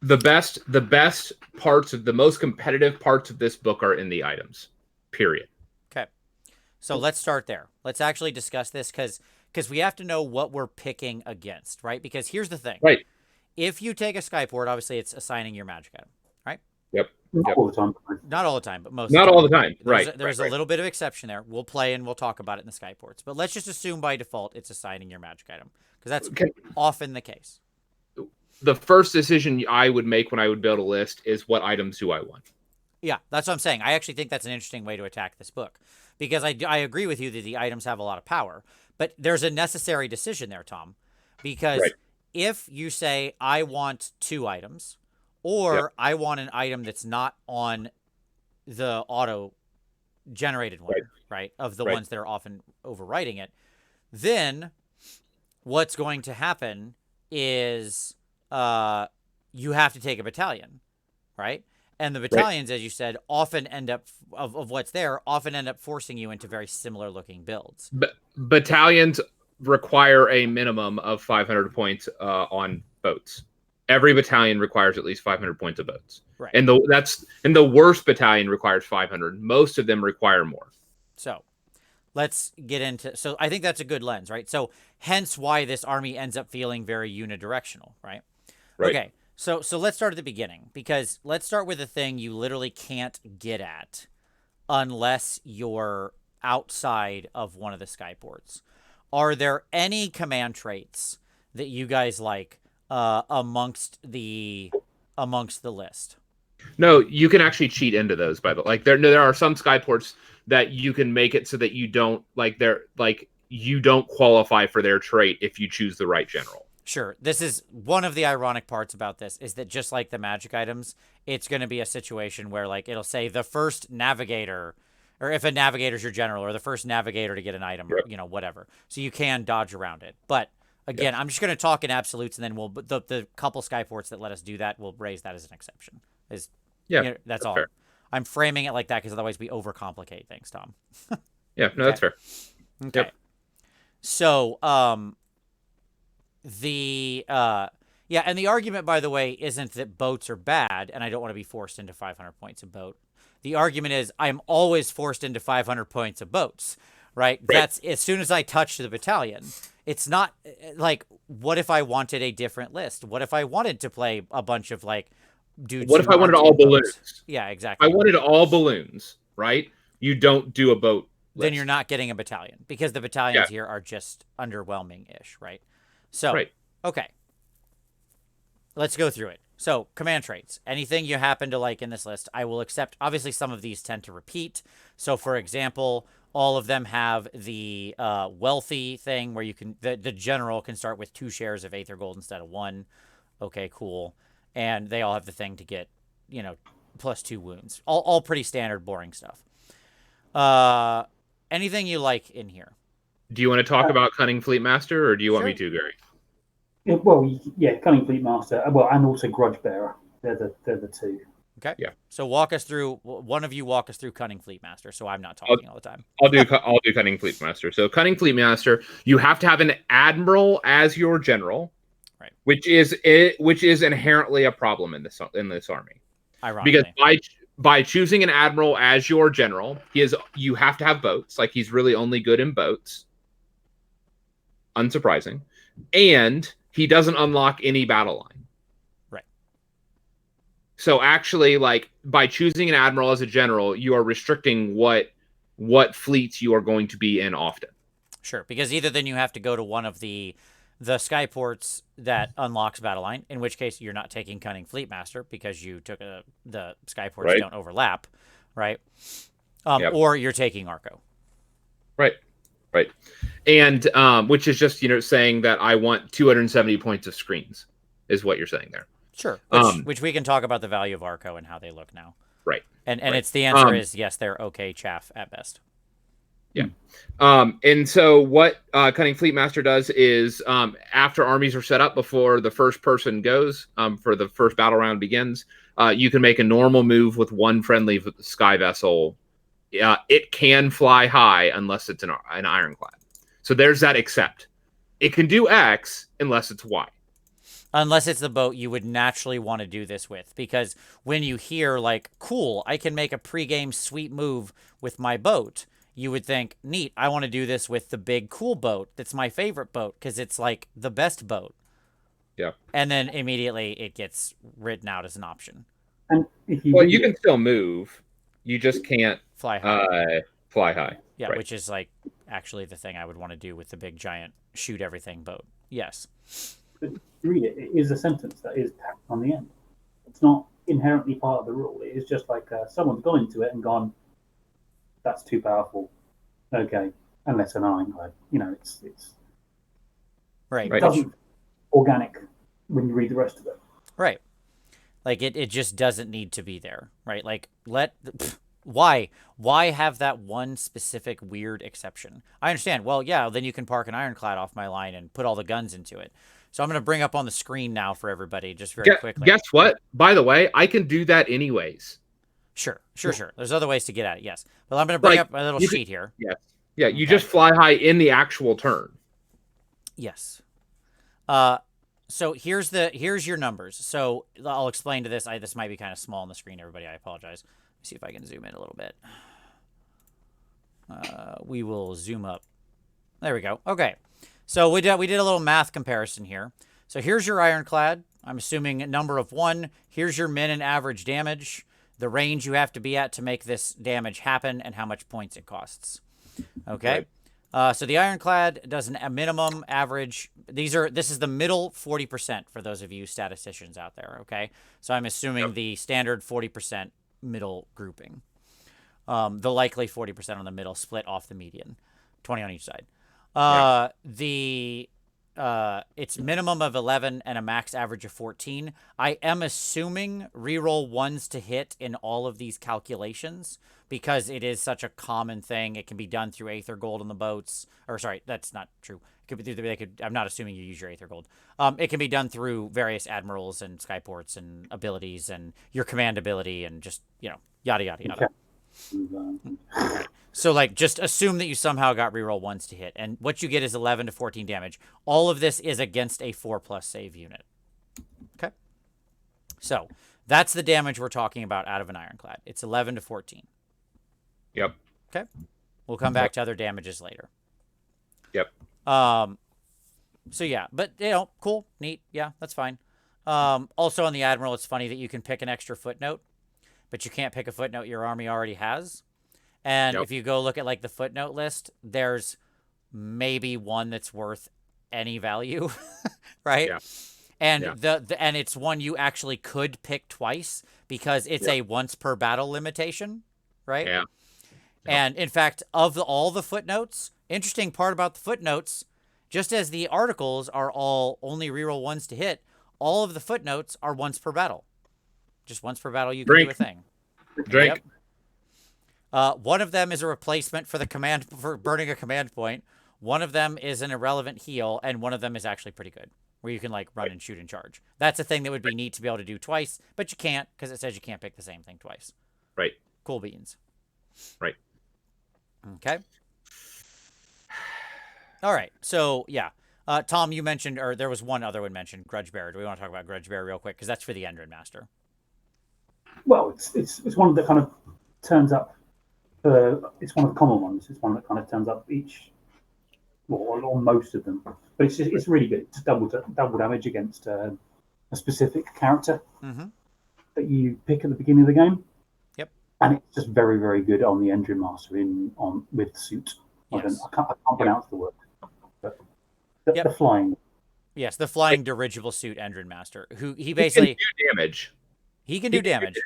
Speaker 1: The best parts of the most competitive parts of this book are in the items. Period.
Speaker 2: Okay. So let's start there. Let's actually discuss this because we have to know what we're picking against, right? Because here's the thing.
Speaker 1: Right.
Speaker 2: If you take a Skyport, obviously it's assigning your magic item, right?
Speaker 1: Yep.
Speaker 3: Not all the time.
Speaker 2: Not all the time, but most.
Speaker 1: Not all the time. Right.
Speaker 2: There's a little bit of exception there. We'll play and we'll talk about it in the Skyports. But let's just assume by default it's assigning your magic item because that's often the case.
Speaker 1: The first decision I would make when I would build a list is what items do I want?
Speaker 2: Yeah, that's what I'm saying. I actually think that's an interesting way to attack this book because I agree with you that the items have a lot of power, but there's a necessary decision there, Tom, because if you say I want 2 items or I want an item that's not on the auto generated one, right? Of the ones that are often overwriting it, then what's going to happen is you have to take a battalion, right? And the battalions, as you said, often end up, of what's there, often end up forcing you into very similar looking builds.
Speaker 1: Battalions require a minimum of 500 points on boats. Every battalion requires at least 500 points of boats.
Speaker 2: Right.
Speaker 1: And the worst battalion requires 500. Most of them require more.
Speaker 2: So let's get into, so I think that's a good lens, right? So hence why this army ends up feeling very unidirectional, right? Okay. So let's start at the beginning because let's start with a thing you literally can't get at unless you're outside of one of the Skyports. Are there any command traits that you guys like amongst the list?
Speaker 1: No, you can actually cheat into those. By the way, like there are some Skyports that you can make it so that you don't you don't qualify for their trait if you choose the right general.
Speaker 2: Sure. This is one of the ironic parts about this is that just like the magic items, it's going to be a situation where like it'll say the first navigator, or if a navigator's your general, or the first navigator to get an item, or, whatever. So you can dodge around it. But again, I'm just going to talk in absolutes, and then the couple Skyports that let us do that, we'll raise that as an exception. That's all.
Speaker 1: Fair.
Speaker 2: I'm framing it like that because otherwise we overcomplicate things, Tom.
Speaker 1: That's fair.
Speaker 2: Okay. Yep. So, and the argument, by the way, isn't that boats are bad and I don't want to be forced into 500 points of boat. The argument is I'm always forced into 500 points of boats, right? That's as soon as I touch the battalion. It's not like, what if I wanted a different list? What if I wanted to play a bunch of like dudes?
Speaker 1: What if I wanted all balloons?
Speaker 2: Yeah, exactly.
Speaker 1: I wanted all balloons, right? You don't do a boat list.
Speaker 2: Then you're not getting a battalion, because the battalions here are just underwhelming-ish, right? So, okay. Let's go through it. So, command traits. Anything you happen to like in this list, I will accept. Obviously, some of these tend to repeat. So, for example, all of them have the wealthy thing where you can, the general can start with 2 shares of aether gold instead of 1. Okay, cool. And they all have the thing to get, you know, +2 wounds. All pretty standard, boring stuff. Anything you like in here?
Speaker 1: Do you want to talk about Cunning Fleetmaster, or do you want me to, Gary?
Speaker 3: Well, yeah, Cunning Fleetmaster. Well, and also Grudgebearer. They're the 2.
Speaker 2: Okay.
Speaker 1: Yeah.
Speaker 2: So walk us through. One of you walk us through Cunning Fleetmaster, so I'm not talking all the time.
Speaker 1: I'll do Cunning Fleetmaster. So Cunning Fleetmaster, you have to have an admiral as your general,
Speaker 2: right?
Speaker 1: Which is inherently a problem in this army.
Speaker 2: Ironically,
Speaker 1: because by choosing an admiral as your general, you have to have boats. Like, he's really only good in boats. Unsurprising. And he doesn't unlock any battle line.
Speaker 2: Right.
Speaker 1: So actually, like, by choosing an admiral as a general, you are restricting what fleets you are going to be in often.
Speaker 2: Sure, because either then you have to go to one of the skyports that unlocks battle line, in which case you're not taking Cunning Fleetmaster because you took the skyports don't overlap, right? Or you're taking Arco.
Speaker 1: Right. And which is just, saying that I want 270 points of screens is what you're saying there.
Speaker 2: Sure. Which we can talk about the value of Arco and how they look now.
Speaker 1: Right.
Speaker 2: And it's the answer is yes, they're okay chaff at best.
Speaker 1: Yeah. And so what Cunning Fleetmaster does is after armies are set up before the first person goes, for the first battle round begins, you can make a normal move with 1 friendly sky vessel. It can fly high unless it's an ironclad. So there's that except. It can do X unless it's Y.
Speaker 2: Unless it's the boat you would naturally want to do this with. Because when you hear, like, cool, I can make a pregame sweet move with my boat, you would think, neat, I want to do this with the big cool boat that's my favorite boat because it's, like, the best boat.
Speaker 1: Yeah.
Speaker 2: And then immediately it gets written out as an option.
Speaker 3: And if
Speaker 1: you can still move. You just can't
Speaker 2: fly high. Yeah,
Speaker 1: right.
Speaker 2: Which is, like, actually the thing I would want to do with the big, giant, shoot-everything boat. Yes.
Speaker 3: But read it. It is a sentence that is tacked on the end. It's not inherently part of the rule. It is just like someone's gone into it and gone, that's too powerful. Okay, unless an ironclad. It's
Speaker 2: right.
Speaker 3: It doesn't organic when you read the rest of it.
Speaker 2: Right. Like it just doesn't need to be there, right? Like why have that one specific weird exception? I understand. Well, yeah, then you can park an ironclad off my line and put all the guns into it. So I'm going to bring up on the screen now for everybody just very quickly.
Speaker 1: Guess what? By the way, I can do that anyways.
Speaker 2: Sure. There's other ways to get at it, yes. But I'm going to bring up a little sheet here.
Speaker 1: Yes. Yeah, you just fly high in the actual turn.
Speaker 2: Yes. So here's your numbers. So I'll explain to this. This might be kind of small on the screen, everybody. I apologize. Let me see if I can zoom in a little bit. We will zoom up. There we go. Okay. So we did a little math comparison here. So here's your ironclad. I'm assuming a number of 1. Here's your min and average damage, the range you have to be at to make this damage happen, and how much points it costs. Okay. Right. So the ironclad does a minimum average. This is the middle 40% for those of you statisticians out there. Okay. So I'm assuming the standard 40% middle grouping. The likely 40% on the middle split off the median, 20 on each side. It's minimum of 11 and a max average of 14. I am assuming reroll 1s to hit in all of these calculations because it is such a common thing. It can be done through aether gold on the boats. Or sorry, that's not true. It could be I'm not assuming you use your aether gold. It can be done through various admirals and skyports and abilities and your command ability and just, yada, yada, yada. Okay. So, like, just assume that you somehow got reroll 1s to hit. And what you get is 11 to 14 damage. All of this is against a 4+ save unit. Okay? So, that's the damage we're talking about out of an ironclad. It's 11 to 14.
Speaker 1: Yep.
Speaker 2: Okay? We'll come back to other damages later.
Speaker 1: Yep.
Speaker 2: So yeah, but cool, neat. Yeah, that's fine. Also on the Admiral, it's funny that you can pick an extra footnote, but you can't pick a footnote your army already has. And if you go look at like the footnote list, there's maybe one that's worth any value, right? Yeah. And and it's one you actually could pick twice because it's a once per battle limitation, right?
Speaker 1: Yeah.
Speaker 2: And in fact, of all the footnotes, interesting part about the footnotes, just as the articles are all only reroll ones to hit, all of the footnotes are once per battle. Just once per battle you can do a thing.
Speaker 1: Drink.
Speaker 2: Yep. One of them is a replacement for for burning a command point. One of them is an irrelevant heal, and one of them is actually pretty good, where you can like run and shoot and charge. That's a thing that would be neat to be able to do twice, but you can't because it says you can't pick the same thing twice.
Speaker 1: Right.
Speaker 2: Cool beans.
Speaker 1: Right.
Speaker 2: Okay. All right. So yeah, Tom, you mentioned, or there was one other one mentioned, Grudgebearer. Do we want to talk about Grudgebearer real quick? Because that's for the Endrin Master.
Speaker 3: Well, it's one that kind of turns up. It's one of the common ones. It's one that kind of turns up or most of them. But it's really good. It's double damage against a specific character that you pick at the beginning of the game.
Speaker 2: Yep.
Speaker 3: And it's just very, very good on the Endrin Master with suit.
Speaker 2: Yes.
Speaker 3: I can't pronounce the word. But the flying.
Speaker 2: Yes, the flying dirigible suit Endrin Master, who he basically
Speaker 1: can do damage.
Speaker 2: He can do damage.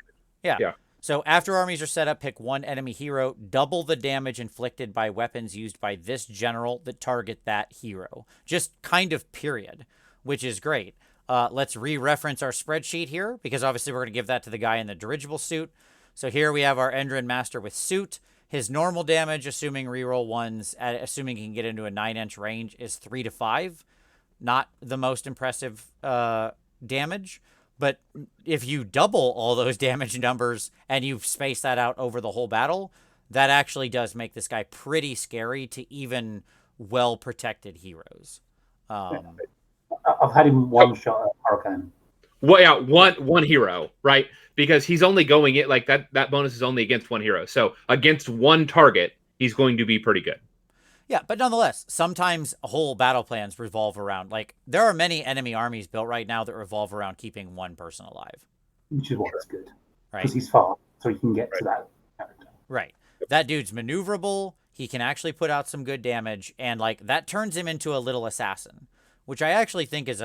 Speaker 2: Yeah. So after armies are set up, pick one enemy hero, double the damage inflicted by weapons used by this general that target that hero. Just kind of period, which is great. Let's re-reference our spreadsheet here, because obviously we're going to give that to the guy in the dirigible suit. So here we have our Endrin Master with suit. His normal damage, assuming reroll ones, assuming he can get into a 9-inch range, is 3 to 5. Not the most impressive damage. But if you double all those damage numbers and you space that out over the whole battle, that actually does make this guy pretty scary to even well-protected heroes.
Speaker 3: I've had him one shot at Hurricane.
Speaker 1: Well, yeah, one hero, right? Because he's only going it like that bonus is only against one hero. So against one target, he's going to be pretty good.
Speaker 2: Yeah, but nonetheless, sometimes whole battle plans revolve around, like, there are many enemy armies built right now that revolve around keeping one person alive.
Speaker 3: Which is what's good.
Speaker 2: Right.
Speaker 3: Because he's far, so he can get to that character.
Speaker 2: Right. That dude's maneuverable, he can actually put out some good damage, and, like, that turns him into a little assassin, which I actually think is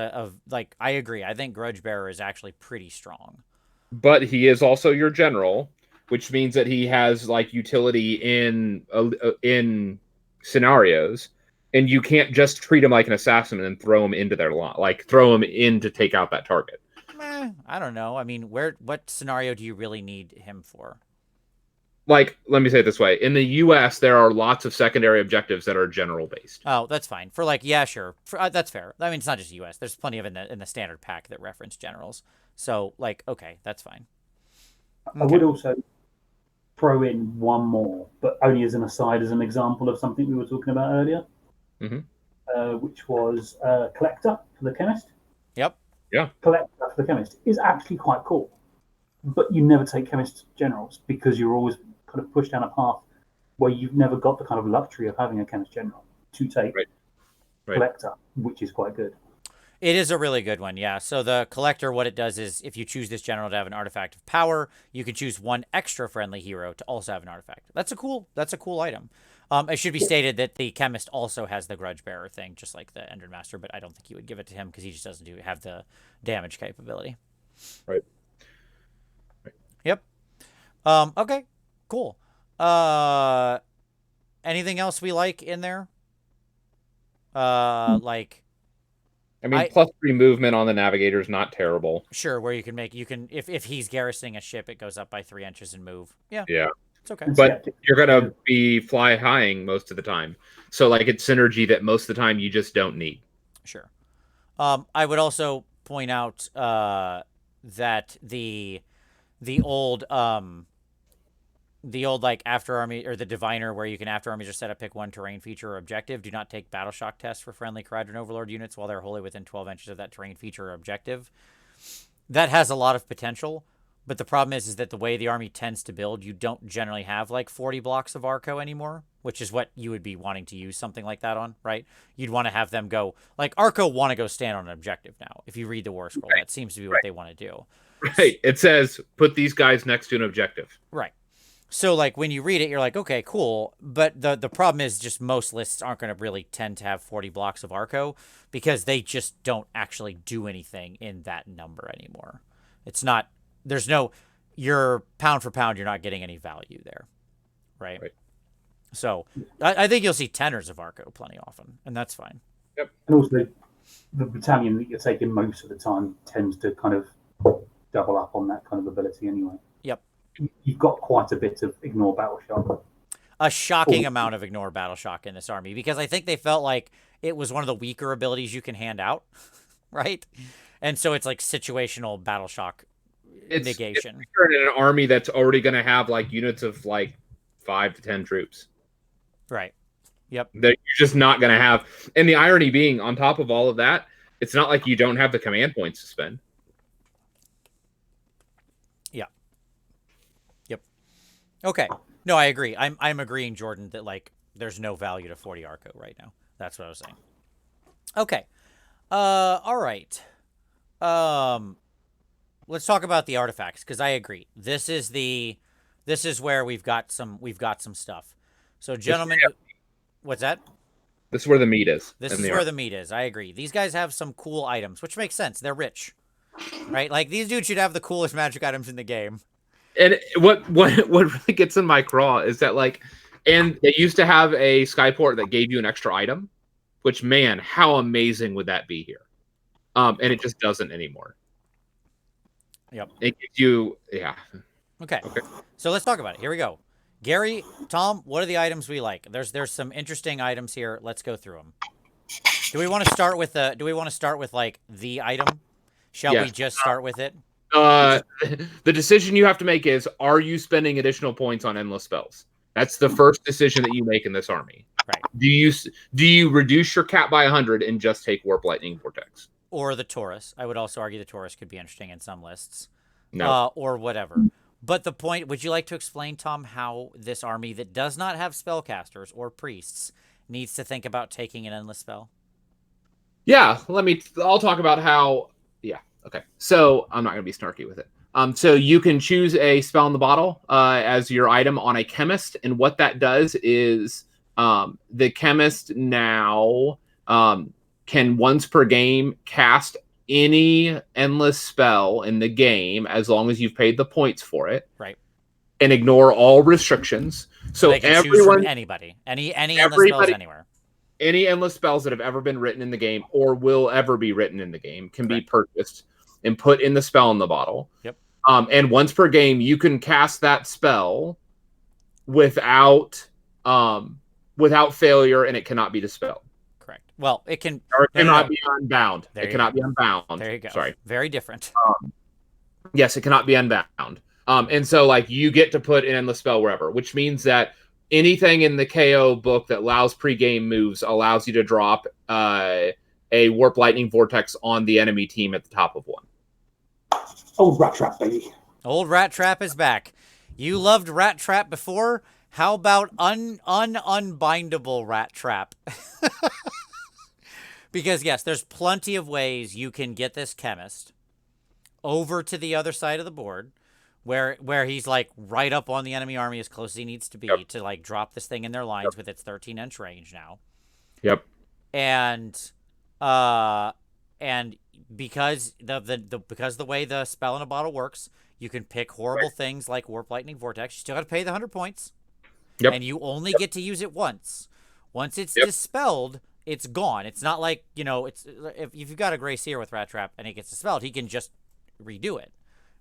Speaker 2: like, I agree. I think Grudgebearer is actually pretty strong.
Speaker 1: But he is also your general, which means that he has, like, utility in scenarios, and you can't just treat him like an assassin and throw him into their line, like throw him in to take out that target.
Speaker 2: I don't know. I mean, what scenario do you really need him for?
Speaker 1: Like, let me say it this way. In the US, there are lots of secondary objectives that are general based.
Speaker 2: Oh, that's fine. For like, yeah, sure. That's fair. I mean, it's not just US. There's plenty of in the standard pack that reference generals. So, like, okay, that's fine.
Speaker 3: Okay. I would also throw in one more, but only as an aside, as an example of something we were talking about earlier, which was Collector for the Chemist.
Speaker 2: Yep.
Speaker 1: Yeah.
Speaker 3: Collector for the Chemist is actually quite cool, but you never take Chemist generals because you're always kind of pushed down a path where you've never got the kind of luxury of having a Chemist general to take Collector, which is quite good.
Speaker 2: It is a really good one, yeah. So the Collector, what it does is, if you choose this general to have an artifact of power, you can choose one extra friendly hero to also have an artifact. That's a cool item. It should be stated that the Chemist also has the Grudgebearer thing, just like the Endrin Master, but I don't think you would give it to him because he just doesn't have the damage capability.
Speaker 1: Right.
Speaker 2: Yep. Okay, cool. Anything else we like in there? Like...
Speaker 1: I mean, +3 movement on the navigator is not terrible.
Speaker 2: Sure, where you can if he's garrisoning a ship, it goes up by 3 inches and move. Yeah.
Speaker 1: Yeah.
Speaker 2: It's okay.
Speaker 1: But you're gonna be fly highing most of the time. So like it's synergy that most of the time you just don't need.
Speaker 2: Sure. I would also point out that the old like after army, or the diviner, where you can after armies are set up, pick one terrain feature or objective. Do not take battle shock tests for friendly Kharadron Overlord units while they're wholly within 12 inches of that terrain feature or objective. That has a lot of potential, but the problem is that the way the army tends to build, you don't generally have like 40 blocks of Arco anymore. which is what you would be wanting to use something like that on, right? You'd want to have them go, like, Arco want to go stand on an objective now. If you read the War Scroll, that seems to be what they want to do.
Speaker 1: Right. It says, put these guys next to an objective.
Speaker 2: Right. So, like, when you read it, you're like, okay, cool. But the problem is just most lists aren't going to really tend to have 40 blocks of Arco because they just don't actually do anything in that number anymore. It's not, there's no, you're pound for pound, you're not getting any value there. Right. So, I think you'll see tenors of Arco plenty often, and that's fine.
Speaker 3: Yep. And also, the battalion that you're taking most of the time tends to kind of double up on that kind of ability anyway.
Speaker 2: Yep.
Speaker 3: You've got quite a bit of ignore battle shock.
Speaker 2: A shocking amount of ignore battle shock in this army, because I think they felt like it was one of the weaker abilities you can hand out, right? And so it's like situational battle shock negation.
Speaker 1: It's in an army that's already going to have like units of like 5 to 10 troops.
Speaker 2: Right. Yep.
Speaker 1: That you're just not going to have. And the irony being, on top of all of that, it's not like you don't have the command points to spend.
Speaker 2: Okay. No, I agree. I'm agreeing, Jordan, that like there's no value to 40 Arco right now. That's what I was saying. Okay. All right. Let's talk about the artifacts, because I agree. This is where we've got some stuff. So, gentlemen, what's that?
Speaker 1: This is where the meat is.
Speaker 2: This is where the meat is. I agree. These guys have some cool items, which makes sense. They're rich, right? Like, these dudes should have the coolest magic items in the game.
Speaker 1: And what really gets in my craw is that, like, and they used to have a skyport that gave you an extra item, which, man, how amazing would that be here? And it just doesn't anymore.
Speaker 2: Yep.
Speaker 1: It gives you, yeah.
Speaker 2: Okay. So let's talk about it. Here we go. Gary, Tom, what are the items we like? There's some interesting items here. Let's go through them. Do we want to start with like the item? Shall we just start with it?
Speaker 1: The decision you have to make is, are you spending additional points on endless spells? That's the first decision that you make in this army.
Speaker 2: Right.
Speaker 1: Do you reduce your cap by 100 and just take Warp Lightning Vortex?
Speaker 2: Or the Taurus. I would also argue the Taurus could be interesting in some lists.
Speaker 1: No.
Speaker 2: Or whatever. But the point, would you like to explain, Tom, how this army that does not have spellcasters or priests needs to think about taking an endless spell?
Speaker 1: Yeah, I'll talk about how, okay. So I'm not going to be snarky with it. So you can choose a spell in the bottle as your item on a chemist. And what that does is the chemist now can once per game cast any endless spell in the game as long as you've paid the points for it.
Speaker 2: Right.
Speaker 1: And ignore all restrictions. So
Speaker 2: they can choose from anybody. Any endless spells anywhere.
Speaker 1: Any endless spells that have ever been written in the game or will ever be written in the game can be purchased and put in the spell in the bottle.
Speaker 2: Yep.
Speaker 1: And once per game, you can cast that spell without failure, and it cannot be dispelled.
Speaker 2: Correct. Well, it can.
Speaker 1: Or it cannot be unbound.
Speaker 2: There
Speaker 1: it cannot be unbound.
Speaker 2: There you go.
Speaker 1: Sorry.
Speaker 2: Very different.
Speaker 1: Yes, it cannot be unbound. And so, like, you get to put an endless spell wherever, which means that anything in the KO book that allows pre-game moves allows you to drop a Warp Lightning Vortex on the enemy team at the top of one.
Speaker 3: Old Rat Trap, baby.
Speaker 2: Old Rat Trap is back. You loved Rat Trap before. How about unbindable Rat Trap? Because, yes, there's plenty of ways you can get this chemist over to the other side of the board where he's, like, right up on the enemy army as close as he needs to be to, like, drop this thing in their lines with its 13-inch range now.
Speaker 1: Yep.
Speaker 2: And because the way the spell in a bottle works, you can pick horrible things like Warp Lightning Vortex. You still got to pay the 100 points.
Speaker 1: Yep.
Speaker 2: And you only get to use it once. Once it's dispelled, it's gone. It's not like, it's if you've got a Grey Seer with Rat Trap and it gets dispelled, he can just redo it,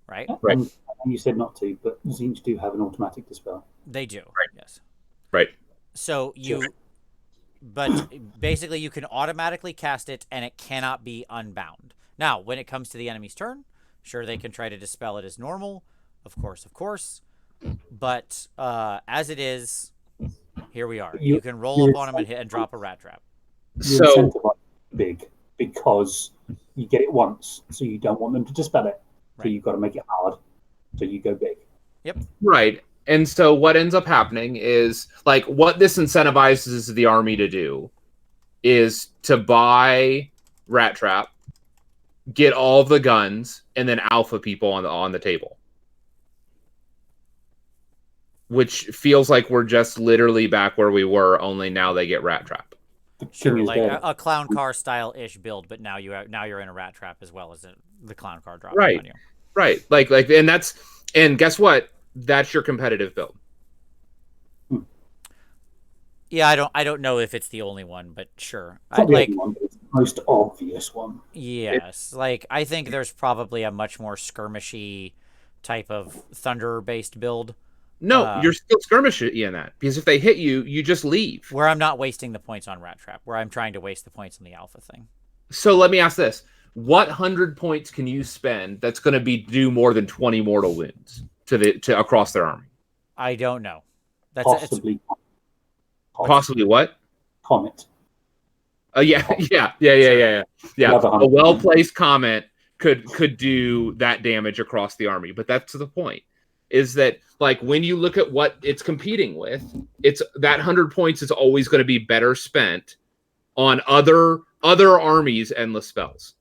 Speaker 2: right?
Speaker 3: Right. And you said not to, but Zinch do have an automatic dispel.
Speaker 2: They do.
Speaker 1: Right.
Speaker 2: Yes.
Speaker 1: Right.
Speaker 2: So but basically you can automatically cast it and it cannot be unbound. Now, when it comes to the enemy's turn, sure, they can try to dispel it as normal. Of course. But as it is, here we are. You can roll up on him and drop a Rat Trap.
Speaker 3: You're incentivized big because you get it once, so you don't want them to dispel it. So you've got to make it hard. So you go big.
Speaker 2: Yep.
Speaker 1: Right. And so what ends up happening is, like, what this incentivizes the army to do is to buy Rat Trap, get all of the guns, and then alpha people on the table. Which feels like we're just literally back where we were, only now they get Rat Trap.
Speaker 2: Sure, like a clown car style-ish build, but now you're in a Rat Trap as well as the clown car dropping on you.
Speaker 1: Right. Like, and guess what? That's your competitive build.
Speaker 2: Yeah, I don't know if it's the only one, but sure.
Speaker 3: It's not the only one, but it's the most obvious one.
Speaker 2: Yes, like I think there's probably a much more skirmishy type of thunder-based build.
Speaker 1: No, you're still skirmishy in that, because if they hit you, you just leave.
Speaker 2: Where I'm not wasting the points on Rat Trap, where I'm trying to waste the points on the alpha thing.
Speaker 1: So let me ask this: what 100 points can you spend that's going to do more than 20 mortal wounds to across their army?
Speaker 2: I don't know. That's
Speaker 1: possibly what?
Speaker 3: Comet.
Speaker 1: Yeah. A well-placed comet could do that damage across the army, but that's the point. Is that, like, when you look at what it's competing with, it's that 100 points is always going to be better spent on other armies' endless spells.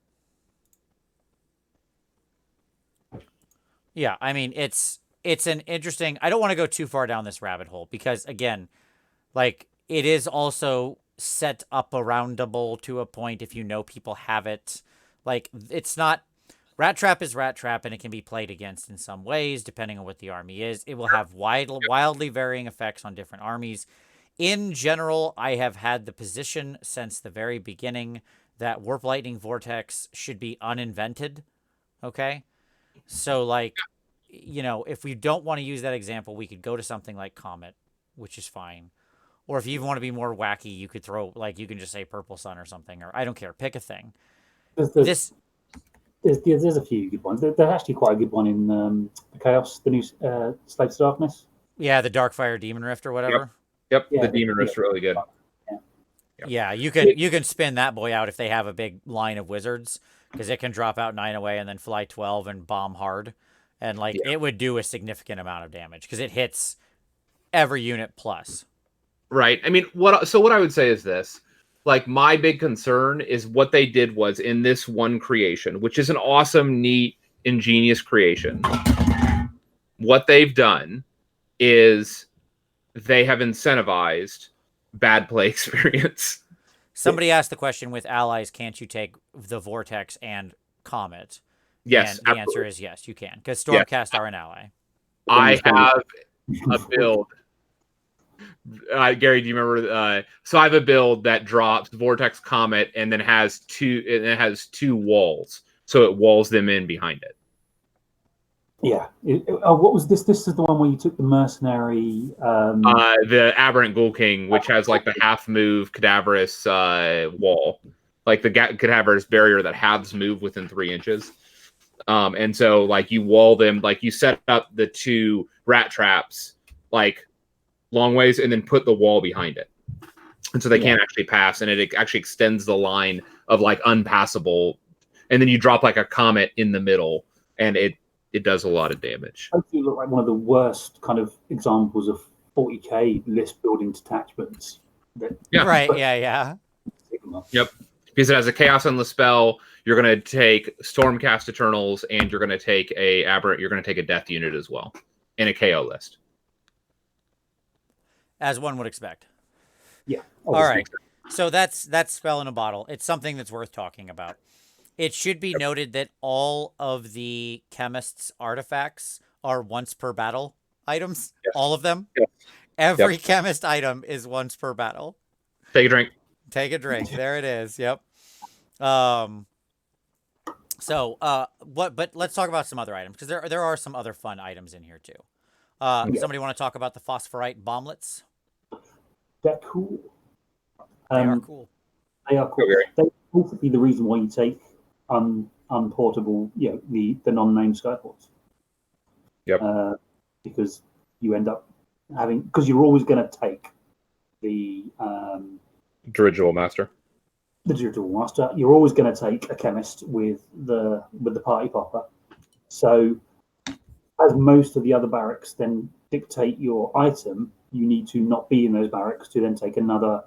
Speaker 2: Yeah, I mean, it's an interesting... I don't want to go too far down this rabbit hole, because, again, like, it is also set up aroundable to a point if you know people have it. Like, it's not... Rat Trap is Rat Trap, and it can be played against in some ways, depending on what the army is. It will have wildly varying effects on different armies. In general, I have had the position since the very beginning that Warp Lightning Vortex should be uninvented, okay? So, like, you know, if we don't want to use that example, we could go to something like Comet, which is fine. Or if you want to be more wacky, you could throw, like, you can just say Purple Sun or something, or I don't care, pick a thing.
Speaker 3: There's a few good ones. There's actually quite a good one in the Chaos, the new Slaves to Darkness.
Speaker 2: Yeah, the Darkfire Demon Rift or whatever.
Speaker 1: Yep. Yeah, the Demon Rift's really good.
Speaker 2: Yeah, you can spin that boy out if they have a big line of wizards, because it can drop out 9 away and then fly 12 and bomb hard, and like it would do a significant amount of damage because it hits every unit plus.
Speaker 1: Right. I mean, what I would say is this. Like, my big concern is what they did was, in this one creation, which is an awesome, neat, ingenious creation, what they've done is they have incentivized bad play experience.
Speaker 2: Somebody asked the question, with allies, can't you take the Vortex and Comet?
Speaker 1: Yes.
Speaker 2: And the answer is yes, you can, because Stormcast are an ally.
Speaker 1: I have a build. Gary, do you remember? So I have a build that drops Vortex Comet and then has two walls, so it walls them in behind it.
Speaker 3: Yeah. What was this? This is the one where you took the mercenary.
Speaker 1: The Aberrant Ghoul King, which has like the half move Cadaverous wall, like the Cadaverous barrier that halves move within 3 inches. And so, like, you wall them, like you set up the 2 rat traps, like, long ways, and then put the wall behind it, and so they can't actually pass, and it actually extends the line of, like, unpassable, and then you drop like a comet in the middle, and it does a lot of damage.
Speaker 3: I think look like one of the worst kind of examples of 40k list building detachments.
Speaker 2: Yep,
Speaker 1: because it has a Chaos Endless spell. You're going to take Stormcast Eternals, and you're going to take a Death unit as well, in a KO list.
Speaker 2: As one would expect.
Speaker 3: Yeah.
Speaker 2: All right. So that's spell in a bottle. It's something that's worth talking about. It should be noted that all of the chemist's artifacts are once per battle items. Yes. All of them.
Speaker 1: Yes.
Speaker 2: Every chemist item is once per battle.
Speaker 1: Take a drink.
Speaker 2: Take a drink. There it is. Yep. So but let's talk about some other items, because there are some other fun items in here too. Somebody want to talk about the phosphorite bomblets?
Speaker 3: They're cool.
Speaker 2: They are cool.
Speaker 3: They are cool. They're basically the reason why you take unportable, the non-named skyports.
Speaker 1: Yep.
Speaker 3: Because you end up because you're always going to take the
Speaker 1: Dirigible Master.
Speaker 3: The Dirigible Master. You're always going to take a chemist with the party popper. So, as most of the other barracks then dictate your item, you need to not be in those barracks to then take another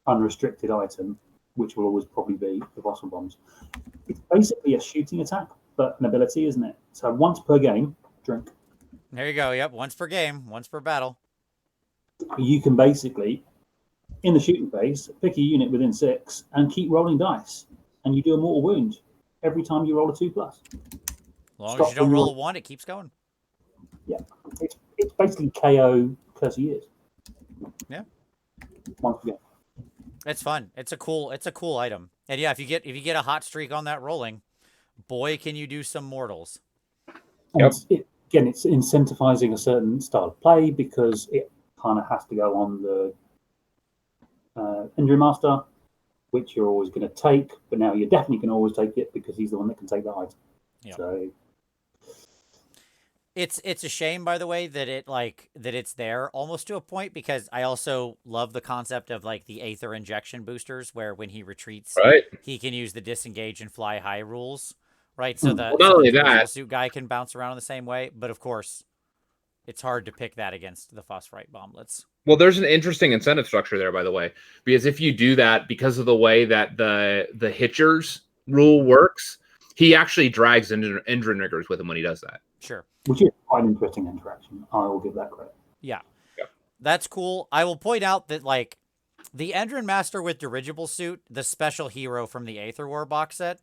Speaker 3: unrestricted item, which will always probably be the fossil bombs. It's basically a shooting attack, but an ability, isn't it? So once per game, drink.
Speaker 2: There you go. Yep, once per game, once per battle.
Speaker 3: You can basically, in the shooting phase, pick a unit within 6 and keep rolling dice, and you do a mortal wound every time you roll a 2+.
Speaker 2: As long as you don't roll a 1, it keeps going.
Speaker 3: Yeah, it's basically KO Curse of Years.
Speaker 2: Yeah.
Speaker 3: Once again.
Speaker 2: It's fun. It's a cool item. And yeah, if you get a hot streak on that rolling, boy, can you do some mortals.
Speaker 3: Yep. It's incentivizing a certain style of play because it kind of has to go on the Injury Master, which you're always going to take, but now you're definitely going to always take it because he's the one that can take the item. Yep. So
Speaker 2: it's a shame, by the way, that it's there almost to a point, because I also love the concept of like the aether injection boosters, where when he retreats,
Speaker 1: right, he
Speaker 2: can use the disengage and fly high rules, right? So
Speaker 1: not only that,
Speaker 2: suit guy can bounce around in the same way, but of course, it's hard to pick that against the phosphorite bomblets.
Speaker 1: Well, there's an interesting incentive structure there, by the way, because if you do that, because of the way that the Hitchers rule works, he actually drags Endrin Riggers with him when he does that.
Speaker 2: Sure.
Speaker 3: Which is quite an interesting interaction. I will give that credit.
Speaker 2: Yeah. That's cool. I will point out that, like, the Endrin Master with dirigible suit, the special hero from the Aether War box set,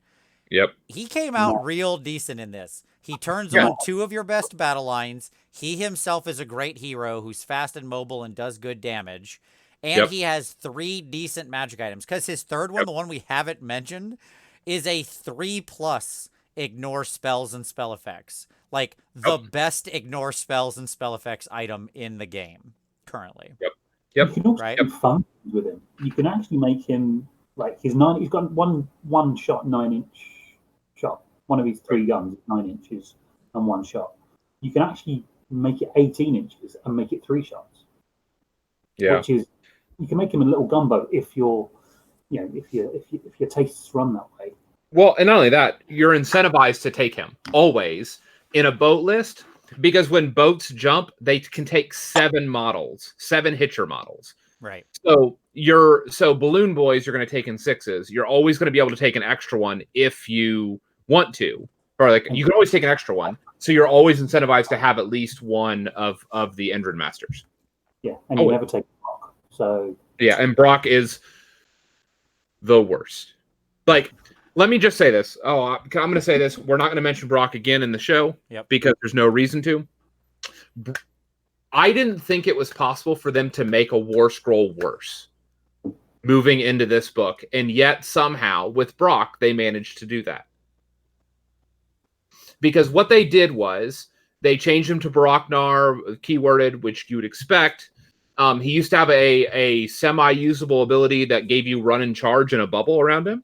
Speaker 2: he came out real decent in this. He turns on 2 of your best battle lines. He himself is a great hero who's fast and mobile and does good damage. And he has 3 decent magic items. Because his third one, the one we haven't mentioned, is a 3+ ignore spells and spell effects. Like, the best ignore spells and spell effects item in the game currently.
Speaker 3: You can also do fun with him. You can actually make him, like, he's got one shot 9-inch shot. One of his 3 guns is 9 inches and 1 shot. You can actually make it 18 inches and make it 3 shots.
Speaker 1: Yeah.
Speaker 3: Which is, you can make him a little gunboat if your tastes run that way.
Speaker 1: Well, and not only that, you're incentivized to take him always in a boat list, because when boats jump, they can take 7 Hitcher models.
Speaker 2: Right.
Speaker 1: So balloon boys, you're going to take in 6s. You're always going to be able to take an extra one if you want to, or like you can always take an extra one. So you're always incentivized to have at least one of the Endrin Masters.
Speaker 3: Yeah, and you never take Brock. So
Speaker 1: yeah, and Brock is the worst. Like, let me just say this. I'm going to say this. We're not going to mention Brock again in the show because there's no reason to. I didn't think it was possible for them to make a War Scroll worse moving into this book. And yet somehow with Brock, they managed to do that. Because what they did was they changed him to Baraknar, keyworded, which you would expect. He used to have a semi-usable ability that gave you run and charge in a bubble around him.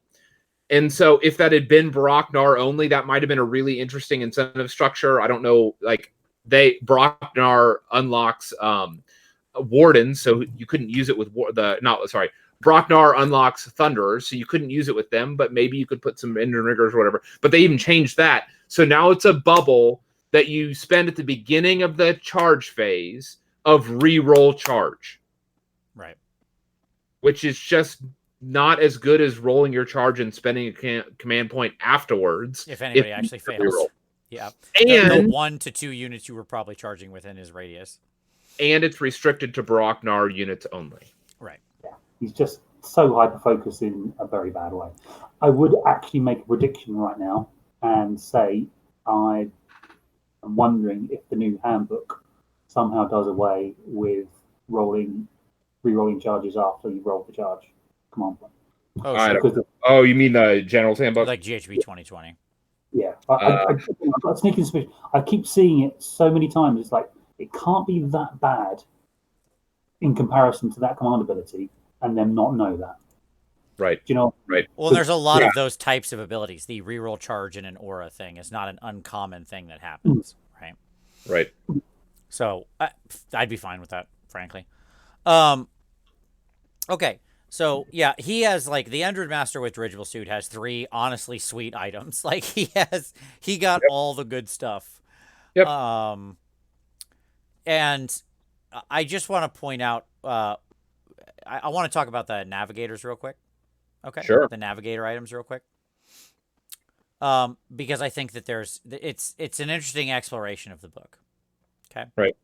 Speaker 1: And so if that had been Baraknar only, that might have been a really interesting incentive structure. I don't know, like Baraknar unlocks Wardens, so you couldn't use it with Baraknar unlocks Thunderers, so you couldn't use it with them, but maybe you could put some Endrin Riggers or whatever. But they even changed that. So now it's a bubble that you spend at the beginning of the charge phase of reroll charge.
Speaker 2: Right. Which
Speaker 1: is just not as good as rolling your charge and spending a command point afterwards.
Speaker 2: If anybody actually fails. Reroll. Yeah.
Speaker 1: And
Speaker 2: the 1 to 2 units you were probably charging within his radius.
Speaker 1: And it's restricted to Baraknar units only.
Speaker 2: Right.
Speaker 3: Yeah. He's just so hyper-focused in a very bad way. I would actually make a prediction right now and say I am wondering if the new handbook somehow does away with re-rolling charges after you roll the charge command point.
Speaker 2: Oh,
Speaker 1: sure. You mean the General's Handbook?
Speaker 2: Like GHB 2020.
Speaker 3: Yeah. I've got a sneaking suspicion. I keep seeing it so many times. It's like, it can't be that bad in comparison to that command ability and them not know that.
Speaker 1: Right.
Speaker 3: Do you know?
Speaker 1: Right.
Speaker 2: Well, there's a lot of those types of abilities. The reroll charge in an aura thing is not an uncommon thing that happens, right?
Speaker 1: Right.
Speaker 2: So I'd be fine with that, frankly. Okay. So, yeah, he has, like, the Endrin Master with dirigible suit has 3 honestly sweet items. Like, he got all the good stuff.
Speaker 1: Yep.
Speaker 2: And I just want to point out, I want to talk about the navigators real quick. Okay.
Speaker 1: Sure.
Speaker 2: The navigator items real quick. Because I think that it's an interesting exploration of the book. Okay.
Speaker 1: Right.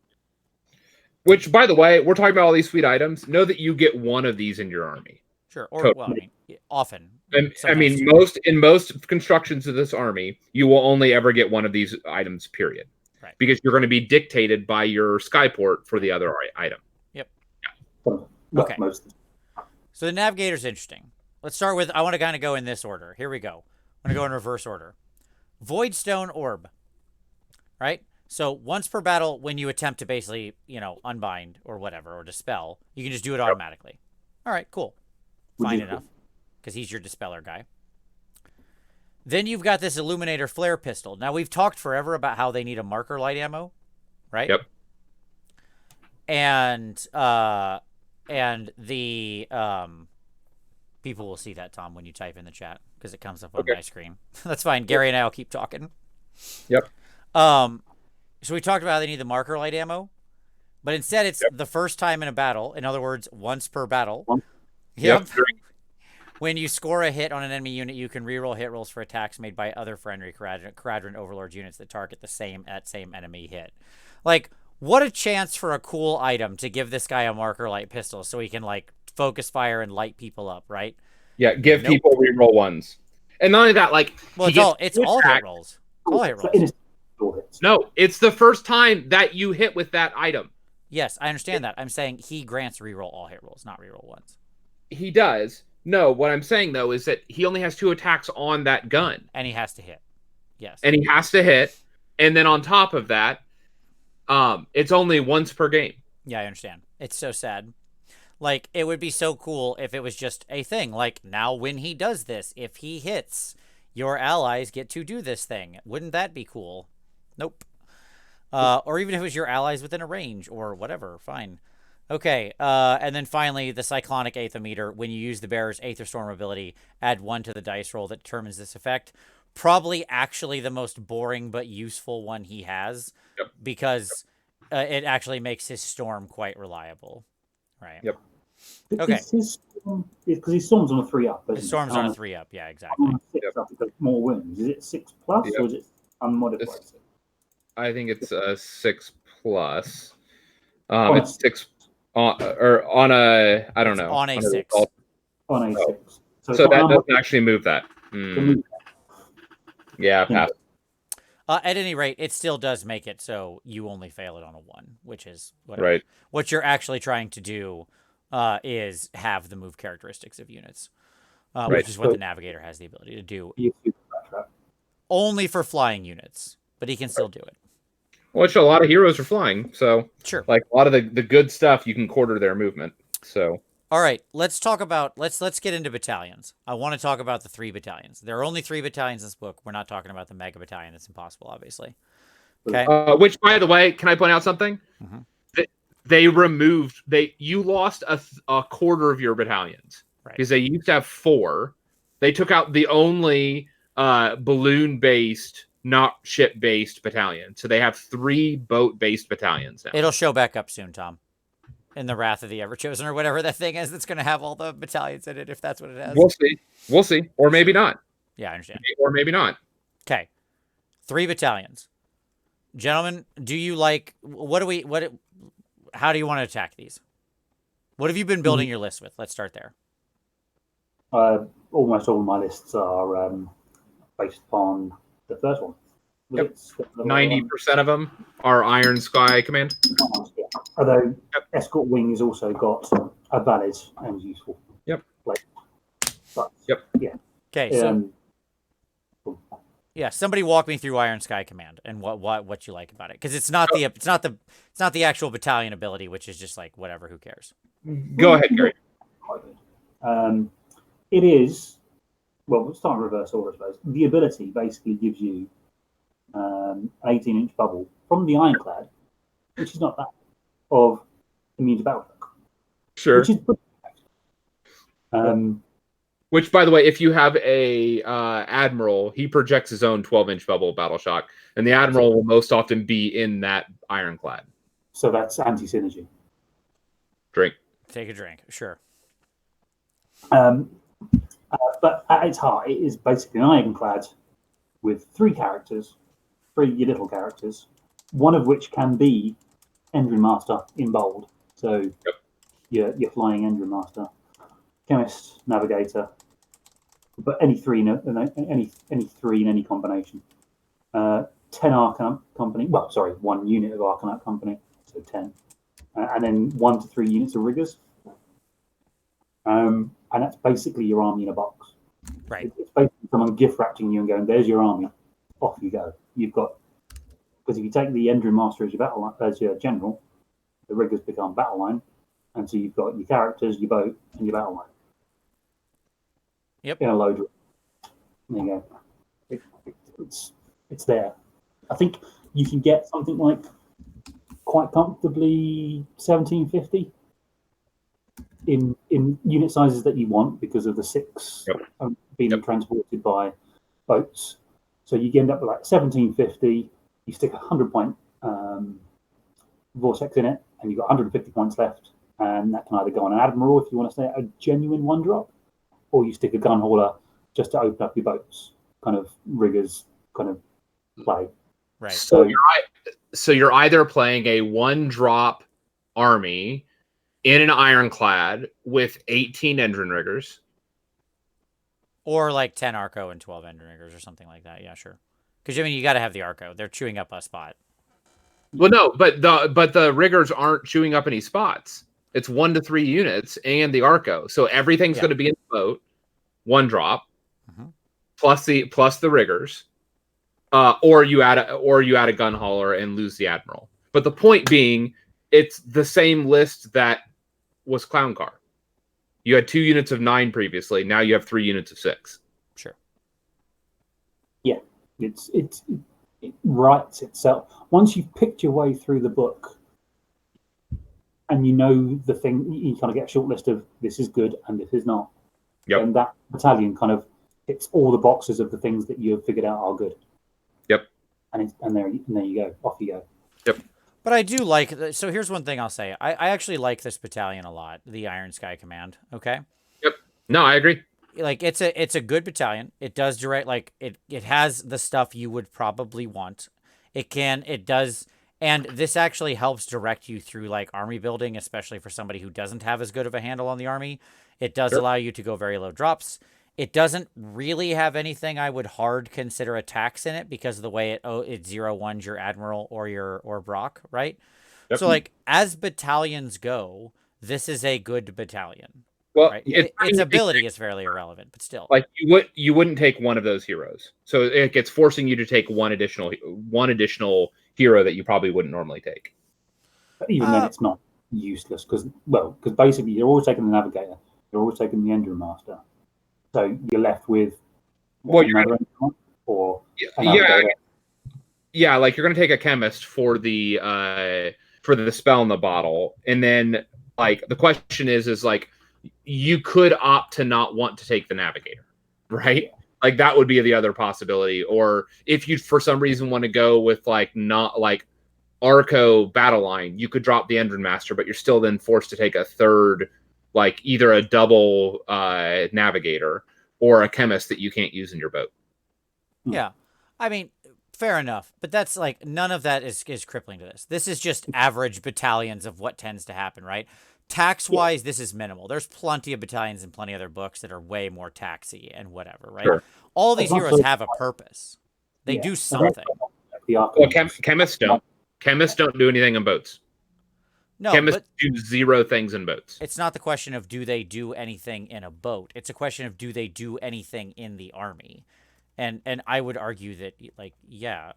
Speaker 1: Which, by the way, we're talking about all these sweet items. Know that you get one of these in your army.
Speaker 2: Sure. Or
Speaker 1: Totally.
Speaker 2: well, I mean, often.
Speaker 1: And I mean, most constructions of this army, you will only ever get one of these items. Period.
Speaker 2: Right.
Speaker 1: Because you're going to be dictated by your skyport for the other item.
Speaker 2: Yep.
Speaker 3: Yeah.
Speaker 2: Okay. So the navigator's interesting. Let's start with. I want to kind of go in this order. Here we go. I'm going to go in reverse order. Voidstone Orb. Right? So once per battle, when you attempt to basically, unbind or whatever, or dispel, you can just do it automatically. All right, cool. Fine enough. Because he's your dispeller guy. Then you've got this Illuminator flare pistol. Now, we've talked forever about how they need a marker light ammo, right?
Speaker 1: Yep.
Speaker 2: And the people will see that, Tom, when you type in the chat, because it comes up on my screen. That's fine. Gary and I will keep talking.
Speaker 1: Yep.
Speaker 2: So we talked about how they need the marker light ammo, but instead it's the first time in a battle. In other words, once per battle. Yep. When you score a hit on an enemy unit, you can reroll hit rolls for attacks made by other friendly Kharadron Overlord units that target the same enemy hit. Like, what a chance for a cool item to give this guy a marker light pistol so he can, like, focus fire and light people up, right?
Speaker 1: Yeah, give people reroll ones. And not only that, like...
Speaker 2: Well, it's all hit rolls. All hit rolls.
Speaker 1: No, it's the first time that you hit with that item.
Speaker 2: Yes, I understand that. I'm saying he grants reroll all hit rolls, not reroll ones.
Speaker 1: He does. No, what I'm saying, though, is that he only has 2 attacks on that gun.
Speaker 2: And he has to hit. Yes.
Speaker 1: And he has to hit. And then on top of that, it's only once per game.
Speaker 2: Yeah, I understand. It's so sad. Like, it would be so cool if it was just a thing. Like, now when he does this, if he hits, your allies get to do this thing. Wouldn't that be cool? Nope. Or even if it was your allies within a range or whatever. Fine. Okay, and then finally, the Cyclonic Atha meter. When you use the bearer's Aether Storm ability, add 1 to the dice roll that determines this effect. Probably actually the most boring but useful one he has, because it actually makes his storm quite reliable. Right.
Speaker 1: Yep.
Speaker 2: Okay.
Speaker 3: Because his storm's on a 3-up.
Speaker 2: His storm's on a 3-up, yeah, exactly.
Speaker 3: On a 6-up, it does more wounds. Is it 6+ or is it unmodified?
Speaker 1: I think it's a 6+. It's 6 or on a, I don't know.
Speaker 2: On a 6.
Speaker 3: On a 6.
Speaker 1: So that doesn't actually move that. Yeah, pass.
Speaker 2: At any rate, it still does make it so you only fail it on a 1, which is
Speaker 1: right.
Speaker 2: What you're actually trying to do is have the move characteristics of units, which is what the Navigator has the ability to do. Only for flying units, but he can still do it.
Speaker 1: Which a lot of heroes are flying, so
Speaker 2: sure.
Speaker 1: Like a lot of the good stuff, you can quarter their movement. So
Speaker 2: all right, let's talk about let's get into battalions. I want to talk about the 3 battalions. There are only 3 battalions in this book. We're not talking about the mega battalion. That's impossible, obviously. Okay.
Speaker 1: Which, by the way, can I point out something? They removed you lost a quarter of your battalions because they used to have 4. They took out the only balloon-based, not ship-based battalion. So they have 3 boat-based battalions now.
Speaker 2: It'll show back up soon, Tom. In the Wrath of the Everchosen or whatever that thing is that's going to have all the battalions in it, if that's what it has.
Speaker 1: We'll see. Or maybe not.
Speaker 2: Yeah, I understand.
Speaker 1: Or maybe not.
Speaker 2: Okay. 3 battalions. Gentlemen, do you like... How do you want to attack these? What have you been building your list with? Let's start there.
Speaker 3: Almost all my lists are based upon the first one.
Speaker 1: Yep. 90% of them are Iron Sky Command.
Speaker 3: Although Escort Wing has also got a valid and useful.
Speaker 1: Yep.
Speaker 3: But, yeah.
Speaker 2: Okay. So, yeah, somebody walk me through Iron Sky Command and what you like about it, because it's not the actual battalion ability, which is just like whatever. Who cares?
Speaker 1: Go ahead, Gary.
Speaker 3: It is, well, we'll start in reverse order, I suppose. The ability basically gives you an 18-inch bubble from the Ironclad, which is not that, of immune to battle shock.
Speaker 1: Sure.
Speaker 3: Which is
Speaker 1: which, by the way, if you have a Admiral, he projects his own 12-inch bubble battle shock, and the Admiral will most often be in that Ironclad.
Speaker 3: So that's anti-synergy.
Speaker 1: Drink.
Speaker 2: Take a drink. Sure.
Speaker 3: But at its heart, it is basically an ironclad with three little characters, one of which can be Engine Master in bold. So you're flying Engine Master, Chemist, Navigator, but any three in any combination. 10 Arcanite Company. Well, sorry, 1 unit of Arcanite Company, so 10, and then 1 to 3 units of Riggers. And that's basically your army in a box.
Speaker 2: Right.
Speaker 3: It's basically someone gift wrapping you and going, "There's your army. Off you go." You've got, because if you take the Engine Master as your general, the Riggers become battle line, and so you've got your characters, your boat, and your battle line.
Speaker 2: Yep.
Speaker 3: In a load. There you go. It's there. I think you can get something like quite comfortably 1750 in unit sizes that you want because of the 6 being transported by boats. So you end up with like 1750. You stick 100-point vortex in it, and you've got 150 points left, and that can either go on an admiral if you want to stay at a genuine 1-drop, or you stick a gun hauler just to open up your boats, kind of Riggers kind of play.
Speaker 2: Right.
Speaker 1: So you're either playing a 1-drop army in an ironclad with 18 engine riggers,
Speaker 2: or like 10 Arco and 12 engine riggers or something like that. Yeah, sure. Because I mean, you got to have the Arco. They're chewing up a spot.
Speaker 1: Well, no, but the riggers aren't chewing up any spots. It's 1 to 3 units and the Arco, so everything's going to be in the boat, 1-drop, plus the riggers, or you add a gun hauler and lose the admiral. But the point being, it's the same list that was Clown Car. You had 2 units of 9 previously. Now you have 3 units of 6.
Speaker 2: Sure.
Speaker 3: Yeah, it writes itself. Once you've picked your way through the book, and you know the thing, you kind of get a short list of this is good and this is not.
Speaker 1: Yep.
Speaker 3: And that battalion kind of hits all the boxes of the things that you've figured out are good.
Speaker 1: Yep.
Speaker 3: And there you go. Off you go.
Speaker 1: Yep.
Speaker 2: But I do like, so here's one thing I'll say. I actually like this battalion a lot, the Iron Sky Command, okay?
Speaker 1: Yep. No, I agree.
Speaker 2: Like, it's a good battalion. It does direct, like, it has the stuff you would probably want. It does, and this actually helps direct you through, like, army building, especially for somebody who doesn't have as good of a handle on the army. It does allow you to go very low drops. It doesn't really have anything I would hard consider attacks in it because of the way it 0-1s your Admiral or Brock, right? Yep. So, like, as battalions go, this is a good battalion.
Speaker 1: Well,
Speaker 2: right? Its ability is fairly irrelevant, but still.
Speaker 1: Like, you wouldn't take one of those heroes. So it's forcing you to take one additional hero that you probably wouldn't normally take.
Speaker 3: But even then, it's not useless because basically you're always taking the Navigator, you're always taking the Engine Master. So you're left with or
Speaker 1: like you're going to take a Chemist for the spell in the bottle, and then like the question is like you could opt to not want to take the Navigator, right? Like that would be the other possibility. Or if you for some reason want to go with like not like Arco battle line, you could drop the Engine Master, but you're still then forced to take a third, like either a double Navigator or a Chemist that you can't use in your boat.
Speaker 2: Yeah. I mean, fair enough. But that's like, none of that is crippling to this. This is just average battalions of what tends to happen, right? Tax-wise, this is minimal. There's plenty of battalions in plenty of other books that are way more taxy and whatever, right? Sure. All these heroes have a purpose. They do something.
Speaker 1: Well, Chemists don't. Chemists don't do anything in boats.
Speaker 2: No,
Speaker 1: Chemists do 0 things in boats.
Speaker 2: It's not the question of do they do anything in a boat. It's a question of do they do anything in the army. And I would argue that, like, yeah,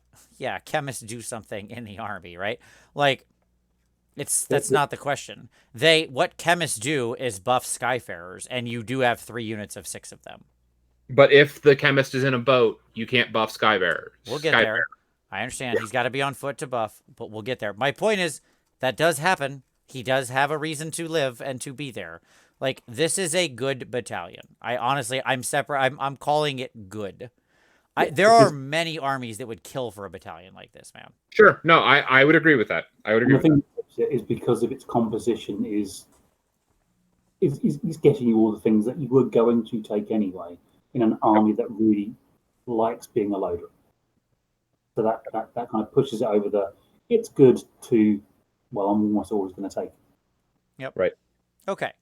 Speaker 2: chemists do something in the army, right? Like, that's not the question. What chemists do is buff Skyfarers, and you do have 3 units of 6 of them.
Speaker 1: But if the Chemist is in a boat, you can't buff Skyfarers.
Speaker 2: We'll get there. I understand. He's got to be on foot to buff, but we'll get there. My point is, that does happen. He does have a reason to live and to be there. Like, this is a good battalion. I'm calling it good. There are many armies that would kill for a battalion like this, man.
Speaker 1: Sure. No, I would agree with that. I would agree with that.
Speaker 3: is because of its composition is getting you all the things that you were going to take anyway in an army that really likes being a loader. So that kind of pushes it over the it's good to, well, I'm almost always going to take.
Speaker 2: Yep.
Speaker 1: Right.
Speaker 2: Okay.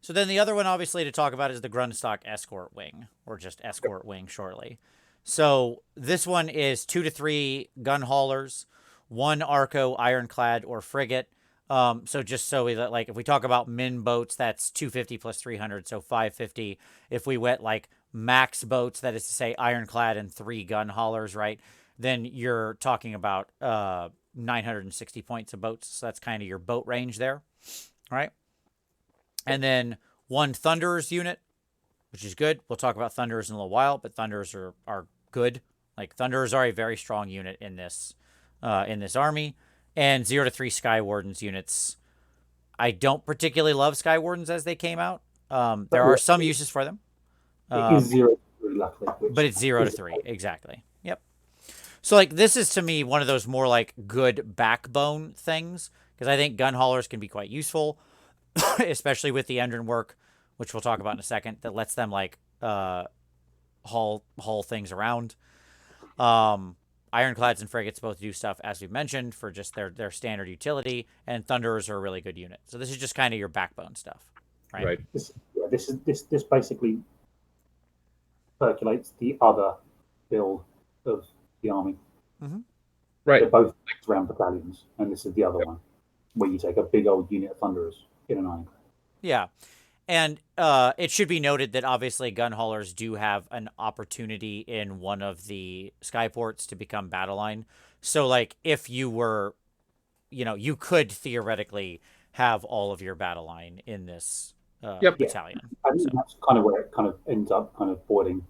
Speaker 2: So then the other one, obviously, to talk about is the Grundstock Escort Wing, or just Escort Wing shortly. So this one is 2 to 3 gun haulers, 1 Arco, ironclad, or frigate. So just so we, like, if we talk about min boats, that's 250 plus 300, so 550. If we went like max boats, that is to say ironclad and 3 gun haulers, right? Then you're talking about 960 points of boats. So that's kind of your boat range there, right? And then 1 Thunderers unit, which is good. We'll talk about Thunderers in a little while, but Thunderers are good. Like, Thunderers are a very strong unit in this army. And 0 to 3 Sky Wardens units. I don't particularly love Sky Wardens as they came out. There are some uses for them.
Speaker 3: It is 0 to 3, luckily.
Speaker 2: But it's 0 to 3, exactly. Yep. So, like, this is, to me, one of those more, like, good backbone things. Because I think gun haulers can be quite useful. Especially with the engine work, which we'll talk about in a second, that lets them, like, haul things around. Ironclads and frigates both do stuff, as we've mentioned, for just their standard utility, and Thunderers are a really good unit. So this is just kind of your backbone stuff, right?
Speaker 1: Right.
Speaker 3: This basically percolates the other build of the army.
Speaker 2: Mm-hmm.
Speaker 1: Right.
Speaker 3: They're both around battalions, and this is the other one, where you take a big old unit of Thunderers in an ironclad.
Speaker 2: Yeah. And it should be noted that obviously gun haulers do have an opportunity in one of the skyports to become battle line. So, like, if you were, you could theoretically have all of your battle line in this battalion.
Speaker 3: I think that's kind of where it kind of ends up kind of boiling,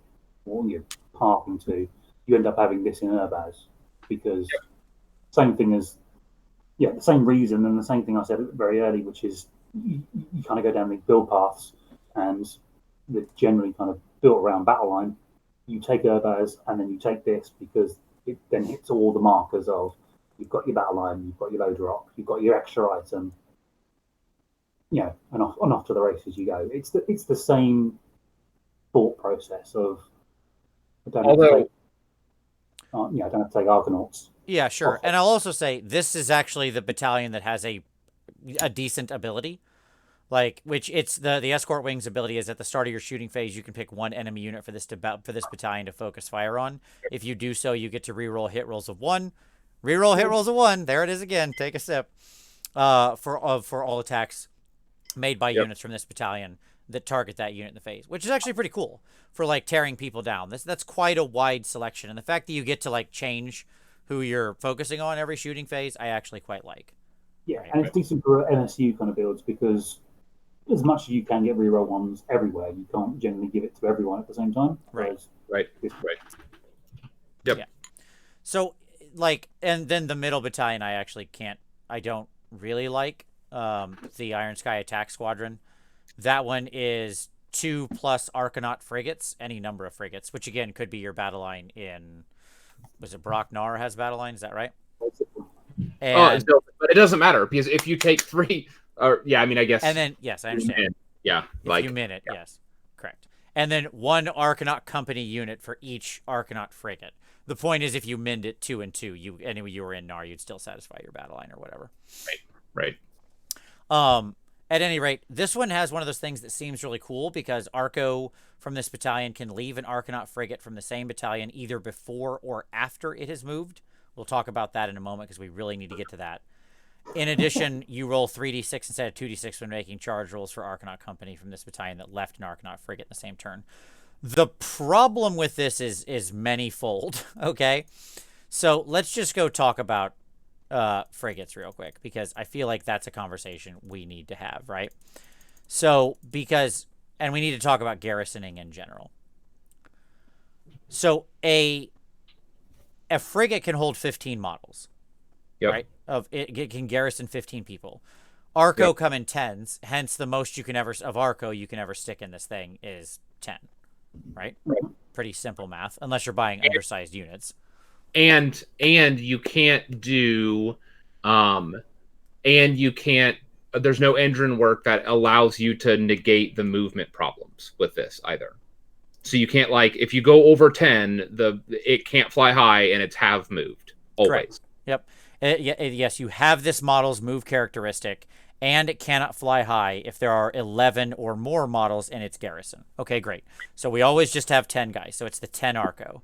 Speaker 3: or you're parking to. You end up having this in Urbaz because same thing as, the same reason and the same thing I said very early, which is you kind of go down these build paths and they're generally kind of built around battle line. You take Urbaz and then you take this because it then hits all the markers of you've got your battle line, you've got your load rock, you've got your extra item, and off to the races you go. It's the same thought process of I don't have to take Argonauts.
Speaker 2: Yeah, sure. And I'll also say this is actually the battalion that has a decent ability, like, which it's the Escort Wing's ability is at the start of your shooting phase, you can pick 1 enemy unit for this battalion to focus fire on. If you do so, you get to reroll hit rolls of 1. Reroll hit rolls of 1. There it is again. Take a sip. For all attacks made by units from this battalion that target that unit in the phase, which is actually pretty cool for, like, tearing people down. That's quite a wide selection, and the fact that you get to, like, change who you're focusing on every shooting phase, I actually quite like.
Speaker 3: Yeah, and it's decent for MSU kind of builds because as much as you can get reroll ones everywhere, you can't generally give it to everyone at the same time.
Speaker 2: Right.
Speaker 1: Right. Yep.
Speaker 2: Yeah. So, like, and then the middle battalion, I don't really like, the Iron Sky Attack Squadron. That one is 2 plus Argonaut frigates, any number of frigates, which again could be your battle line in, was it Brock Nar has battle line? Is that right? And,
Speaker 1: but it doesn't matter because if you take 3, I guess.
Speaker 2: And then, yes, I understand.
Speaker 1: If
Speaker 2: you min it, yes, correct. And then 1 Argonaut company unit for each Argonaut frigate. The point is, if you min it 2 and 2, you were in Nar, you'd still satisfy your battle line or whatever.
Speaker 1: Right.
Speaker 2: At any rate, this one has one of those things that seems really cool because Arco from this battalion can leave an Argonaut frigate from the same battalion either before or after it has moved. We'll talk about that in a moment because we really need to get to that. In addition, you roll 3d6 instead of 2d6 when making charge rolls for Argonaut company from this battalion that left an Argonaut frigate in the same turn. The problem with this is many-fold, okay? So let's just go talk about frigates real quick because I feel like that's a conversation we need to have, right? So, and we need to talk about garrisoning in general. So a frigate can hold 15 models, right? It can garrison 15 people. Arco come in 10s, hence the most you can ever of Arco you can ever stick in this thing is 10, right? Pretty simple math, unless you're buying undersized units.
Speaker 1: And you can't do and you can't. There's no engine work that allows you to negate the movement problems with this either. So you can't, like, if you go over 10, it can't fly high and it's have moved always.
Speaker 2: Correct. Yep. Yes, you have this model's move characteristic, and it cannot fly high if there are 11 or more models in its garrison. Okay, great. So we always just have 10 guys. So it's the 10 Arco.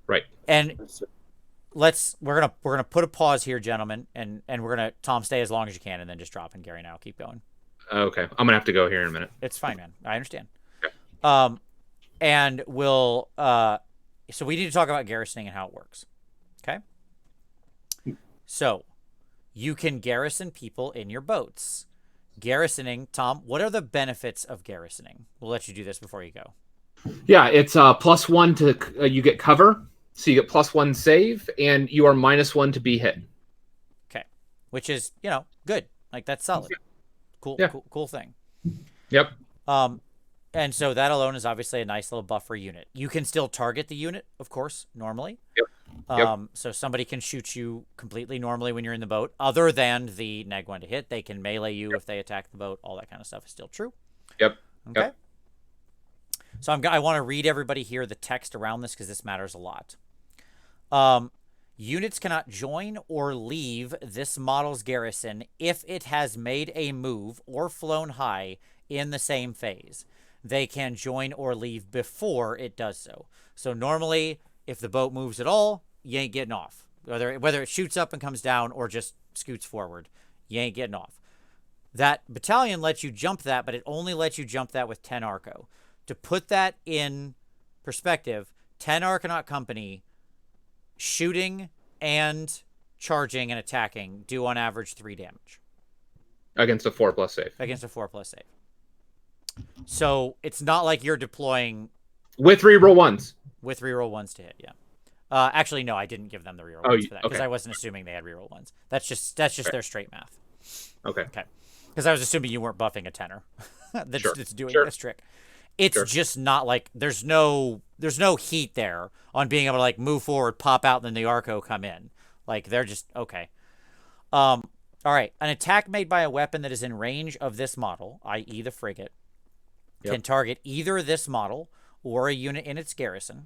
Speaker 1: Right.
Speaker 2: And we're gonna put a pause here, gentlemen, and we're gonna, Tom, stay as long as you can, and then just drop in. Gary, now keep going.
Speaker 1: Okay, I'm gonna have to go here in a minute.
Speaker 2: It's fine, man. I understand.
Speaker 1: Okay.
Speaker 2: And we'll so we need to talk about garrisoning and how it works. Okay. So you can garrison people in your boats. Garrisoning, Tom, what are the benefits of garrisoning? We'll let you do this before you go.
Speaker 1: Yeah, it's +1 to you get cover. So you get +1 save, and you are -1 to be hit.
Speaker 2: Okay, which is, you know, good. Like, that's solid.
Speaker 1: Yeah.
Speaker 2: Cool,
Speaker 1: Yeah.
Speaker 2: cool thing.
Speaker 1: Yep.
Speaker 2: And so that alone is obviously a nice little buffer unit. You can still target the unit, of course, normally.
Speaker 1: Yep.
Speaker 2: So somebody can shoot you completely normally when you're in the boat, other than the neg 1 to hit. They can melee you if they attack the boat. All that kind of stuff is still true.
Speaker 1: Yep.
Speaker 2: Okay.
Speaker 1: Yep.
Speaker 2: So I want to read everybody here the text around this because this matters a lot. Units cannot join or leave this model's garrison if it has made a move or flown high in the same phase. They can join or leave before it does so. So normally, if the boat moves at all, you ain't getting off. Whether it shoots up and comes down or just scoots forward, you ain't getting off. That battalion lets you jump that, but it only lets you jump that with 10 Arco. To put that in perspective, 10 Arcanaut Company shooting and charging and attacking do on average 3 damage.
Speaker 1: Against a 4+ save.
Speaker 2: Against a 4+ save. So it's not like you're deploying...
Speaker 1: With reroll 1s.
Speaker 2: With reroll 1s to hit, yeah. Actually, no, I didn't give them the reroll 1s for that, because I wasn't assuming they had reroll 1s. That's just their straight math.
Speaker 1: Okay.
Speaker 2: Okay. Because I was assuming you weren't buffing a tenor that's doing this trick. It's just not like there's no heat there on being able to, like, move forward, pop out, and then the Arco come in. Like, they're just okay. All right. An attack made by a weapon that is in range of this model, i.e. the frigate, can target either this model or a unit in its garrison.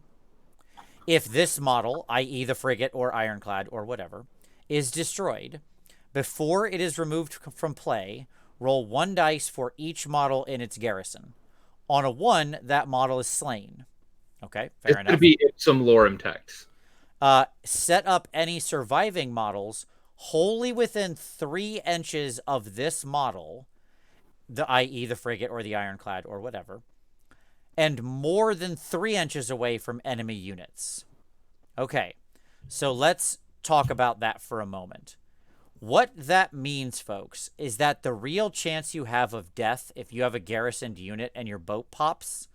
Speaker 2: If this model, i.e. the frigate or ironclad or whatever, is destroyed, before it is removed from play, roll 1 dice for each model in its garrison. On a 1, that model is slain. Okay, fair enough.
Speaker 1: It's going to be some lorem text.
Speaker 2: Set up any surviving models wholly within 3 inches of this model, i.e. the frigate or the ironclad or whatever, and more than 3 inches away from enemy units. Okay, so let's talk about that for a moment. What that means, folks, is that the real chance you have of death if you have a garrisoned unit and your boat pops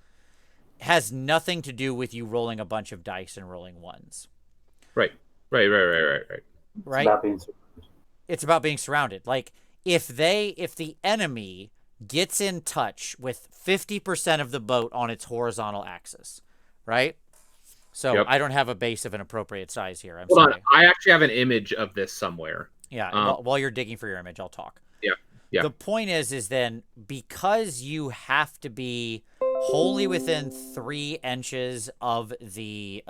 Speaker 2: has nothing to do with you rolling a bunch of dice and rolling 1s.
Speaker 1: Right.
Speaker 2: It's about being surrounded. Like, if the enemy gets in touch with 50% of the boat on its horizontal axis, right? So I don't have a base of an appropriate size here.
Speaker 1: Hold on. I actually have an image of this somewhere.
Speaker 2: Yeah, while you're digging for your image, I'll talk.
Speaker 1: Yeah.
Speaker 2: The point is then, because you have to be wholly within 3 inches of the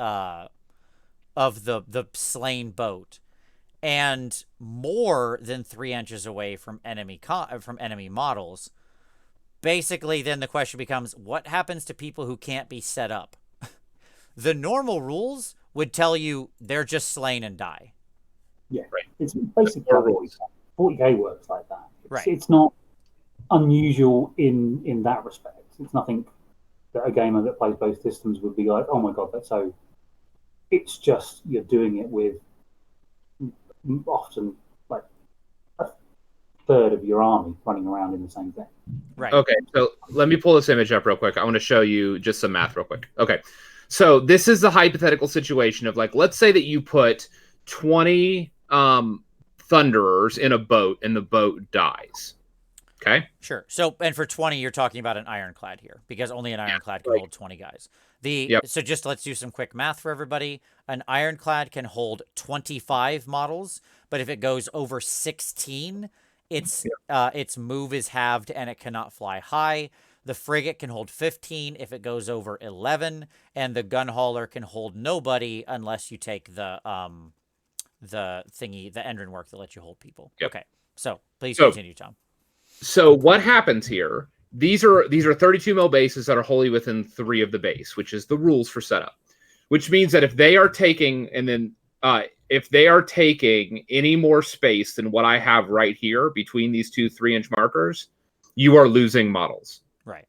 Speaker 2: slain boat, and more than 3 inches away from enemy models, basically then the question becomes, what happens to people who can't be set up? The normal rules would tell you they're just slain and die.
Speaker 3: Yeah, right. It's basically how 40k works like that.
Speaker 2: Right.
Speaker 3: It's not unusual in that respect. It's nothing that a gamer that plays both systems would be like, oh my god, that's so... It's just you're doing it with often like a third of your army running around in the same thing.
Speaker 2: Right.
Speaker 1: Okay, so let me pull this image up real quick. I want to show you just some math real quick. Okay, so this is the hypothetical situation of, like, let's say that you put 20 Thunderers in a boat and the boat dies. Okay?
Speaker 2: Sure. So, and for 20, you're talking about an ironclad here, because only an ironclad can hold 20 guys. So just let's do some quick math for everybody. An ironclad can hold 25 models, but if it goes over 16, Its move is halved and it cannot fly high. The frigate can hold 15 if it goes over 11, and the gun hauler can hold nobody unless you take the Endrin work that lets you hold people.
Speaker 1: Yep.
Speaker 2: Okay, so please continue, Tom.
Speaker 1: So what happens here? These are 32 mil bases that are wholly within 3 of the base, which is the rules for setup. Which means that if they are taking any more space than what I have right here between these two 3-inch markers, you are losing models.
Speaker 2: Right.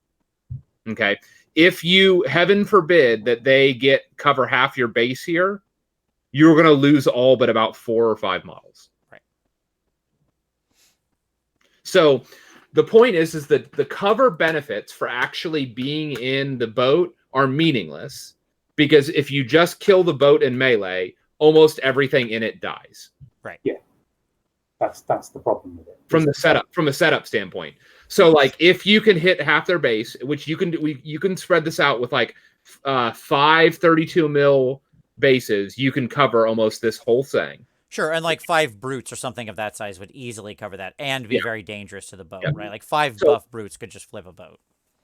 Speaker 1: Okay. If you, heaven forbid, that they cover half your base here, you're going to lose all but about 4 or 5 models.
Speaker 2: Right.
Speaker 1: So the point is that the cover benefits for actually being in the boat are meaningless, because if you just kill the boat in melee, almost everything in it dies.
Speaker 2: Right.
Speaker 3: Yeah. That's the problem with it.
Speaker 1: From a setup standpoint. So like if you can hit half their base, which you can do, you can spread this out with like 5 32 mil bases, you can cover almost this whole thing.
Speaker 2: Sure, and like 5 brutes or something of that size would easily cover that and be very dangerous to the boat, right? Like 5 buff brutes could just flip a boat.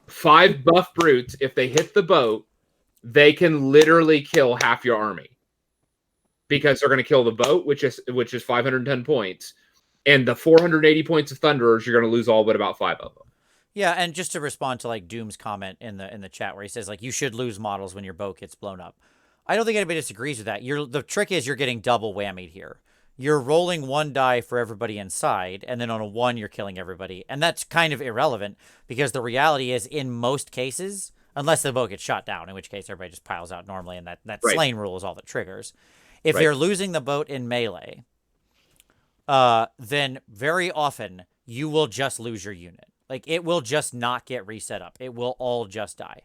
Speaker 1: 5 buff brutes, if they hit the boat, they can literally kill half your army. Because they're going to kill the boat, which is 510 points, and the 480 points of Thunderers, you're going to lose all but about 5 of them.
Speaker 2: Yeah, and just to respond to like Doom's comment in the chat where he says like you should lose models when your boat gets blown up. I don't think anybody disagrees with that. The trick is you're getting double whammied here. You're rolling 1 die for everybody inside, and then on a 1 you're killing everybody, and that's kind of irrelevant because the reality is in most cases, unless the boat gets shot down, in which case everybody just piles out normally, and that slain rule is all that triggers. If you're losing the boat in melee, then very often you will just lose your unit. Like, it will just not get reset up. It will all just die.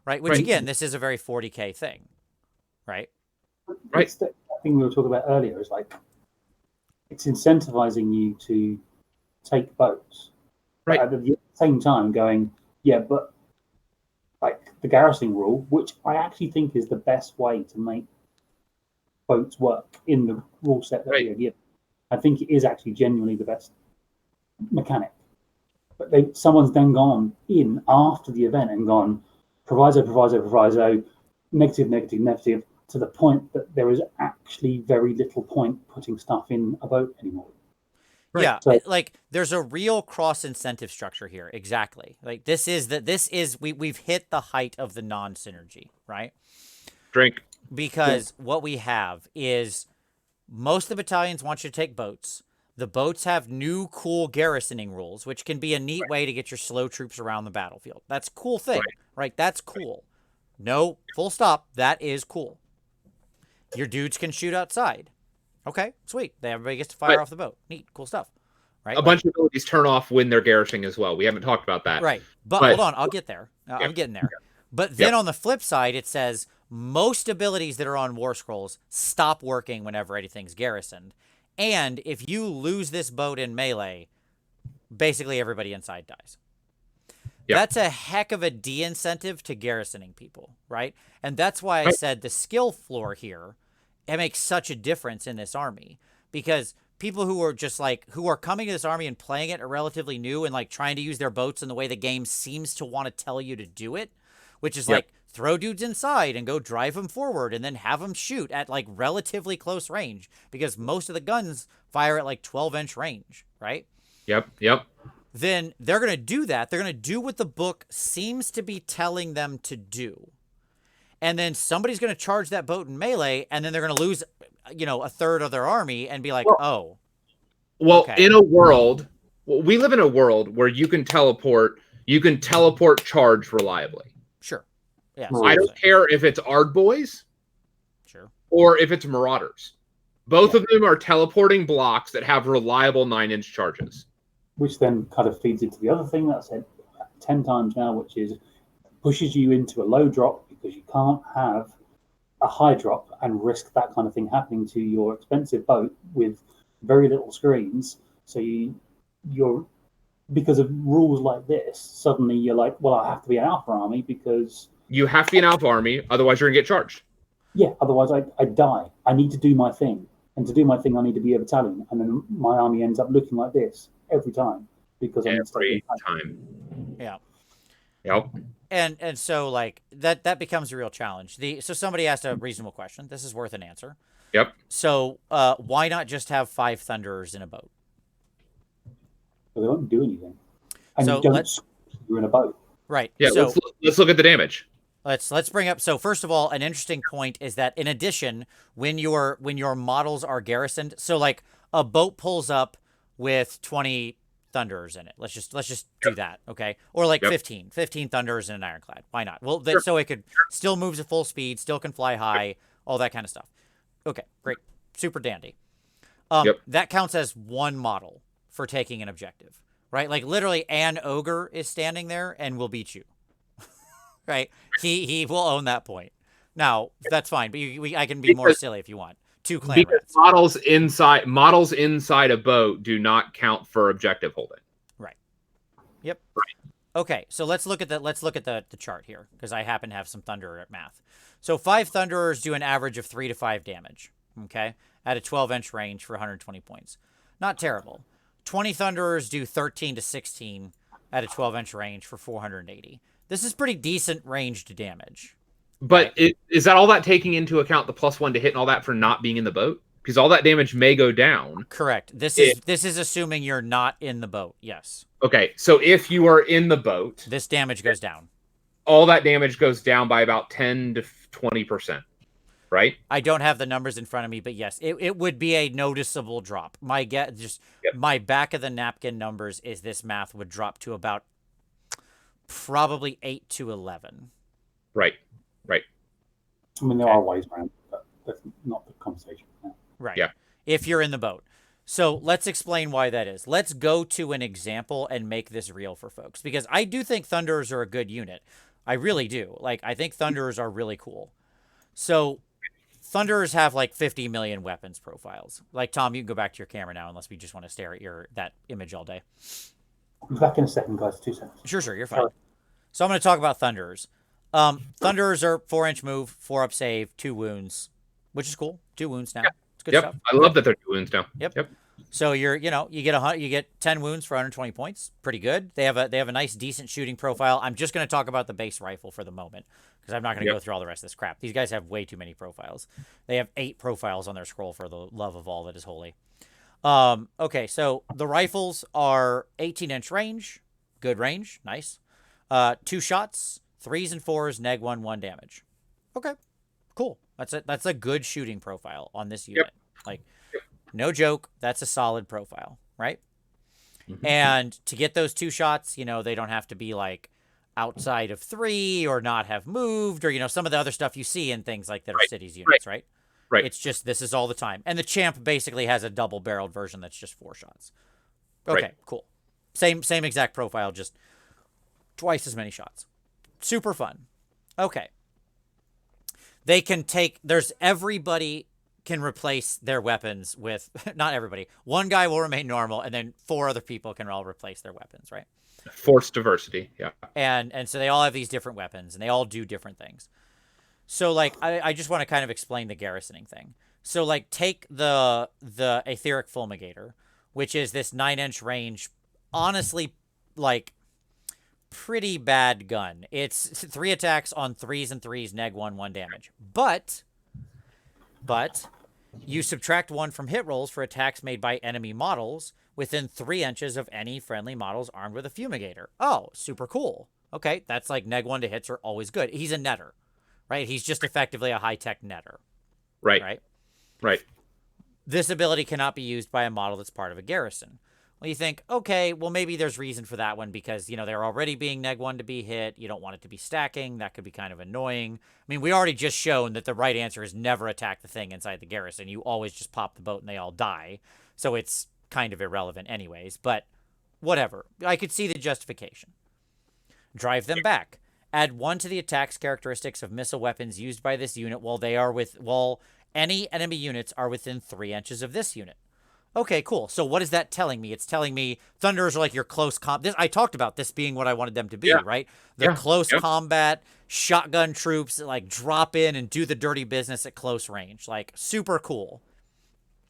Speaker 2: Right? Which, again, this is a very 40k thing. Right?
Speaker 3: Right. The thing we were talking about earlier is, like, it's incentivizing you to take boats.
Speaker 1: Right.
Speaker 3: But at the same time going, yeah, but, like, the garrisoning rule, which I actually think is the best way to make boats work in the rule set that we are given. I think it is actually genuinely the best mechanic. But someone's then gone in after the event and gone proviso, negative, to the point that there is actually very little point putting stuff in a boat anymore.
Speaker 2: Right. Yeah, so, like there's a real cross incentive structure here. Exactly. Like we've hit the height of the non-synergy, right?
Speaker 1: Drink.
Speaker 2: Because what we have is most of the battalions want you to take boats. The boats have new cool garrisoning rules, which can be a neat way to get your slow troops around the battlefield. That's a cool thing, right? That's cool. No, full stop. That is cool. Your dudes can shoot outside. Okay, sweet. Everybody gets to fire off the boat. Neat, cool stuff. Right?
Speaker 1: A bunch of abilities turn off when they're garrisoning as well. We haven't talked about that.
Speaker 2: Right. But hold on, I'll get there. I'm getting there. But then on the flip side, it says most abilities that are on War Scrolls stop working whenever anything's garrisoned. And if you lose this boat in melee, basically everybody inside dies. Yep. That's a heck of a de-incentive to garrisoning people, right? And that's why I said the skill floor here, it makes such a difference in this army. Because people who are just like, who are coming to this army and playing it are relatively new and like trying to use their boats in the way the game seems to want to tell you to do it, which is like throw dudes inside and go drive them forward and then have them shoot at like relatively close range because most of the guns fire at like 12-inch range, right?
Speaker 1: Yep.
Speaker 2: Then they're going to do that. They're going to do what the book seems to be telling them to do. And then somebody's going to charge that boat in melee and then they're going to lose, a third of their army and be like,
Speaker 1: in a world, we live in a world where you can teleport charge reliably.
Speaker 2: Sure. Yeah.
Speaker 1: I don't care if it's Ard Boys or if it's Marauders. Both of them are teleporting blocks that have reliable 9-inch charges.
Speaker 3: Which then kind of feeds into the other thing that I said 10 times now, which is pushes you into a low drop because you can't have a high drop and risk that kind of thing happening to your expensive boat with very little screens. So you're because of rules like this, suddenly you're like, well, I have to be an alpha army because...
Speaker 1: You have to be an alpha army, otherwise you're going to get charged.
Speaker 3: Yeah, otherwise I die. I need to do my thing. And to do my thing, I need to be a battalion, and then my army ends up looking like this every time because I'm
Speaker 1: every time.
Speaker 2: Yeah.
Speaker 1: Yep.
Speaker 2: And so like that becomes a real challenge. So somebody asked a reasonable question. This is worth an answer.
Speaker 1: Yep.
Speaker 2: So why not just have 5 Thunderers in a boat?
Speaker 3: So they won't do anything. And
Speaker 2: So
Speaker 3: you don't you're in a boat.
Speaker 2: Right.
Speaker 1: Yeah,
Speaker 2: So
Speaker 1: let's look at the damage.
Speaker 2: Let's bring up. So first of all, an interesting point is that in addition, when your models are garrisoned, so like a boat pulls up with 20 Thunderers in it. Let's just do that, okay? Or like 15 Thunderers in an Ironclad. Why not? Well, so it could still moves at full speed, still can fly high, all that kind of stuff. Okay, great, super dandy. That counts as 1 model for taking an objective, right? Like literally, an ogre is standing there and will beat you. Right, he will own that point. Now that's fine, but I can be more silly if you want. 2 clan
Speaker 1: because
Speaker 2: reds.
Speaker 1: models inside a boat do not count for objective holding.
Speaker 2: Right. Yep.
Speaker 1: Right.
Speaker 2: Okay, so let's look at the chart here because I happen to have some Thunderer at math. So 5 Thunderers do an average of 3 to 5 damage. Okay, at a 12-inch range for 120 points. Not terrible. 20 Thunderers do 13 to 16 at a 12-inch range for 480. This is pretty decent ranged damage.
Speaker 1: But right? Is that all that taking into account the +1 to hit and all that for not being in the boat? Because all that damage may go down.
Speaker 2: Correct. This is assuming you're not in the boat. Yes.
Speaker 1: Okay, so if you are in the boat,
Speaker 2: this damage goes down.
Speaker 1: All that damage goes down by about 10 to 20%, right?
Speaker 2: I don't have the numbers in front of me, but yes, it would be a noticeable drop. My my back of the napkin numbers is this math would drop to about probably 8 to 11.
Speaker 1: Right.
Speaker 3: I mean, there are ways around, but that's not the conversation.
Speaker 2: Right.
Speaker 1: Yeah.
Speaker 2: If you're in the boat. So let's explain why that is. Let's go to an example and make this real for folks, because I do think Thunderers are a good unit. I really do. Like, I think Thunderers are really cool. So Thunderers have like 50 million weapons profiles. Like, Tom, you can go back to your camera now unless we just want to stare at that image all day.
Speaker 3: I'll be back in a second, guys. 2 seconds.
Speaker 2: Sure, you're fine. So I'm going to talk about Thunderers. Thunderers are 4-inch move, 4-up save, 2 wounds, which is cool. 2 wounds now. It's good stuff.
Speaker 1: I love that they're 2 wounds now.
Speaker 2: Yep. So you get 10 wounds for 120 points. Pretty good. They have a nice, decent shooting profile. I'm just going to talk about the base rifle for the moment because I'm not going to go through all the rest of this crap. These guys have way too many profiles. They have 8 profiles on their scroll for the love of all that is holy. Okay, so the rifles are 18-inch range. Good range. Nice. 2 shots. 3s and 4s, neg 1 damage. Okay, cool. That's a good shooting profile on this unit. Like, no joke, that's a solid profile, right? Mm-hmm. And to get those 2 shots, they don't have to be like outside of 3 or not have moved or some of the other stuff you see in things like that are cities units, right?
Speaker 1: Right.
Speaker 2: It's just this is all the time. And the champ basically has a double-barreled version that's just 4 shots. Okay, cool. Same exact profile, just twice as many shots. Super fun. Okay. They can everybody can replace their weapons with, not everybody. 1 guy will remain normal, and then 4 other people can all replace their weapons, right?
Speaker 1: Forced diversity, yeah.
Speaker 2: And so they all have these different weapons, and they all do different things. So, like, I just want to kind of explain the garrisoning thing. So, like, take the Etheric Fulminator, which is this 9-inch range, honestly, like, pretty bad gun. It's 3 attacks on 3s and 3s, neg 1 damage. But you subtract 1 from hit rolls for attacks made by enemy models within 3 inches of any friendly models armed with a fumigator. Oh, super cool. Okay, that's like neg 1 to hits are always good. He's a netter, right? He's just effectively a high-tech netter.
Speaker 1: Right.
Speaker 2: This ability cannot be used by a model that's part of a garrison. Well, you think, okay, well, maybe there's reason for that one because, they're already being neg 1 to be hit. You don't want it to be stacking. That could be kind of annoying. I mean, we already just shown that the right answer is never attack the thing inside the garrison. You always just pop the boat and they all die. So it's kind of irrelevant anyways, but whatever. I could see the justification. Drive them back. Add 1 to the attacks characteristics of missile weapons used by this unit while any enemy units are within 3 inches of this unit. Okay, cool. So what is that telling me? It's telling me Thunderers are like your close I talked about this being what I wanted them to be, right? The close combat, shotgun troops that like drop in and do the dirty business at close range. Like, super cool.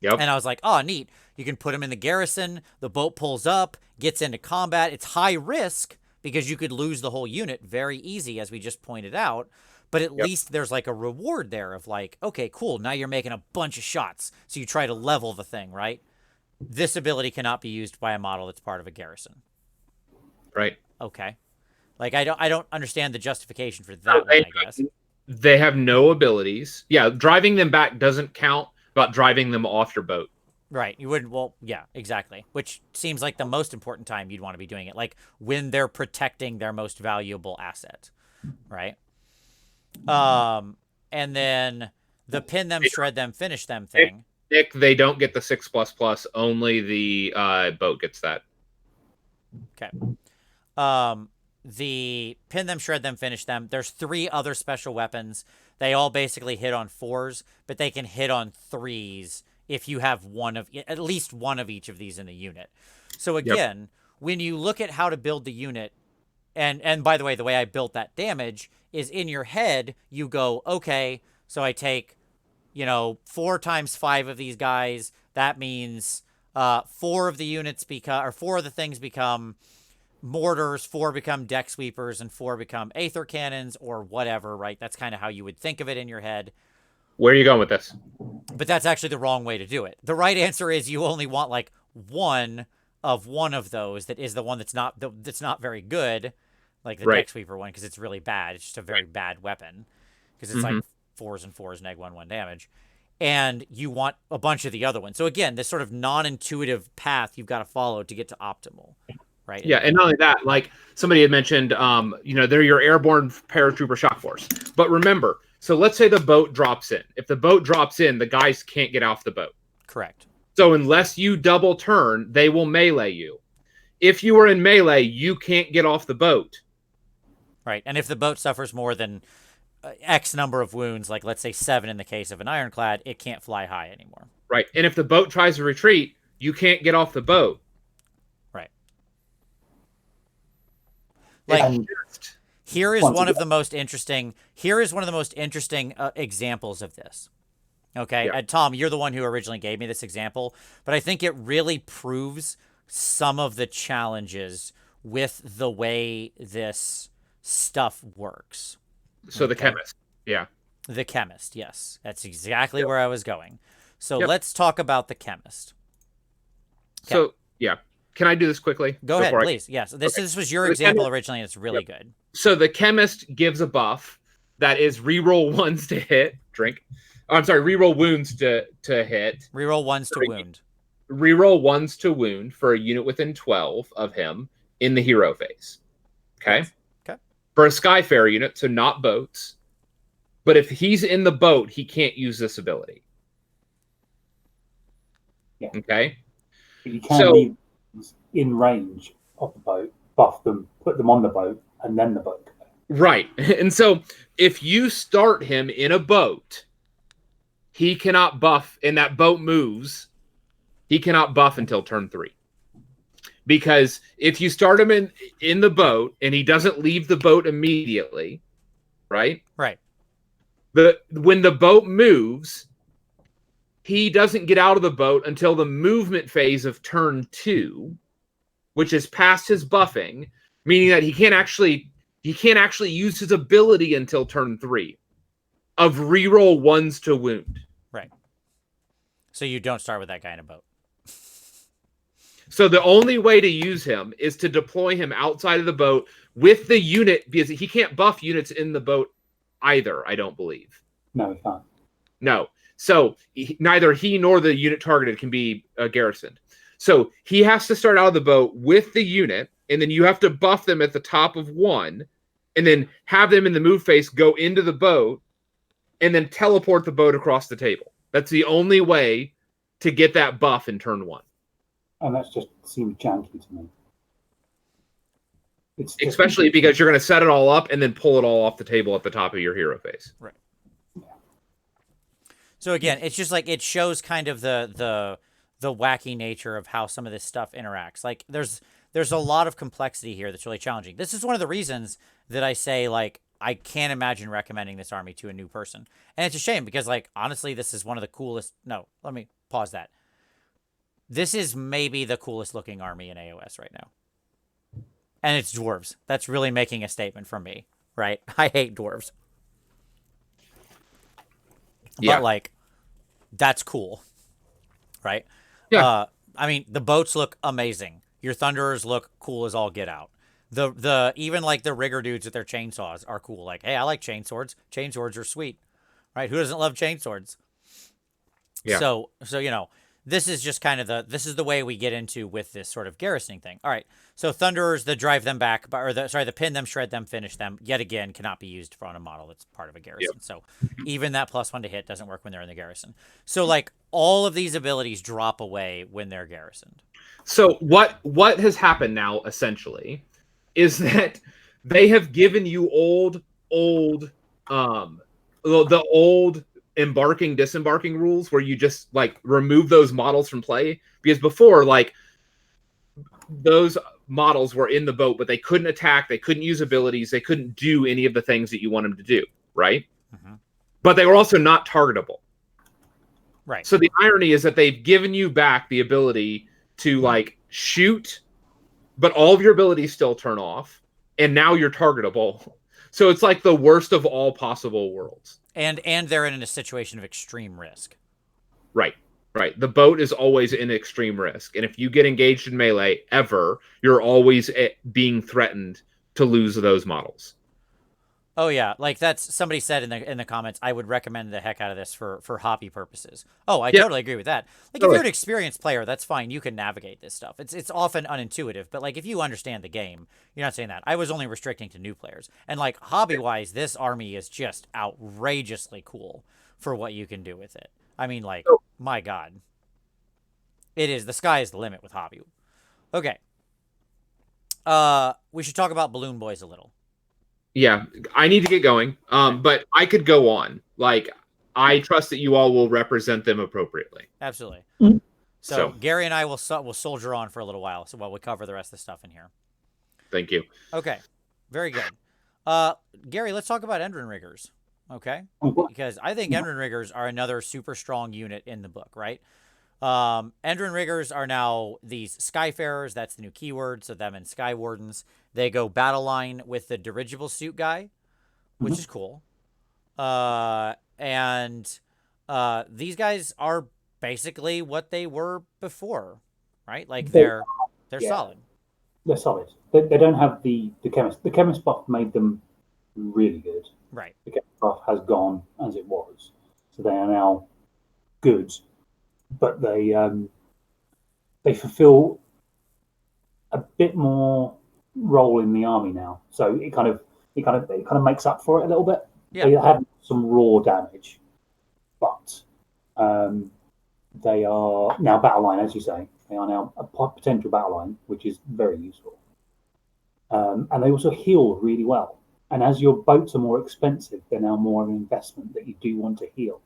Speaker 1: Yep.
Speaker 2: And I was like, oh, neat. You can put him in the garrison. The boat pulls up, gets into combat. It's high risk because you could lose the whole unit very easy, as we just pointed out. But at least there's like a reward there of like, okay, cool. Now you're making a bunch of shots. So you try to level the thing, right? This ability cannot be used by a model that's part of a garrison.
Speaker 1: Right.
Speaker 2: Okay. Like, I don't understand the justification for that one, I guess.
Speaker 1: They have no abilities. Yeah, driving them back doesn't count, but driving them off your boat.
Speaker 2: Right. You wouldn't, well, yeah, exactly. Which seems like the most important time you'd want to be doing it. Like, when they're protecting their most valuable asset. Right? And then the pin them, shred them, finish them thing.
Speaker 1: Nick, they don't get the 6++. Only the boat gets that.
Speaker 2: Okay. The pin them, shred them, finish them. There's 3 other special weapons. They all basically hit on 4s, but they can hit on 3s if you have at least one of each of these in the unit. So again, when you look at how to build the unit, and by the way, the way I built that damage is in your head, you go, okay, so I take, 4 times 5 of these guys. That means 4 of the units or 4 of the things become mortars, 4 become deck sweepers, and 4 become aether cannons or whatever, right? That's kind of how you would think of it in your head.
Speaker 1: Where are you going with this?
Speaker 2: But that's actually the wrong way to do it. The right answer is you only want like one of those that is the one that's not very good, like the deck sweeper one, because it's really bad. It's just a very bad weapon because it's like 4s and 4s, -1 damage. And you want a bunch of the other ones. So again, this sort of non-intuitive path you've got to follow to get to optimal. Right.
Speaker 1: Yeah, and not only that, like somebody had mentioned, they're your airborne paratrooper shock force. But remember, so let's say the boat drops in. If the boat drops in, the guys can't get off the boat.
Speaker 2: Correct.
Speaker 1: So unless you double turn, they will melee you. If you are in melee, you can't get off the boat.
Speaker 2: Right, and if the boat suffers more than X number of wounds, like let's say 7 in the case of an ironclad, it can't fly high anymore.
Speaker 1: Right, and if the boat tries to retreat, you can't get off the boat.
Speaker 2: Like, here is one of the most interesting examples of this. Okay. Yeah. Tom, you're the one who originally gave me this example, but I think it really proves some of the challenges with the way this stuff works.
Speaker 1: So the chemist. Yeah.
Speaker 2: The chemist. Yes. That's exactly where I was going. So let's talk about the chemist. Okay.
Speaker 1: So, yeah. Can I do this quickly?
Speaker 2: Go ahead, please. Yes. This was your example originally, and it's really good.
Speaker 1: So the chemist gives a buff that is reroll 1s to hit. Reroll wounds to hit.
Speaker 2: Reroll 1s to wound.
Speaker 1: Reroll 1s to wound for a unit within 12 of him in the hero phase. Okay?
Speaker 2: Okay.
Speaker 1: For a Skyfarer unit, so not boats. But if he's in the boat, he can't use this ability.
Speaker 3: Yeah.
Speaker 1: Okay?
Speaker 3: But you can leave in range of the boat, buff them, put them on the boat, and then the boat.
Speaker 1: Right. And so if you start him in a boat, he cannot buff, and that boat moves, he cannot buff until turn 3. Because if you start him in the boat and he doesn't leave the boat immediately, right?
Speaker 2: Right.
Speaker 1: When the boat moves, he doesn't get out of the boat until the movement phase of turn 2, which is past his buffing, meaning that he can't actually use his ability until turn 3 of reroll 1s to wound.
Speaker 2: Right. So you don't start with that guy in a boat.
Speaker 1: So the only way to use him is to deploy him outside of the boat with the unit, because he can't buff units in the boat either, I don't believe.
Speaker 3: No, he can't.
Speaker 1: No. So neither he nor the unit targeted can be garrisoned. So he has to start out of the boat with the unit, and then you have to buff them at the top of 1, and then have them in the move phase go into the boat, and then teleport the boat across the table. That's the only way to get that buff in turn 1.
Speaker 3: And that just seems janky to me.
Speaker 1: Especially because you're going to set it all up and then pull it all off the table at the top of your hero phase.
Speaker 2: Right. So again, it's just like it shows kind of the wacky nature of how some of this stuff interacts. Like there's a lot of complexity here that's really challenging. This is one of the reasons that I say, like, I can't imagine recommending this army to a new person. And it's a shame because, like, honestly, this is one of the coolest. No, let me pause that. This is maybe the coolest looking army in AOS right now. And it's dwarves. That's really making a statement from me, right? I hate dwarves.
Speaker 1: Yeah.
Speaker 2: But, like, that's cool, right?
Speaker 1: Yeah.
Speaker 2: I mean, the boats look amazing. Your Thunderers look cool as all get out. The even like the rigger dudes with their chainsaws are cool. Like, hey, I like chainswords. Chainswords are sweet, right? Who doesn't love chainswords?
Speaker 1: Yeah.
Speaker 2: So you know, this is just kind of the way we get into with this sort of garrisoning thing. All right. So Thunderers, the drive them back, or the pin them, shred them, finish them, yet again cannot be used on a model that's part of a garrison.
Speaker 1: Yep.
Speaker 2: So even that +1 to hit doesn't work when they're in the garrison. So like all of these abilities drop away when they're garrisoned.
Speaker 1: So what has happened now essentially is that they have given you the old embarking disembarking rules where you just like remove those models from play, because before, like, those models were in the boat but they couldn't attack, they couldn't use abilities, they couldn't do any of the things that you want them to do, right? But they were also not targetable,
Speaker 2: right?
Speaker 1: So the irony is that they've given you back the ability to like shoot, but all of your abilities still turn off, and now you're targetable. So it's like the worst of all possible worlds.
Speaker 2: And they're in a situation of extreme risk.
Speaker 1: Right. The boat is always in extreme risk, and if you get engaged in melee ever, you're always being threatened to lose those models.
Speaker 2: Oh yeah, like that's somebody said in the comments. I would recommend the heck out of this for hobby purposes. Oh, I totally agree with that. Like if you're an experienced player, that's fine. You can navigate this stuff. It's often unintuitive, but like if you understand the game, you're not saying that. I was only restricting to new players. And like hobby wise, this army is just outrageously cool for what you can do with it. I mean, like my God, it is. The sky is the limit with hobby. Okay. We should talk about Balloon Boys a little.
Speaker 1: Yeah, I need to get going. But I could go on. Like, I trust that you all will represent them appropriately.
Speaker 2: Absolutely. So Gary and I will soldier on for a little while, so while we cover the rest of the stuff in here.
Speaker 1: Thank you.
Speaker 2: Okay, very good. Gary, let's talk about Endrin Riggers. Okay, because I think Endrin Riggers are another super strong unit in the book, right? Endrin Riggers are now these Skyfarers. That's the new keyword. So them and Sky Wardens. They go battle line with the dirigible suit guy, which is cool. And these guys are basically what they were before, right? Like they're solid.
Speaker 3: They're solid. They don't have the chemist. The chemist buff made them really good.
Speaker 2: Right.
Speaker 3: The chemist buff has gone as it was, so they are now good. But they fulfill a bit more role in the army now, so it kind of makes up for it a little bit.
Speaker 2: Yeah.
Speaker 3: They have some raw damage, but they are now battle line, as you say. They are now a potential battle line, which is very useful. And they also heal really well. And as your boats are more expensive, they're now more of an investment that you do want to heal,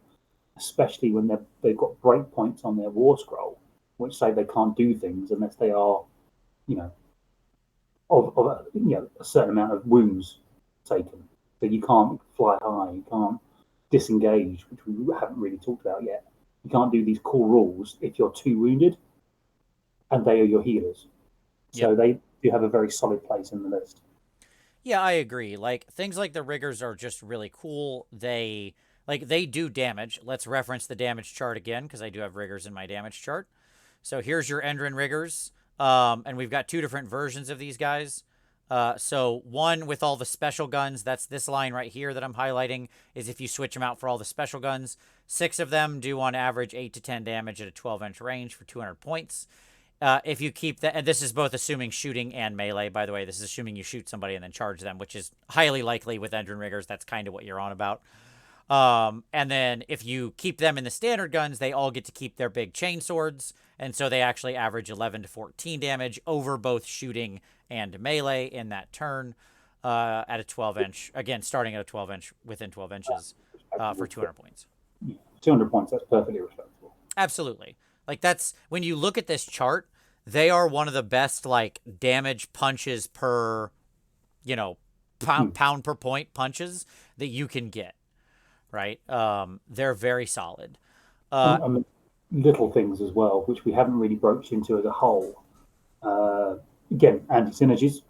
Speaker 3: especially when they've got breakpoints on their war scroll, which say they can't do things unless they are, of a certain amount of wounds taken. So you can't fly high, you can't disengage, which we haven't really talked about yet. You can't do these cool rules if you're too wounded, and they are your healers. So they do have a very solid place in the list.
Speaker 2: Yeah, I agree. Like things like the Riggers are just really cool. They do damage. Let's reference the damage chart again, because I do have Riggers in my damage chart. So here's your Endrin Riggers. And we've got two different versions of these guys. So one with all the special guns, that's this line right here that I'm highlighting, is if you switch them out for all the special guns. 6 of them do on average 8 to 10 damage at a 12-inch range for 200 points. If you keep that, and this is both assuming shooting and melee, by the way. This is assuming you shoot somebody and then charge them, which is highly likely with Endrin Riggers. That's kind of what you're on about. And then if you keep them in the standard guns, they all get to keep their big chain swords. And so they actually average 11 to 14 damage over both shooting and melee in that turn at a 12-inch. Again, starting at a 12-inch within 12 inches for 200 points.
Speaker 3: 200 points, that's perfectly respectable.
Speaker 2: Absolutely. Like that's, when you look at this chart, they are one of the best like damage punches per, pound per point punches that you can get, right? They're very solid.
Speaker 3: And little things as well, which we haven't really broached into as a whole. Again, anti-synergies.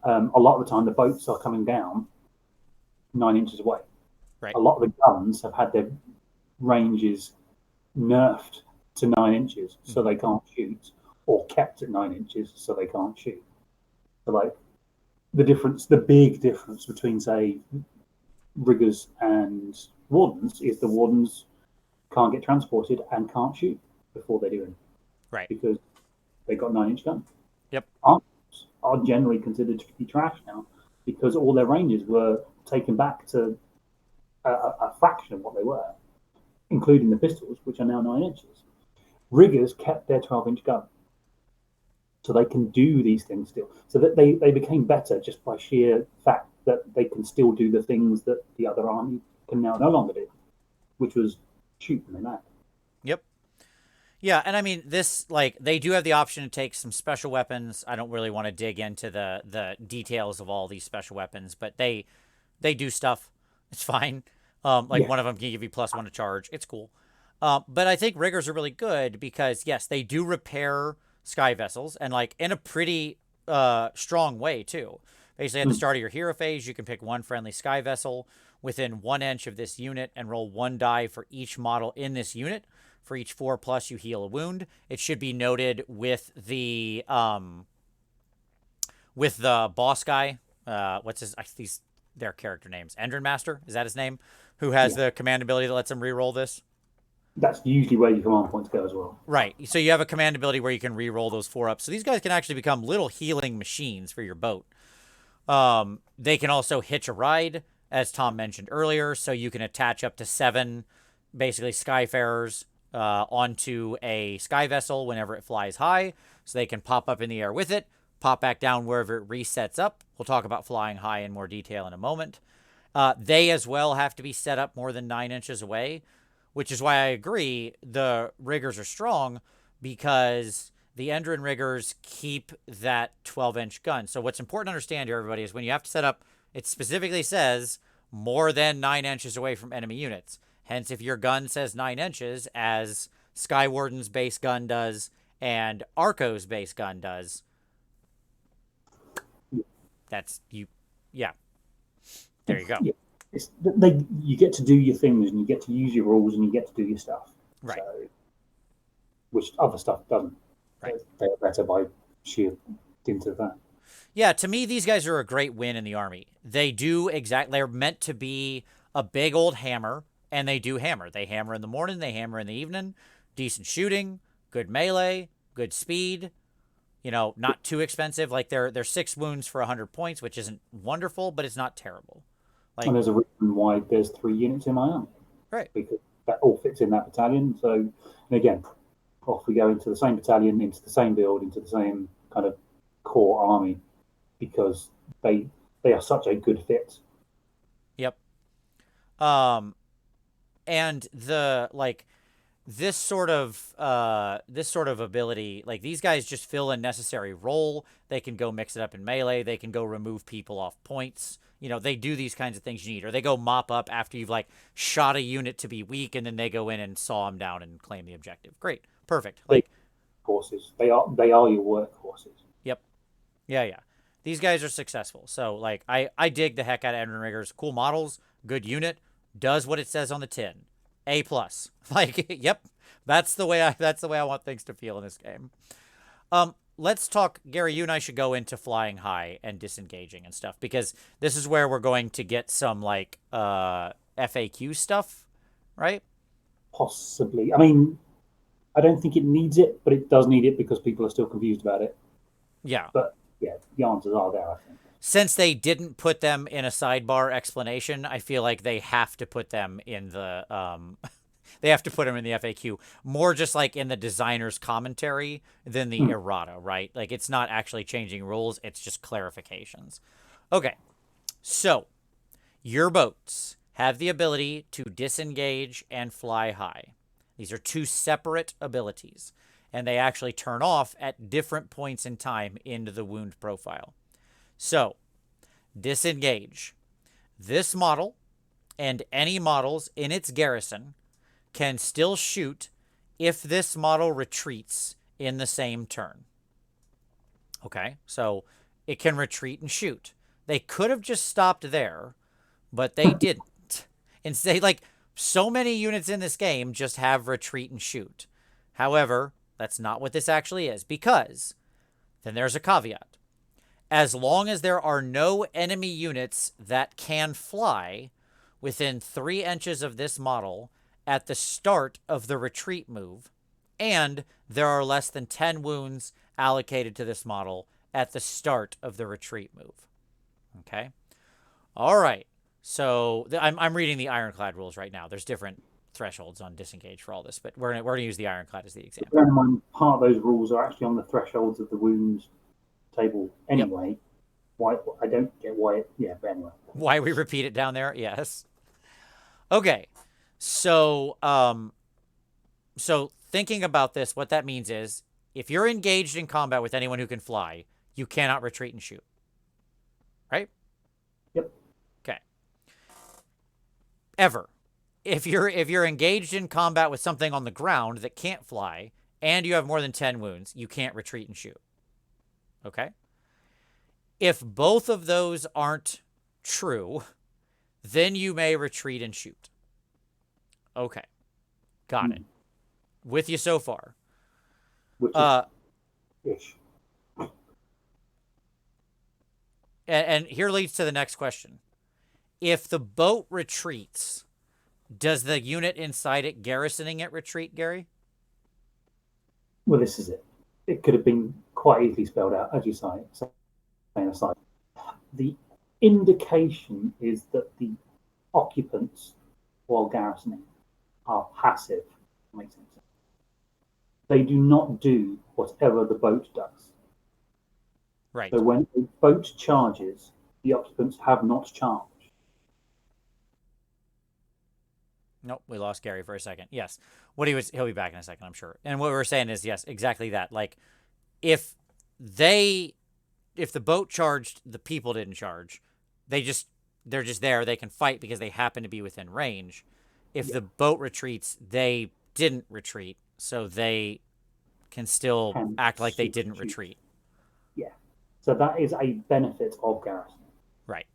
Speaker 3: A lot of the time, the boats are coming down 9 inches away.
Speaker 2: Right.
Speaker 3: A lot of the guns have had their ranges nerfed to 9 inches, so they can't shoot, or kept at 9 inches, so they can't shoot. So, like, the big difference between, say, riggers and wardens is the wardens can't get transported and can't shoot before they do anything.
Speaker 2: Right.
Speaker 3: Because they got 9-inch guns.
Speaker 2: Yep.
Speaker 3: Arms are generally considered to be trash now because all their ranges were taken back to a fraction of what they were, including the pistols, which are now 9 inches. Riggers kept their 12-inch gun. So they can do these things still. So that they became better just by sheer fact that they can still do the things that the other army can now no longer do, which was shoot them in that.
Speaker 2: Yep. Yeah, and I mean, this, like, they do have the option to take some special weapons. I don't really want to dig into the details of all these special weapons, but they do stuff. It's fine. Like, one of them can give you +1 to charge. It's cool. But I think riggers are really good because, yes, they do repair sky vessels, and, like, in a pretty strong way, too. Basically, at the start of your hero phase, you can pick one friendly sky vessel within 1 inch of this unit and roll 1 die for each model in this unit. For each 4+, you heal a wound. It should be noted with the boss guy. What's their character names? Endrin Master, is that his name? Who has the command ability that lets him re-roll this? That's
Speaker 3: usually where your command points go as well.
Speaker 2: Right. So you have a command ability where you can re-roll those 4-ups. So these guys can actually become little healing machines for your boat. They can also hitch a ride, as Tom mentioned earlier. So you can attach up to 7, basically, Skyfarers onto a sky vessel whenever it flies high. So they can pop up in the air with it, pop back down wherever it resets up. We'll talk about flying high in more detail in a moment. They as well have to be set up more than 9 inches away, which is why I agree the riggers are strong, because the Endrin riggers keep that 12-inch gun. So what's important to understand here, everybody, is when you have to set up, it specifically says more than 9 inches away from enemy units. Hence, if your gun says 9 inches, as Skywarden's base gun does and Arco's base gun does, that's you. Yeah. There you go.
Speaker 3: Yeah. You get to do your things and you get to use your rules and you get to do your stuff.
Speaker 2: Right.
Speaker 3: So, which other stuff doesn't.
Speaker 2: Right.
Speaker 3: They're better by sheer dint of that.
Speaker 2: Yeah, to me, these guys are a great win in the army. They do they're meant to be a big old hammer, and they do hammer. They hammer in the morning, they hammer in the evening. Decent shooting, good melee, good speed. You know, not too expensive. Like, they're 6 wounds for 100 points, which isn't wonderful, but it's not terrible. Like,
Speaker 3: and there's a reason why there's 3 units in my army.
Speaker 2: Right.
Speaker 3: Because that all fits in that battalion. So, and again, off we go into the same battalion, into the same build, into the same kind of core army, because they are such a good fit.
Speaker 2: Yep. And this sort of ability, like, these guys just fill a necessary role. They can go mix it up in melee. They can go remove people off points. You know, they do these kinds of things you need. Or they go mop up after you've, like, shot a unit to be weak, and then they go in and saw them down and claim the objective. Great. Perfect. Like,
Speaker 3: horses. They are your workhorses.
Speaker 2: Yep. Yeah. These guys are successful. So, like, I dig the heck out of Endrin riggers. Cool models. Good unit. Does what it says on the tin. A+. Like, yep. That's the way I want things to feel in this game. Let's talk, Gary, you and I should go into flying high and disengaging and stuff, because this is where we're going to get some, like, FAQ stuff, right?
Speaker 3: Possibly. I mean, I don't think it needs it, but it does need it because people are still confused about it.
Speaker 2: Yeah.
Speaker 3: But, yeah, the answers are there, I think.
Speaker 2: Since they didn't put them in a sidebar explanation, I feel like they have to put them in the they have to put them in the FAQ, more just like in the designer's commentary than the errata, right? Like, it's not actually changing rules, it's just clarifications. Okay, so your boats have the ability to disengage and fly high. These are 2 separate abilities, and they actually turn off at different points in time into the wound profile. So, disengage. This model and any models in its garrison can still shoot if this model retreats in the same turn. Okay, so it can retreat and shoot. They could have just stopped there, but they didn't. Instead, like, so many units in this game just have retreat and shoot. However, that's not what this actually is, because then there's a caveat. As long as there are no enemy units that can fly within 3 inches of this model at the start of the retreat move, and there are less than 10 wounds allocated to this model at the start of the retreat move. Okay? All right. So I'm reading the Ironclad rules right now. There's different thresholds on disengage for all this, but we're gonna use the Ironclad as the example.
Speaker 3: Bear in mind, part of those rules are actually on the thresholds of the wounds table anyway. Yep. Why I don't get why it, yeah, but anyway.
Speaker 2: Why we repeat it down there? Yes. Okay. So so thinking about this, what that means is if you're engaged in combat with anyone who can fly, you cannot retreat and shoot. Right?
Speaker 3: Yep.
Speaker 2: Okay. Ever. If you're engaged in combat with something on the ground that can't fly and you have more than 10 wounds, you can't retreat and shoot. Okay? If both of those aren't true, then you may retreat and shoot. Okay. Got it. With you so far.
Speaker 3: Which is ish.
Speaker 2: And here leads to the next question. If the boat retreats, does the unit inside it garrisoning it retreat, Gary?
Speaker 3: Well, this is it. It could have been quite easily spelled out, as you say. Aside. The indication is that the occupants, while garrisoning, are passive. Makes sense. They do not do whatever the boat does.
Speaker 2: Right.
Speaker 3: So when a boat charges, the occupants have not charged.
Speaker 2: Nope, we lost Gary for a second. Yes. He'll be back in a second, I'm sure. And what we're saying is, yes, exactly that. Like, if the boat charged, the people didn't charge. They're just there. They can fight because they happen to be within range. If the boat retreats, they didn't retreat, so they can still act like they didn't retreat.
Speaker 3: Yeah. So that is a benefit of garrison.
Speaker 2: Right.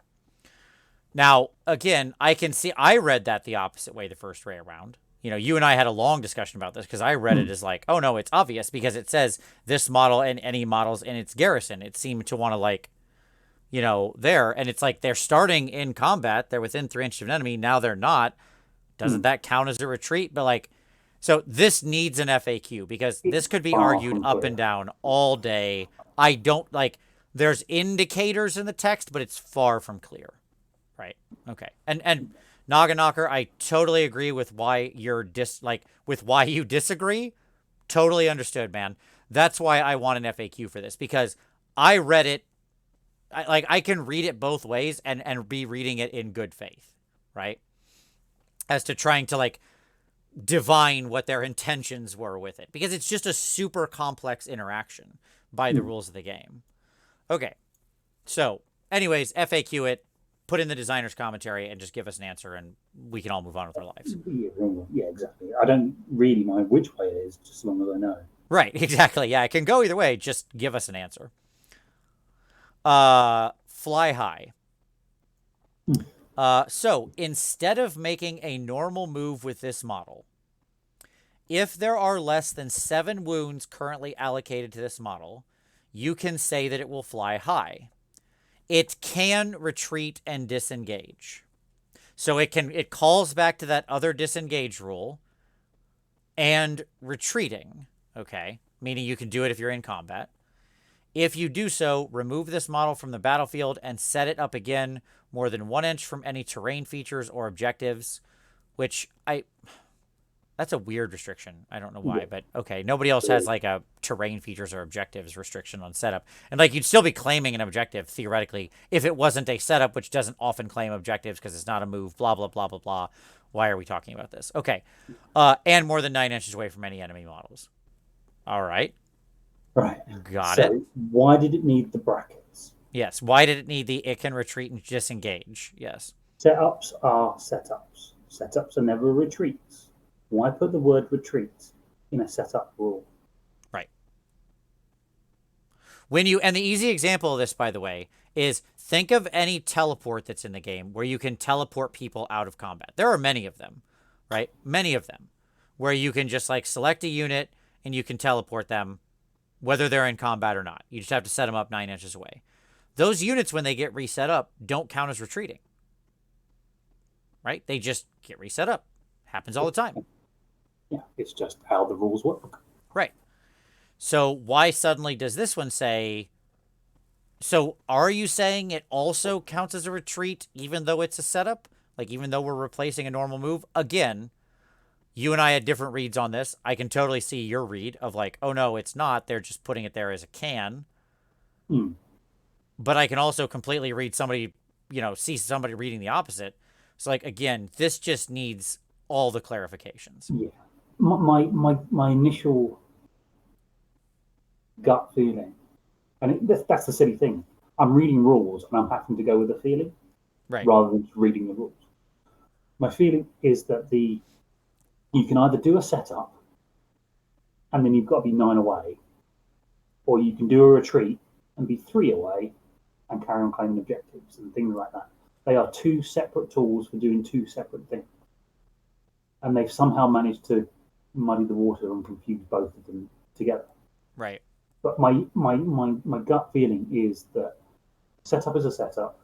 Speaker 2: Now, again, I read that the opposite way the first way around. You know, you and I had a long discussion about this because I read it as like, oh no, it's obvious because it says this model and any models in its garrison. It seemed to want to like, you know, there. And it's like they're starting in combat. They're within 3 inches of an enemy. Now they're not. Doesn't that count as a retreat? But like, so this needs an FAQ because this could be argued up and down all day. I don't like, there's indicators in the text, but it's far from clear. Right. Okay. And Naga Knocker, I totally agree with why you're why you disagree. Totally understood, man. That's why I want an FAQ for this because I read it. I can read it both ways and be reading it in good faith, right? As to trying to like divine what their intentions were with it because it's just a super complex interaction by the rules of the game. Okay. So anyways, FAQ it. Put in the designer's commentary and just give us an answer and we can all move on with our lives.
Speaker 3: Yeah, exactly. I don't really mind which way it is, just as long as I know.
Speaker 2: Right, exactly. Yeah, it can go either way. Just give us an answer. Fly high. So instead of making a normal move with this model, if there are less than 7 wounds currently allocated to this model, you can say that it will fly high. It can retreat and disengage. So it calls back to that other disengage rule and retreating, okay? Meaning you can do it if you're in combat. If you do so, remove this model from the battlefield and set it up again more than 1 inch from any terrain features or objectives, which that's a weird restriction. I don't know why, but okay. Nobody else has like a terrain features or objectives restriction on setup. And like you'd still be claiming an objective theoretically if it wasn't a setup, which doesn't often claim objectives because it's not a move, blah, blah, blah, blah, blah. Why are we talking about this? Okay. And more than 9 inches away from any enemy models. All right.
Speaker 3: Right.
Speaker 2: Got it.
Speaker 3: Why did it need the brackets?
Speaker 2: Yes. Why did it need the it can retreat and disengage? Yes.
Speaker 3: Setups are setups. Setups are never retreats. Why put the word retreat in a setup rule?
Speaker 2: Right. And the easy example of this, by the way, is think of any teleport that's in the game where you can teleport people out of combat. There are many of them, right? Many of them where you can just like select a unit and you can teleport them whether they're in combat or not. You just have to set them up 9 inches away. Those units, when they get reset up, don't count as retreating, right? They just get reset up. Happens all the time.
Speaker 3: Yeah, it's just how the rules work.
Speaker 2: Right. So why suddenly does this one say... So are you saying it also counts as a retreat even though it's a setup? Like, even though we're replacing a normal move? Again, you and I had different reads on this. I can totally see your read of like, oh no, it's not. They're just putting it there as a can. But I can also completely read somebody, see somebody reading the opposite. So like, again, this just needs all the clarifications.
Speaker 3: Yeah. My initial gut feeling, and that's the silly thing. I'm reading rules and I'm having to go with a feeling,
Speaker 2: right,
Speaker 3: rather than just reading the rules. My feeling is that you can either do a setup and then you've got to be 9 away, or you can do a retreat and be 3 away and carry on claiming objectives and things like that. They are 2 separate tools for doing 2 separate things. And they've somehow managed to muddy the water and confuse both of them together.
Speaker 2: Right.
Speaker 3: But my gut feeling is that setup is a setup,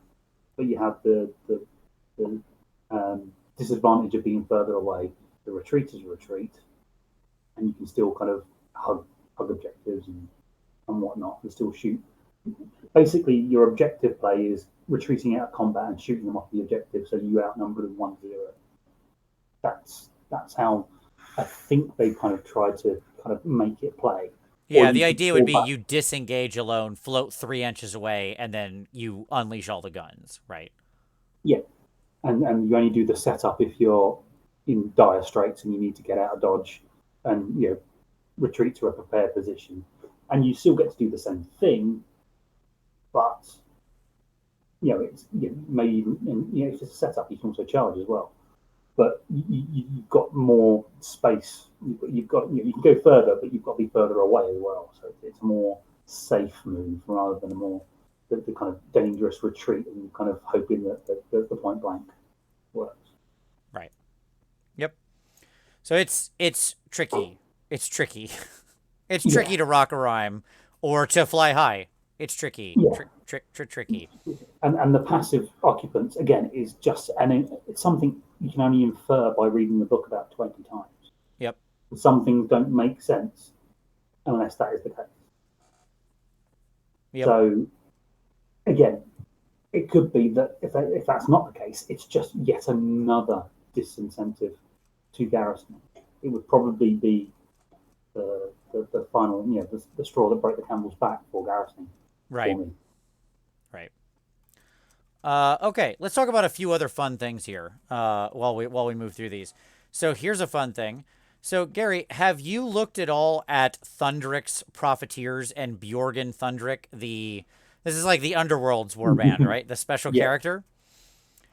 Speaker 3: but you have the disadvantage of being further away. The retreat is a retreat, and you can still kind of hug objectives and whatnot, and still shoot. Basically, your objective play is retreating out of combat and shooting them off the objective, so you outnumber them 1-0. That's how I think they kind of tried to kind of make it play.
Speaker 2: Yeah, the idea would be you disengage alone, float 3 inches away, and then you unleash all the guns, right?
Speaker 3: Yeah, and you only do the setup if you're in dire straits and you need to get out of dodge and retreat to a prepared position, and you still get to do the same thing, but it's maybe even if it's a setup, you can also charge as well. But you've got more space. You've got you can go further, but you've got to be further away as well. So it's a more safe move rather than a more the kind of dangerous retreat and kind of hoping that the point blank works.
Speaker 2: Right. Yep. So it's tricky. It's tricky. It's tricky to rock a rhyme or to fly high. It's tricky.
Speaker 3: Yeah.
Speaker 2: Tricky.
Speaker 3: And the passive occupants again is just it's something you can only infer by reading the book about 20 times.
Speaker 2: Yep.
Speaker 3: Some things don't make sense unless that is the case.
Speaker 2: Yep.
Speaker 3: So again, it could be that if that's not the case, it's just yet another disincentive to garrisoning. It would probably be the final, the straw that broke the camel's back for garrisoning.
Speaker 2: Right. Right. Okay, let's talk about a few other fun things here while we move through these. So here's a fun thing. So Gary, have you looked at all at Thundrik's Profiteers and Bjorgen Thundrik? This is like the Underworld's warband, right? The special character.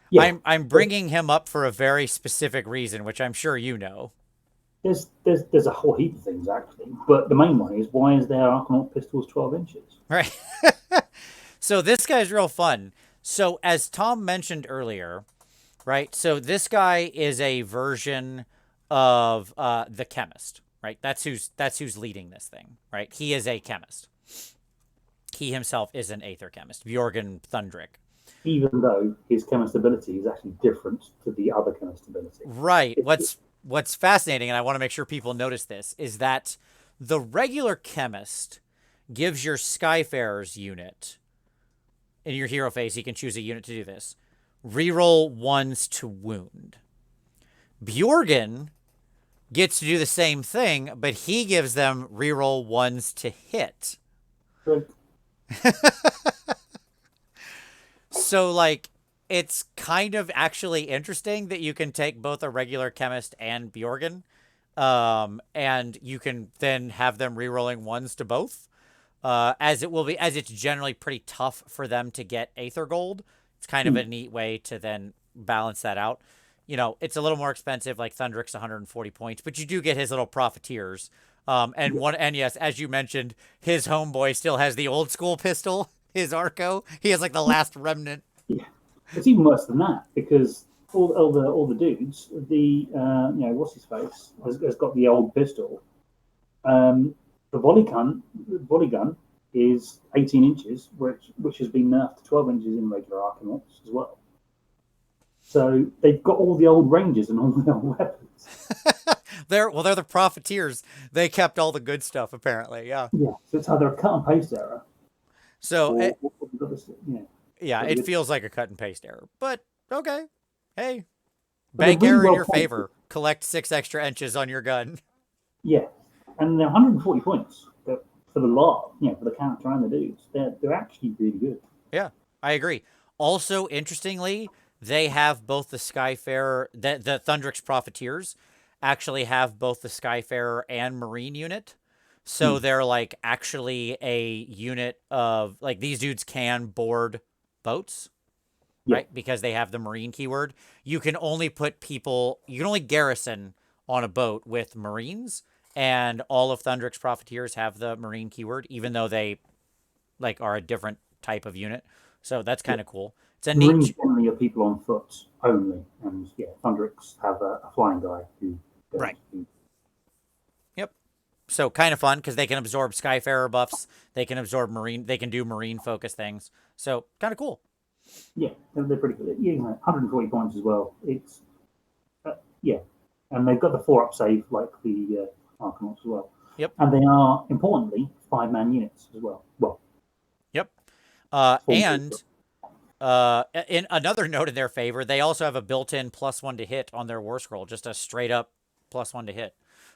Speaker 2: Yeah. I'm bringing him up for a very specific reason, which I'm sure you know.
Speaker 3: There's a whole heap of things actually, but the main one is, why is their Arcanaut pistols 12 inches?
Speaker 2: Right. So this guy's real fun. So as Tom mentioned earlier, right? So this guy is a version of the chemist, right? That's who's leading this thing, right? He is a chemist. He himself is an aether chemist, Bjorgen Thundrik.
Speaker 3: Even though his chemist ability is actually different to the other chemist ability.
Speaker 2: Right. What's fascinating, and I want to make sure people notice this, is that the regular chemist gives your Skyfarer's unit, in your hero phase, he can choose a unit to do this, reroll 1s to wound. Bjorgen gets to do the same thing, but he gives them reroll 1s to hit.
Speaker 3: Good.
Speaker 2: So, like, it's kind of actually interesting that you can take both a regular chemist and Bjorgen, and you can then have them rerolling 1s to both. as it will be, as it's generally pretty tough for them to get aether gold. It's kind of a neat way to then balance that out. You know, it's a little more expensive, like Thundrick's 140 points, but you do get his little profiteers. And yes, as you mentioned, his homeboy still has the old school pistol, his Arco. He has like the last remnant.
Speaker 3: Yeah, it's even worse than that because all the dudes, you know, what's his face has got the old pistol. The volley gun is 18 inches, which has been nerfed to 12 inches in regular Arcanauts as well. So they've got all the old ranges and all the old weapons.
Speaker 2: They're the profiteers. They kept all the good stuff, apparently. Yeah.
Speaker 3: Yeah. So it's either a cut and paste error.
Speaker 2: So
Speaker 3: it
Speaker 2: feels like a cut and paste error, but okay. Hey, bank error in your favor. Collect 6 extra inches on your gun.
Speaker 3: Yeah, and they're 140 points for the lot. You know, for the character and the dudes. They're actually really good.
Speaker 2: Yeah, I agree. Also, interestingly, they have both the Skyfarer, the Thundrick's Profiteers actually have both the Skyfarer and Marine unit. So they're like actually a unit of like these dudes can board boats, right? Because they have the Marine keyword. You can only garrison on a boat with Marines, and all of Thundrick's Profiteers have the Marine keyword, even though they like are a different type of unit. So that's kind of cool. It's a
Speaker 3: Marines generally are people on foot only, and Thundricks have a flying guy who goes.
Speaker 2: Right. Yep. So kind of fun because they can absorb Skyfarer buffs. They can absorb Marine. They can do Marine focus things. So kind of cool.
Speaker 3: Yeah, they're pretty good. Yeah, 140 points as well. It's and they've got the 4-up save like the Arcanauts as well.
Speaker 2: Yep.
Speaker 3: And they are importantly 5-man units as well. Well.
Speaker 2: Yep. In another note in their favor, they also have a built-in +1 to hit on their war scroll, just a straight up +1 to hit,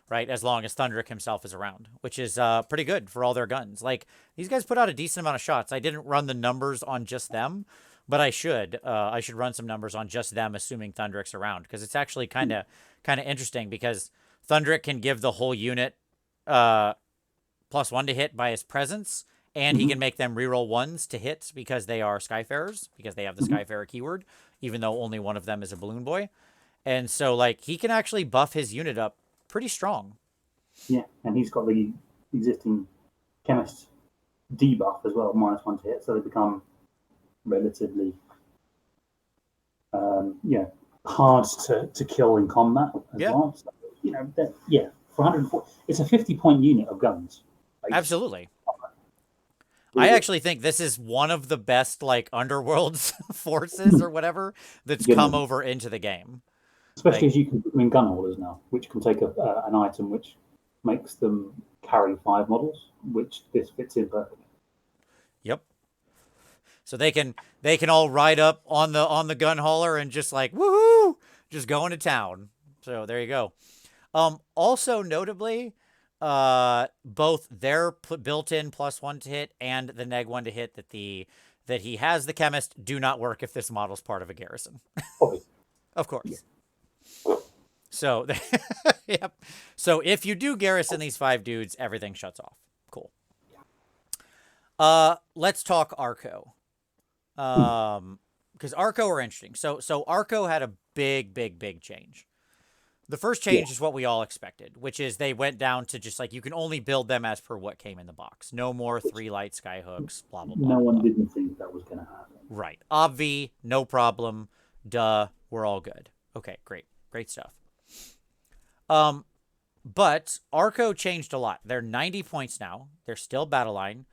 Speaker 2: right? As long as Thundrick himself is around, which is pretty good for all their guns. Like these guys put out a decent amount of shots. I didn't run the numbers on just them, but I should. I should run some numbers on just them, assuming Thundrick's around, because it's actually kind of interesting because Thundrick can give the whole unit +1 to hit by his presence. And he can make them reroll 1s to hit because they are Skyfarers, because they have the Skyfarer keyword, even though only one of them is a Balloon Boy. And so, like, he can actually buff his unit up pretty strong.
Speaker 3: Yeah, and he's got the existing Chemist debuff as well, -1 to hit, so they become relatively, hard to kill in combat as well. So, for 140, it's a 50-point unit of guns.
Speaker 2: Absolutely. I actually think this is one of the best, like, Underworld's forces or whatever that's come over into the game.
Speaker 3: Especially as you can put them in gun holders now, which can take an item which makes them carry 5 models, which this fits in perfectly.
Speaker 2: Yep. So they can all ride up on the gun hauler and just like woohoo, just go into town. So there you go. Also notably, both their built-in +1 to hit and the -1 to hit that he has the Chemist do not work if this model's part of a garrison. Of course. Yeah. So, yep. So if you do garrison these 5 dudes, everything shuts off. Cool. Let's talk Arco. Because Arco are interesting. So Arco had a big change. The first change is what we all expected, which is they went down to just like you can only build them as per what came in the box. No more 3 light skyhooks, blah, blah, blah.
Speaker 3: No one didn't think that was going to happen.
Speaker 2: Right. Obvi, no problem. Duh, we're all good. Okay, great. Great stuff. But Arco changed a lot. They're 90 points now. They're still battle line.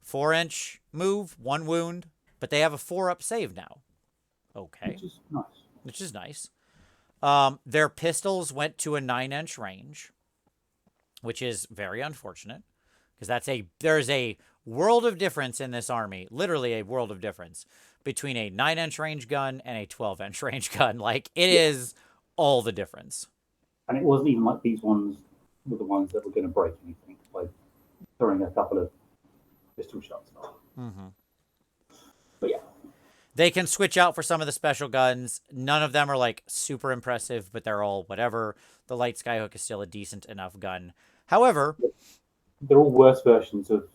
Speaker 2: 4-inch move, 1 wound, but they have a 4-up save now. Okay. Which is nice. Their pistols went to a 9-inch range, which is very unfortunate because there's a world of difference in this army, literally a world of difference between a 9-inch range gun and a 12-inch range gun. Like it is all the difference.
Speaker 3: And it wasn't even like these ones were the ones that were going to break anything, like throwing a couple of pistol shots. But yeah.
Speaker 2: They can switch out for some of the special guns. None of them are like super impressive, but they're all whatever. The light skyhook is still a decent enough gun. However,
Speaker 3: they're all worse versions of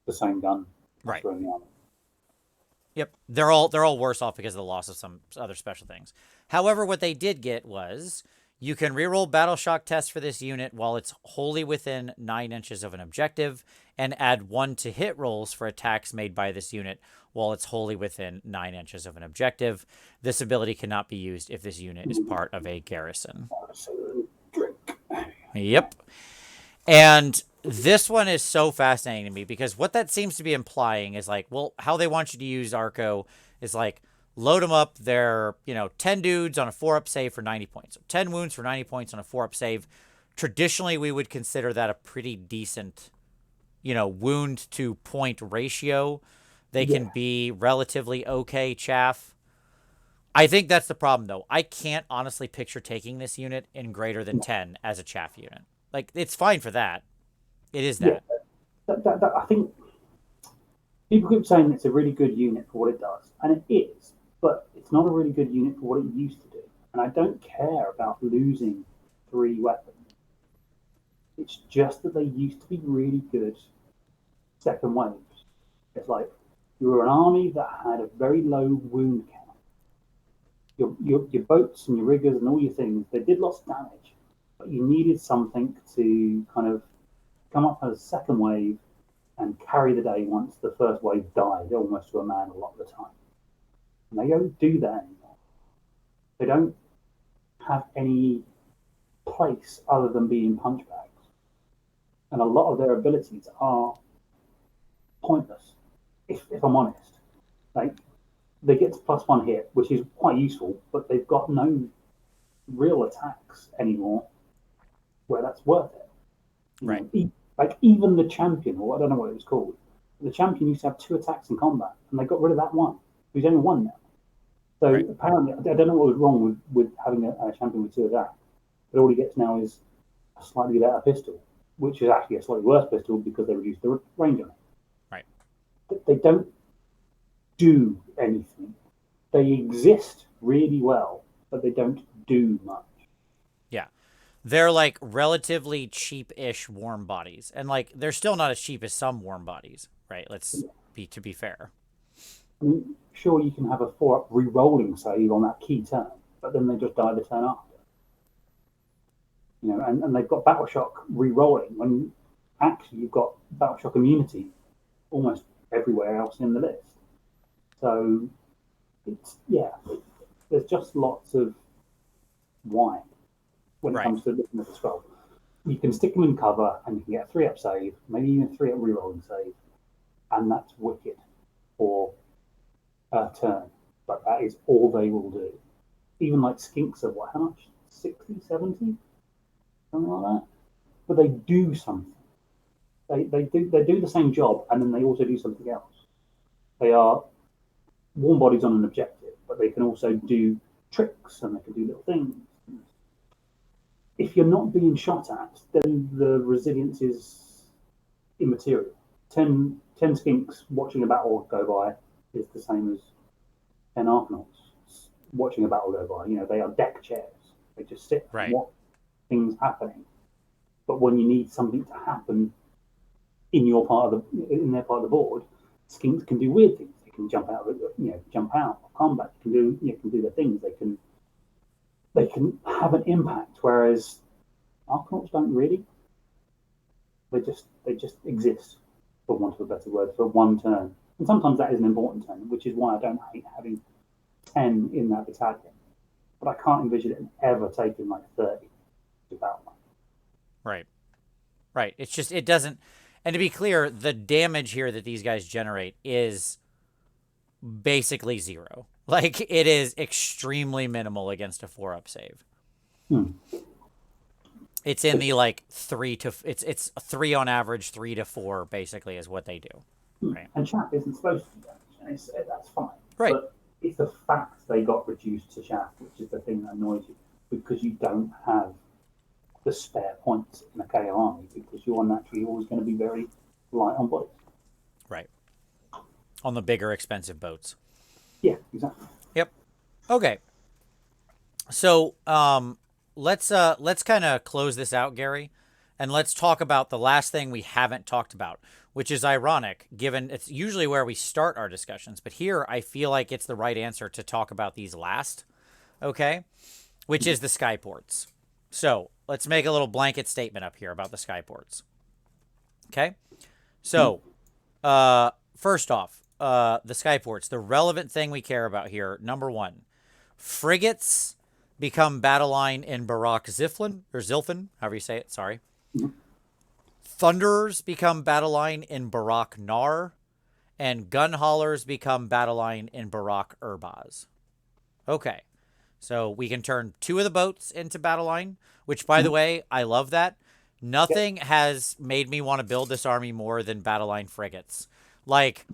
Speaker 3: the same gun.
Speaker 2: Right.
Speaker 3: In the army.
Speaker 2: Yep, they're all worse off because of the loss of some other special things. However, what they did get was you can reroll battle shock tests for this unit while it's wholly within 9 inches of an objective, and add 1 to hit rolls for attacks made by this unit while it's wholly within 9 inches of an objective. This ability cannot be used if this unit is part of a garrison. Yep. And this one is so fascinating to me because what that seems to be implying is like, well, how they want you to use Arco is like, load them up. They're, 10 dudes on a 4-up save for 90 points. 10 wounds for 90 points on a 4-up save. Traditionally, we would consider that a pretty decent, wound to point ratio. They can be relatively okay chaff. I think that's the problem, though. I can't honestly picture taking this unit in greater than 10 as a chaff unit. Like, it's fine for that. It is that.
Speaker 3: Yeah, I think people keep saying it's a really good unit for what it does, and it is, but it's not a really good unit for what it used to do. And I don't care about losing 3 weapons. It's just that they used to be really good second waves. It's like you were an army that had a very low wound count. Your boats and your riggers and all your things, they did lots of damage, but you needed something to kind of come up as a second wave and carry the day once the first wave died almost to a man a lot of the time. And they don't do that anymore. They don't have any place other than being punch bags. And a lot of their abilities are pointless, if I'm honest. Like, they get to +1 hit, which is quite useful, but they've got no real attacks anymore where that's worth it.
Speaker 2: Right.
Speaker 3: Like, even the champion, or I don't know what it was called, the champion used to have 2 attacks in combat, and they got rid of that one. He's only 1 now. So apparently, I don't know what was wrong with having a champion with 2 attacks, but all he gets now is a slightly better pistol, which is actually a slightly worse pistol because they reduced the range on it.
Speaker 2: Right.
Speaker 3: They don't do anything. They exist really well, but they don't do much.
Speaker 2: Yeah. They're like relatively cheap-ish warm bodies. And like they're still not as cheap as some warm bodies, right? Let's be fair.
Speaker 3: I mean, sure, you can have a 4-up re-rolling save on that key turn, but then they just die the turn after. And they've got Battle Shock re-rolling when actually you've got Battle Shock immunity almost everywhere else in the list. So there's just lots of why when it comes to looking at the scroll. You can stick them in cover and you can get a 3-up save, maybe even a 3-up re-rolling save, and that's wicked for a turn. But that is all they will do. Even like skinks are how much? 60, 70? Something like that. But they do something. They do the same job, and then they also do something else. They are warm bodies on an objective, but they can also do tricks and they can do little things. If you're not being shot at, then the resilience is immaterial. 10 skinks watching a battle go by is the same as 10 Arcanauts watching a battle go by. They are deck chairs. They just sit and watch things happening. But when you need something to happen in their part of the board, skinks can do weird things. They can jump out of combat. Can do their things. They can have an impact. Whereas Arcanauts don't really. They just exist, for want of a better word, for one turn. And sometimes that is an important turn, which is why I don't hate having 10 in that battalion. But I can't envision it ever taking like 30 to battle.
Speaker 2: Right. It's just, it doesn't. And to be clear, the damage here that these guys generate is basically 0. Like, it is extremely minimal against a 4-up save. It's in the like 3 to it's 3 on average, 3 to 4 basically is what they do. Right.
Speaker 3: And chaff isn't supposed to be damaged, and that's fine.
Speaker 2: Right.
Speaker 3: But it's the fact they got reduced to chaff, which is the thing that annoys you, because you don't have the spare points in a KO army, because you are naturally always going to be very light on bodies.
Speaker 2: Right. On the bigger, expensive boats.
Speaker 3: Yeah, exactly.
Speaker 2: Yep. Okay. So let's kind of close this out, Gary, and let's talk about the last thing we haven't talked about, which is ironic, given it's usually where we start our discussions. But here, I feel like it's the right answer to talk about these last, okay? Which is the skyports. So let's make a little blanket statement up here about the skyports. Okay? So, first off, the skyports, the relevant thing we care about here, number one, frigates become battle line in Barak Zilfin, or Zilfin, however you say it, sorry. Thunderers become battle line in Barak Nar, and gun haulers become battle line in Barak Urbaz. Okay, so we can turn 2 of the boats into battle line, which, by the way, I love that. Nothing has made me want to build this army more than battle line frigates. Like,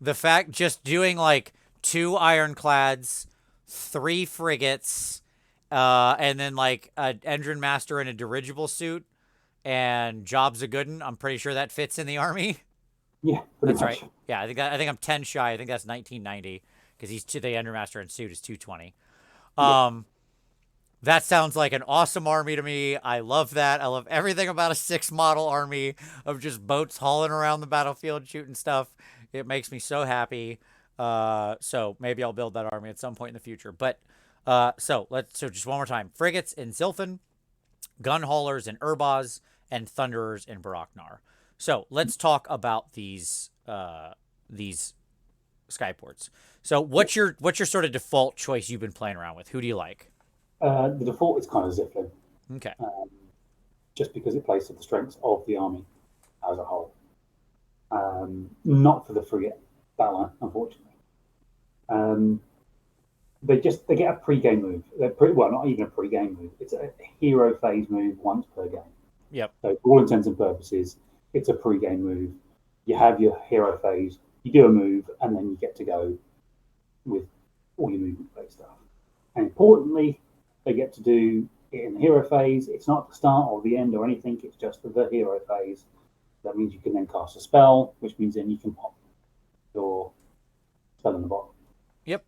Speaker 2: the fact just doing, like, 2 ironclads, 3 frigates, and then, like, an engine master in a dirigible suit, and jobs a good 'un. I'm pretty sure that fits in the army.
Speaker 3: Yeah,
Speaker 2: that's
Speaker 3: much.
Speaker 2: right. Yeah, I think I'm 10 shy. I think that's 1990 because the engine master in suit is 220. That sounds like an awesome army to me. I love that. I love everything about a 6 model army of just boats hauling around the battlefield shooting stuff. It makes me so happy. So maybe I'll build that army at some point in the future. But so just one more time: frigates in Zilfin, gun haulers in Urbaz, and thunderers in Baraknar. So let's talk about these skyports. So what's your sort of default choice you've been playing around with? Who do you like?
Speaker 3: The default is kind of Zilfin.
Speaker 2: Okay.
Speaker 3: Just because it plays to the strengths of the army as a whole. Not for the frigate battle line, unfortunately. They get a pre-game move. Well, not even a pre-game move. It's a hero phase move once per game.
Speaker 2: Yep.
Speaker 3: So for all intents and purposes, it's a pre-game move. You have your hero phase, you do a move, and then you get to go with all your movement phase stuff. And importantly, they get to do it in the hero phase. It's not the start or the end or anything. It's just the hero phase. That means you can then cast a spell, which means then you can pop your spell in the bottom.
Speaker 2: Yep.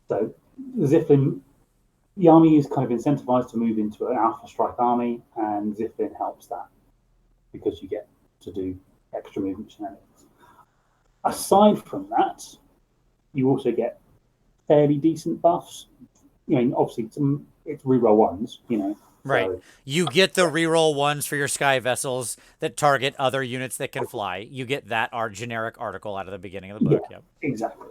Speaker 3: So Zilfin, the army is kind of incentivized to move into an Alpha Strike army, and Zilfin helps that because you get to do extra movement shenanigans. Aside from that, you also get fairly decent buffs. I mean, obviously, it's reroll ones,
Speaker 2: Right.
Speaker 3: So,
Speaker 2: you get the reroll ones for your sky vessels that target other units that can fly. You get that generic article out of the beginning of the book.
Speaker 3: Yeah,
Speaker 2: yep.
Speaker 3: Exactly.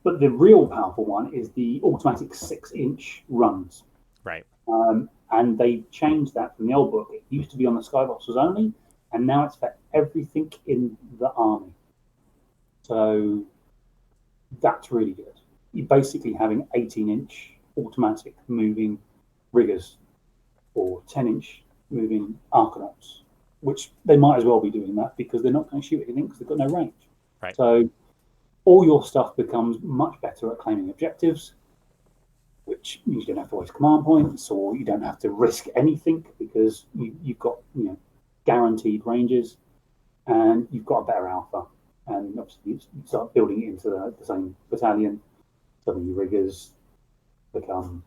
Speaker 3: But the real powerful one is the automatic 6-inch runs.
Speaker 2: Right.
Speaker 3: And they changed that from the old book. It used to be on the skyboxes only, and now it's for everything in the army. So that's really good. You're basically having 18-inch automatic moving riggers or 10-inch moving arcanauts, which they might as well be doing that because they're not going to shoot anything because they've got no range.
Speaker 2: Right.
Speaker 3: So all your stuff becomes much better at claiming objectives, which means you don't have to waste command points or you don't have to risk anything because you've got guaranteed ranges and you've got a better alpha. And obviously you start building it into the same battalion. Some of your riggers become,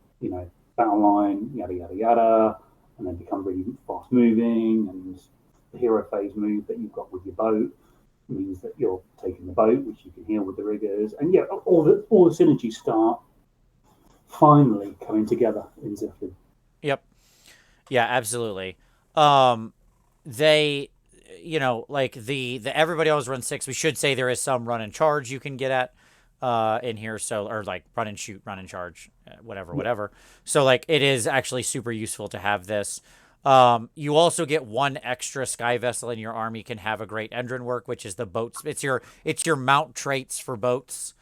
Speaker 3: battle line, yada, yada, yada, and then become really fast moving. And the hero phase move that you've got with your boat means that you're taking the boat, which you can heal with the riggers. And yeah, all the synergies start finally coming together in Zilfin.
Speaker 2: Yep. Yeah, absolutely. They, like the everybody always runs 6. We should say there is some run and charge you can get at in here. So, or like run and shoot, run and charge, whatever. So like it is actually super useful to have this. You also get 1 extra sky vessel in your army can have a great engine work, which is the boats. It's your mount traits for boats.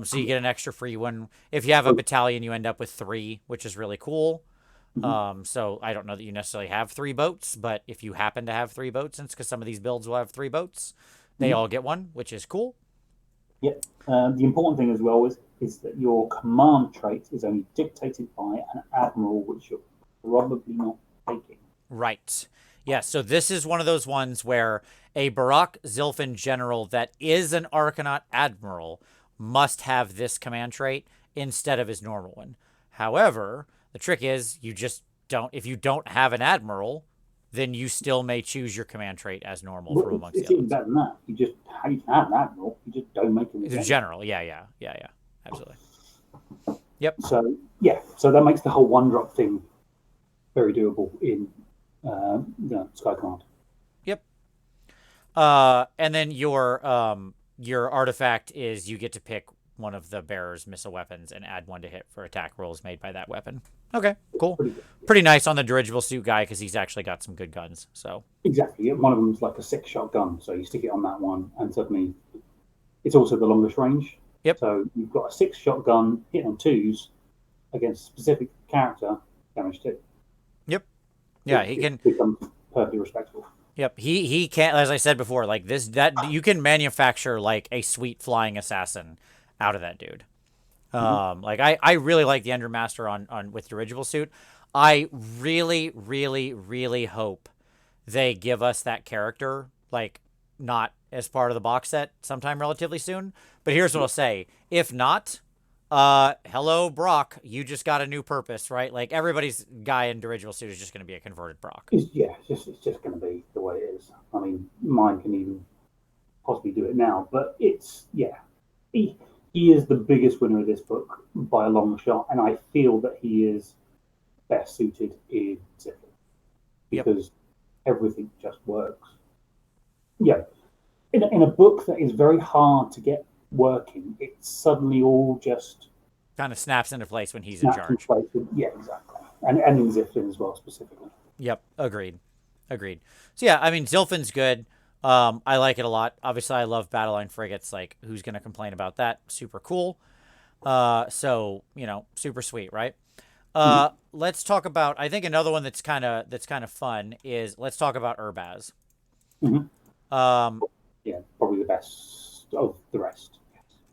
Speaker 2: So you get an extra free one. If you have a battalion, you end up with 3, which is really cool. So I don't know that you necessarily have 3 boats, but if you happen to have 3 boats, and it's because some of these builds will have 3 boats, they all get 1, which is cool.
Speaker 3: Yeah. The important thing as well is that your command trait is only dictated by an admiral, which you're probably not taking.
Speaker 2: Right. Yeah, so this is one of those ones where a Barak Zilfin general that is an Arcanaut admiral must have this command trait instead of his normal one. However, the trick is you just don't, if you don't have an admiral, then you still may choose your command trait as normal
Speaker 3: Well,
Speaker 2: from amongst
Speaker 3: it's
Speaker 2: the
Speaker 3: even
Speaker 2: others.
Speaker 3: better than that. You can have that rule. You just don't make them
Speaker 2: In
Speaker 3: again.
Speaker 2: general, yeah, absolutely. Yep.
Speaker 3: So yeah, so that makes the whole 1-drop thing very doable in Sky Command.
Speaker 2: Yep. And then your artifact is you get to pick one of the bearer's missile weapons and add 1 to hit for attack rolls made by that weapon. Okay, cool. Pretty nice on the dirigible suit guy because he's actually got some good guns. So
Speaker 3: exactly, one of them's like a 6-shot gun, so you stick it on that one, and suddenly it's also the longest range.
Speaker 2: Yep.
Speaker 3: So you've got a 6-shot gun hit on 2s against a specific character, damage 2.
Speaker 2: Yep. Yeah, he can
Speaker 3: become perfectly respectable.
Speaker 2: Yep, he can't. As I said before, like you can manufacture like a sweet flying assassin out of that dude. Like I really like the Undermaster on with dirigible suit. I really, really, really hope they give us that character like not as part of the box set sometime relatively soon. But here's what I'll say: if not, hello Brock, you just got a new purpose, right? Like everybody's guy in dirigible suit is just going to be a converted Brock.
Speaker 3: It's just going to be the way it is. I mean, mine can even possibly do it now, but it's he is the biggest winner of this book by a long shot, and I feel that he is best suited in Ziffin because everything just works. Yeah, in a book that is very hard to get working, it suddenly all just
Speaker 2: kind of snaps into place when he's in charge.
Speaker 3: Yeah, exactly, and in Ziffin as well specifically.
Speaker 2: Yep, agreed. So yeah, I mean Zilfin's good. I like it a lot. Obviously, I love battle line frigates. Like, who's gonna complain about that? Super cool. So super sweet, right? Let's talk about. I think another one that's kind of fun is let's talk about Urbaz.
Speaker 3: Yeah, probably the best of the rest.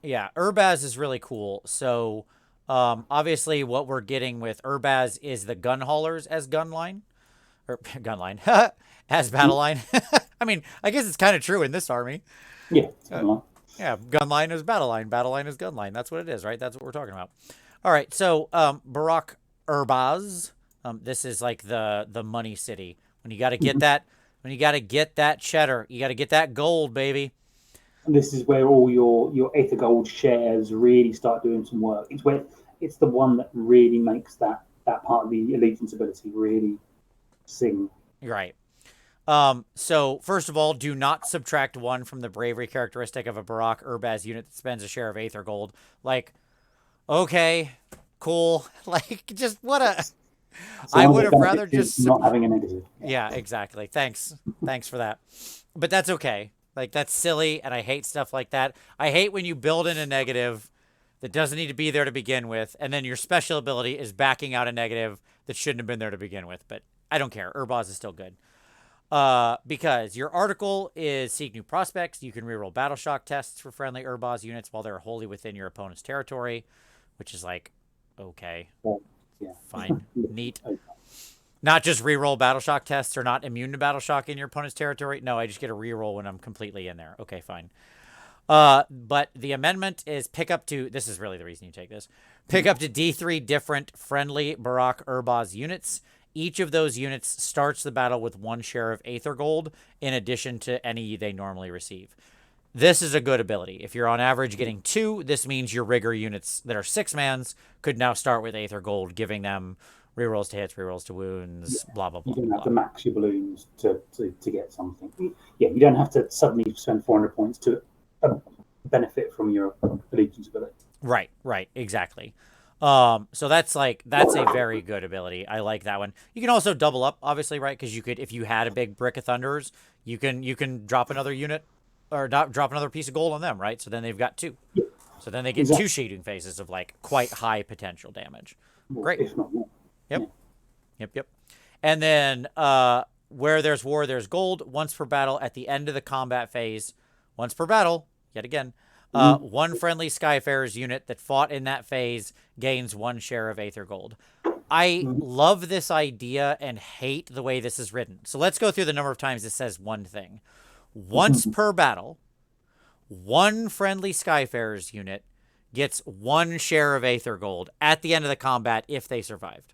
Speaker 2: Yeah, Urbaz is really cool. So, obviously, what we're getting with Urbaz is the gun haulers as gun line, or gun line as battle line. I mean, I guess it's kind of true in this army.
Speaker 3: Yeah.
Speaker 2: Yeah, gun line is battle line is gun line. That's what it is, right? That's what we're talking about. All right, so Barak Urbaz. This is like the money city. When you got to get that, cheddar, you got to get that gold, baby.
Speaker 3: And this is where all your Aether Gold shares really start doing some work. It's the one that really makes that part of the allegiance ability really sing.
Speaker 2: Right. So first of all, do not subtract 1 from the bravery characteristic of a Barak Urbaz unit that spends a share of Aether Gold. Like, okay, cool. Like, just what a...
Speaker 3: So
Speaker 2: I would have rather just...
Speaker 3: not having a negative.
Speaker 2: Yeah, exactly. Thanks for that. But that's okay. Like, that's silly, and I hate stuff like that. I hate when you build in a negative that doesn't need to be there to begin with, and then your special ability is backing out a negative that shouldn't have been there to begin with. But I don't care. Urbaz is still good. Because your article is seek new prospects. You can reroll battle shock tests for friendly Urbaz units while they're wholly within your opponent's territory, which is like, okay, fine, neat. Not just reroll battle shock tests or not immune to battle shock in your opponent's territory. No, I just get a reroll when I'm completely in there. Okay, fine. But the amendment is pick up to, this is really the reason you take this, pick up to D3 different friendly Barak Urbaz units. Each of those units starts the battle with 1 share of Aether Gold in addition to any they normally receive. This is a good ability. If you're on average getting 2, this means your rigger units that are 6-mans could now start with Aether Gold, giving them rerolls to hits, rerolls to wounds, blah, blah, blah.
Speaker 3: You don't have to max your balloons to get something. Yeah, you don't have to suddenly spend 400 points to benefit from your allegiance ability.
Speaker 2: Right, exactly. So that's a very good ability. I like that one. You can also double up, obviously, right? Because you could, if you had a big brick of thunderers, you can drop another unit or drop another piece of gold on them, right? So then they've got 2.
Speaker 3: Yeah.
Speaker 2: So then they get 2 shading phases of like quite high potential damage. Great.
Speaker 3: If not more.
Speaker 2: Yep. And then where there's war, there's gold. Once per battle at the end of the combat phase. Once per battle, yet again. 1 friendly Skyfarers unit that fought in that phase gains 1 share of Aether Gold. I love this idea and hate the way this is written. So let's go through the number of times it says one thing. Once per battle, 1 friendly Skyfarers unit gets 1 share of Aether Gold at the end of the combat if they survived.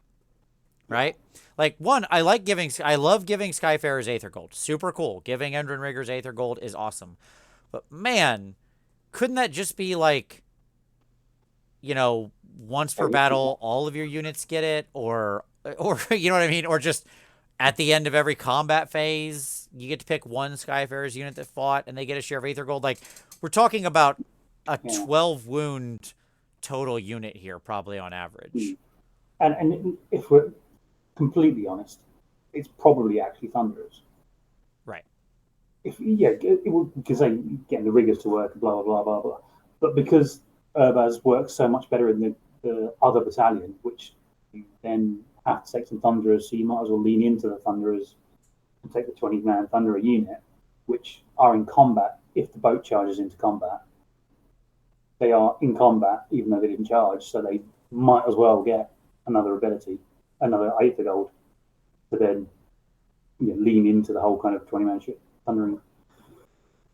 Speaker 2: right? Like, one, I love giving Skyfarers Aether Gold. Super cool. Giving Endrin Riggers Aether Gold is awesome. But, man, couldn't that just be, like, you know, once per battle, all of your units get it? Or you know what I mean? Or just at the end of every combat phase, you get to pick one Skyfarers unit that fought, and they get a share of Aether Gold. Like, we're talking about a 12 wound total unit here, probably on average.
Speaker 3: And if we're completely honest, it's probably actually Thunderers.
Speaker 2: Right.
Speaker 3: Because they getting the riggers to work, blah blah blah blah blah. But because Urbaz works so much better in the other battalion, which you then have to take some Thunderers, so you might as well lean into the Thunderers and take the 20-man Thunderer unit, which are in combat. If the boat charges into combat, they are in combat, even though they didn't charge, so they might as well get another ability, another Aether Gold, to then lean into the whole kind of 20-man thundering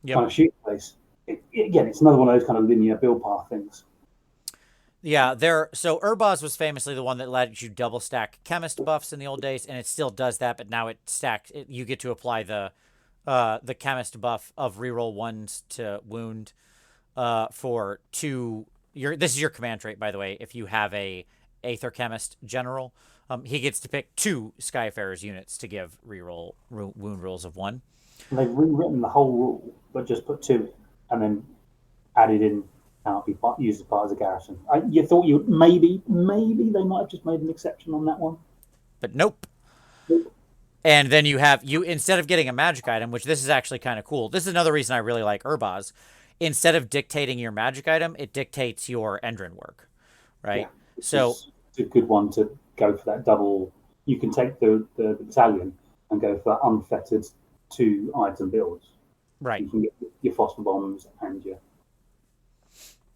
Speaker 3: kind of shoot place. Again, it's another one of those kind of linear build path things.
Speaker 2: Yeah, so Urbaz was famously the one that let you double stack chemist buffs in the old days, and it still does that, but now it stacks. You get to apply the chemist buff of reroll 1s to wound for 2. This is your command trait, by the way. If you have a Aether Chemist General, he gets to pick 2 Skyfarers units to give reroll wound rolls of 1.
Speaker 3: And they've rewritten the whole rule, but just put 2 in, and then added in cannot be used as part of the garrison. You thought maybe they might have just made an exception on that one,
Speaker 2: but nope. And then you instead of getting a magic item, which this is actually kind of cool. This is another reason I really like Urbaz. Instead of dictating your magic item, it dictates your Endrin work, right?
Speaker 3: Yeah,
Speaker 2: so
Speaker 3: it's a good one to go for that double. You can take the battalion and go for unfettered 2 item builds.
Speaker 2: Right.
Speaker 3: You can get your phosphor bombs and your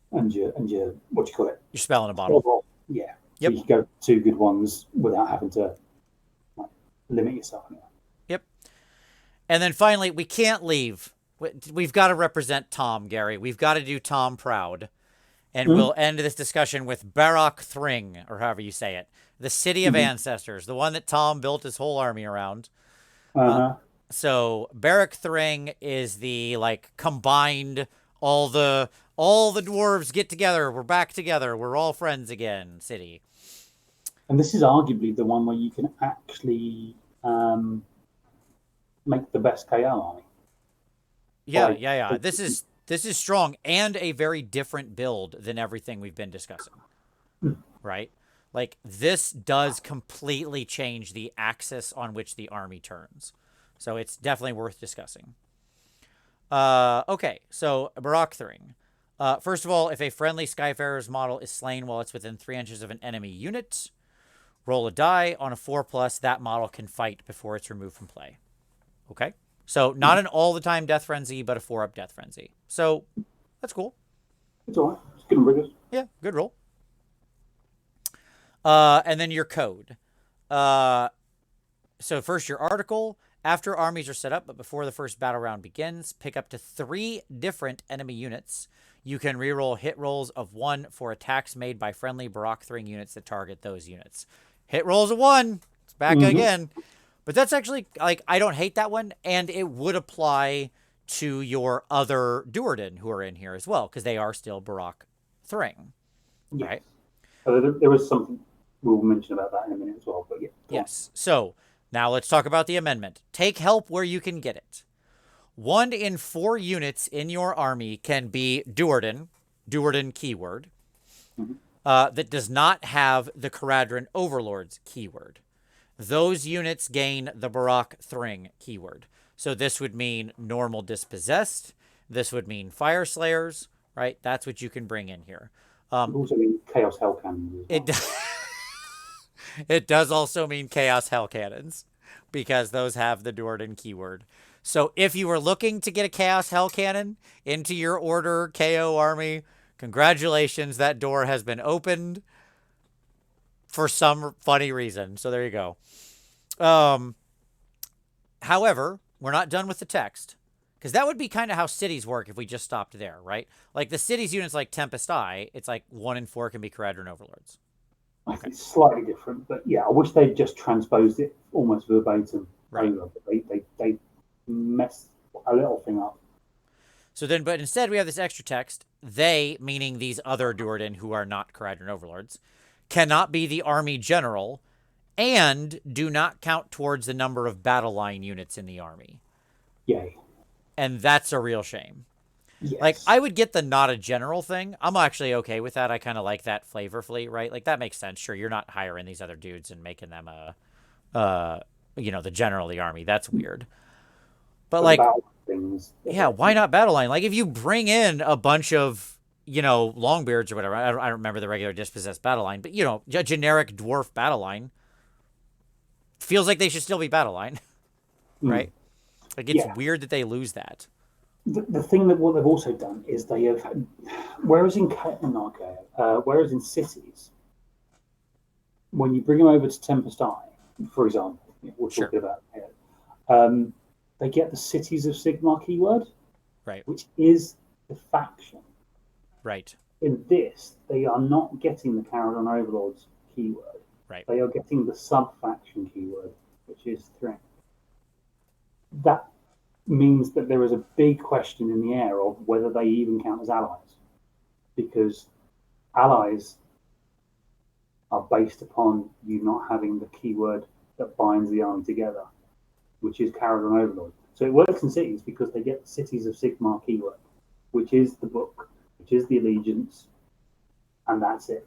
Speaker 3: what do you call it?
Speaker 2: Your spell in a bottle.
Speaker 3: Yeah.
Speaker 2: Yep.
Speaker 3: So you can go 2 good ones without having to limit yourself.
Speaker 2: Yep. And then finally, we can't leave. We've got to represent Tom, Gary. We've got to do Tom proud. And we'll end this discussion with Barak Thring, or however you say it. The City of Ancestors, the one that Tom built his whole army around. So Barak Thring is the combined all the dwarves get together. We're back together. We're all friends again. City.
Speaker 3: And this is arguably the one where you can actually make the best KO army.
Speaker 2: Yeah. This is strong and a very different build than everything we've been discussing. Right? Like, this does completely change the axis on which the army turns. So it's definitely worth discussing. Okay, so Barak Thring. First of all, if a friendly Skyfarer's model is slain while it's within 3 inches of an enemy unit, roll a die. On a 4+, that model can fight before it's removed from play. Okay? So not an all-the-time Death Frenzy, but a 4-up Death Frenzy. So that's cool.
Speaker 3: It's all right. It's good and rigorous.
Speaker 2: Yeah, good roll. And then your code. So first your article. After armies are set up, but before the first battle round begins, pick up to 3 different enemy units. You can reroll hit rolls of 1 for attacks made by friendly Barak Thring units that target those units. Hit rolls of 1. It's back again. But that's actually, I don't hate that one, and it would apply to your other Duerden who are in here as well, because they are still Barak Thring.
Speaker 3: Yes.
Speaker 2: Right?
Speaker 3: There was something we'll mention about that in a minute as well, but yeah.
Speaker 2: Yes. So now let's talk about the amendment. Take help where you can get it. 1 in 4 units in your army can be Duerden keyword, that does not have the Kharadron Overlord's keyword. Those units gain the Barak Thring keyword. So this would mean normal dispossessed. This would mean fire slayers, right? That's what you can bring in here.
Speaker 3: It also means chaos hell cannons.
Speaker 2: It does also mean chaos hell cannons, because those have the Duerden keyword. So if you were looking to get a chaos hell cannon into your order KO army, congratulations, that door has been opened for some funny reason. So there you go. However, we're not done with the text, because that would be kind of how cities work if we just stopped there, right? Like the cities units like Tempest Eye, it's like 1 in 4 can be Kharadron Overlords. Okay.
Speaker 3: It's slightly different, but yeah, I wish they'd just transposed it almost verbatim over. They messed a little thing up.
Speaker 2: So then, but instead we have this extra text. They, meaning these other Duerden who are not Kharadron overlords, cannot be the army general and do not count towards the number of battle line units in the army.
Speaker 3: Yay.
Speaker 2: And that's a real shame.
Speaker 3: Yes.
Speaker 2: Like, I would get the not a general thing. I'm actually okay with that. I kind of like that flavorfully, right? Like, that makes sense. Sure, you're not hiring these other dudes and making them the general of the army. That's weird. But like, yeah, why not battle line? Like, if you bring in a bunch of, Longbeards or whatever, I don't remember the regular dispossessed battle line, but, a generic dwarf battle line feels like they should still be battle line, right? Like, it's weird that they lose that.
Speaker 3: The thing that what they've also done is they have, whereas in cities, when you bring them over to Tempest Eye, for example, we're talking about here, they get the Cities of Sigmar keyword,
Speaker 2: right?
Speaker 3: Which is the faction,
Speaker 2: right?
Speaker 3: In this, they are not getting the Kharadron Overlords keyword,
Speaker 2: right?
Speaker 3: They are getting the sub-faction keyword, which is Thring. That means that there is a big question in the air of whether they even count as allies, because allies are based upon you not having the keyword that binds the army together, which is Kharadron Overlord. So it works in cities because they get the Cities of Sigmar keyword, which is the book, which is the allegiance, and that's it.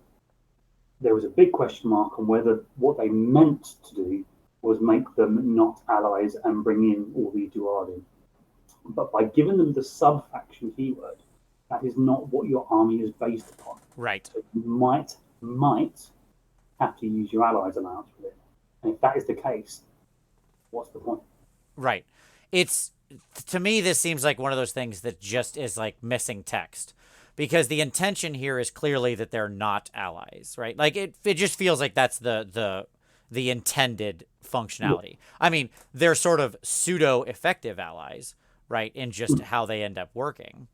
Speaker 3: There was a big question mark on whether what they meant to do was make them not allies and bring in all the Duardin. But by giving them the sub-faction keyword, that is not what your army is based upon.
Speaker 2: Right.
Speaker 3: So you might have to use your allies allowance for it. And if that is the case, what's the point?
Speaker 2: Right. To me, this seems like one of those things that just is like missing text. Because the intention here is clearly that they're not allies, right? Like it just feels like that's the intended functionality. Yeah. I mean, they're sort of pseudo-effective allies, right, in just how they end up working.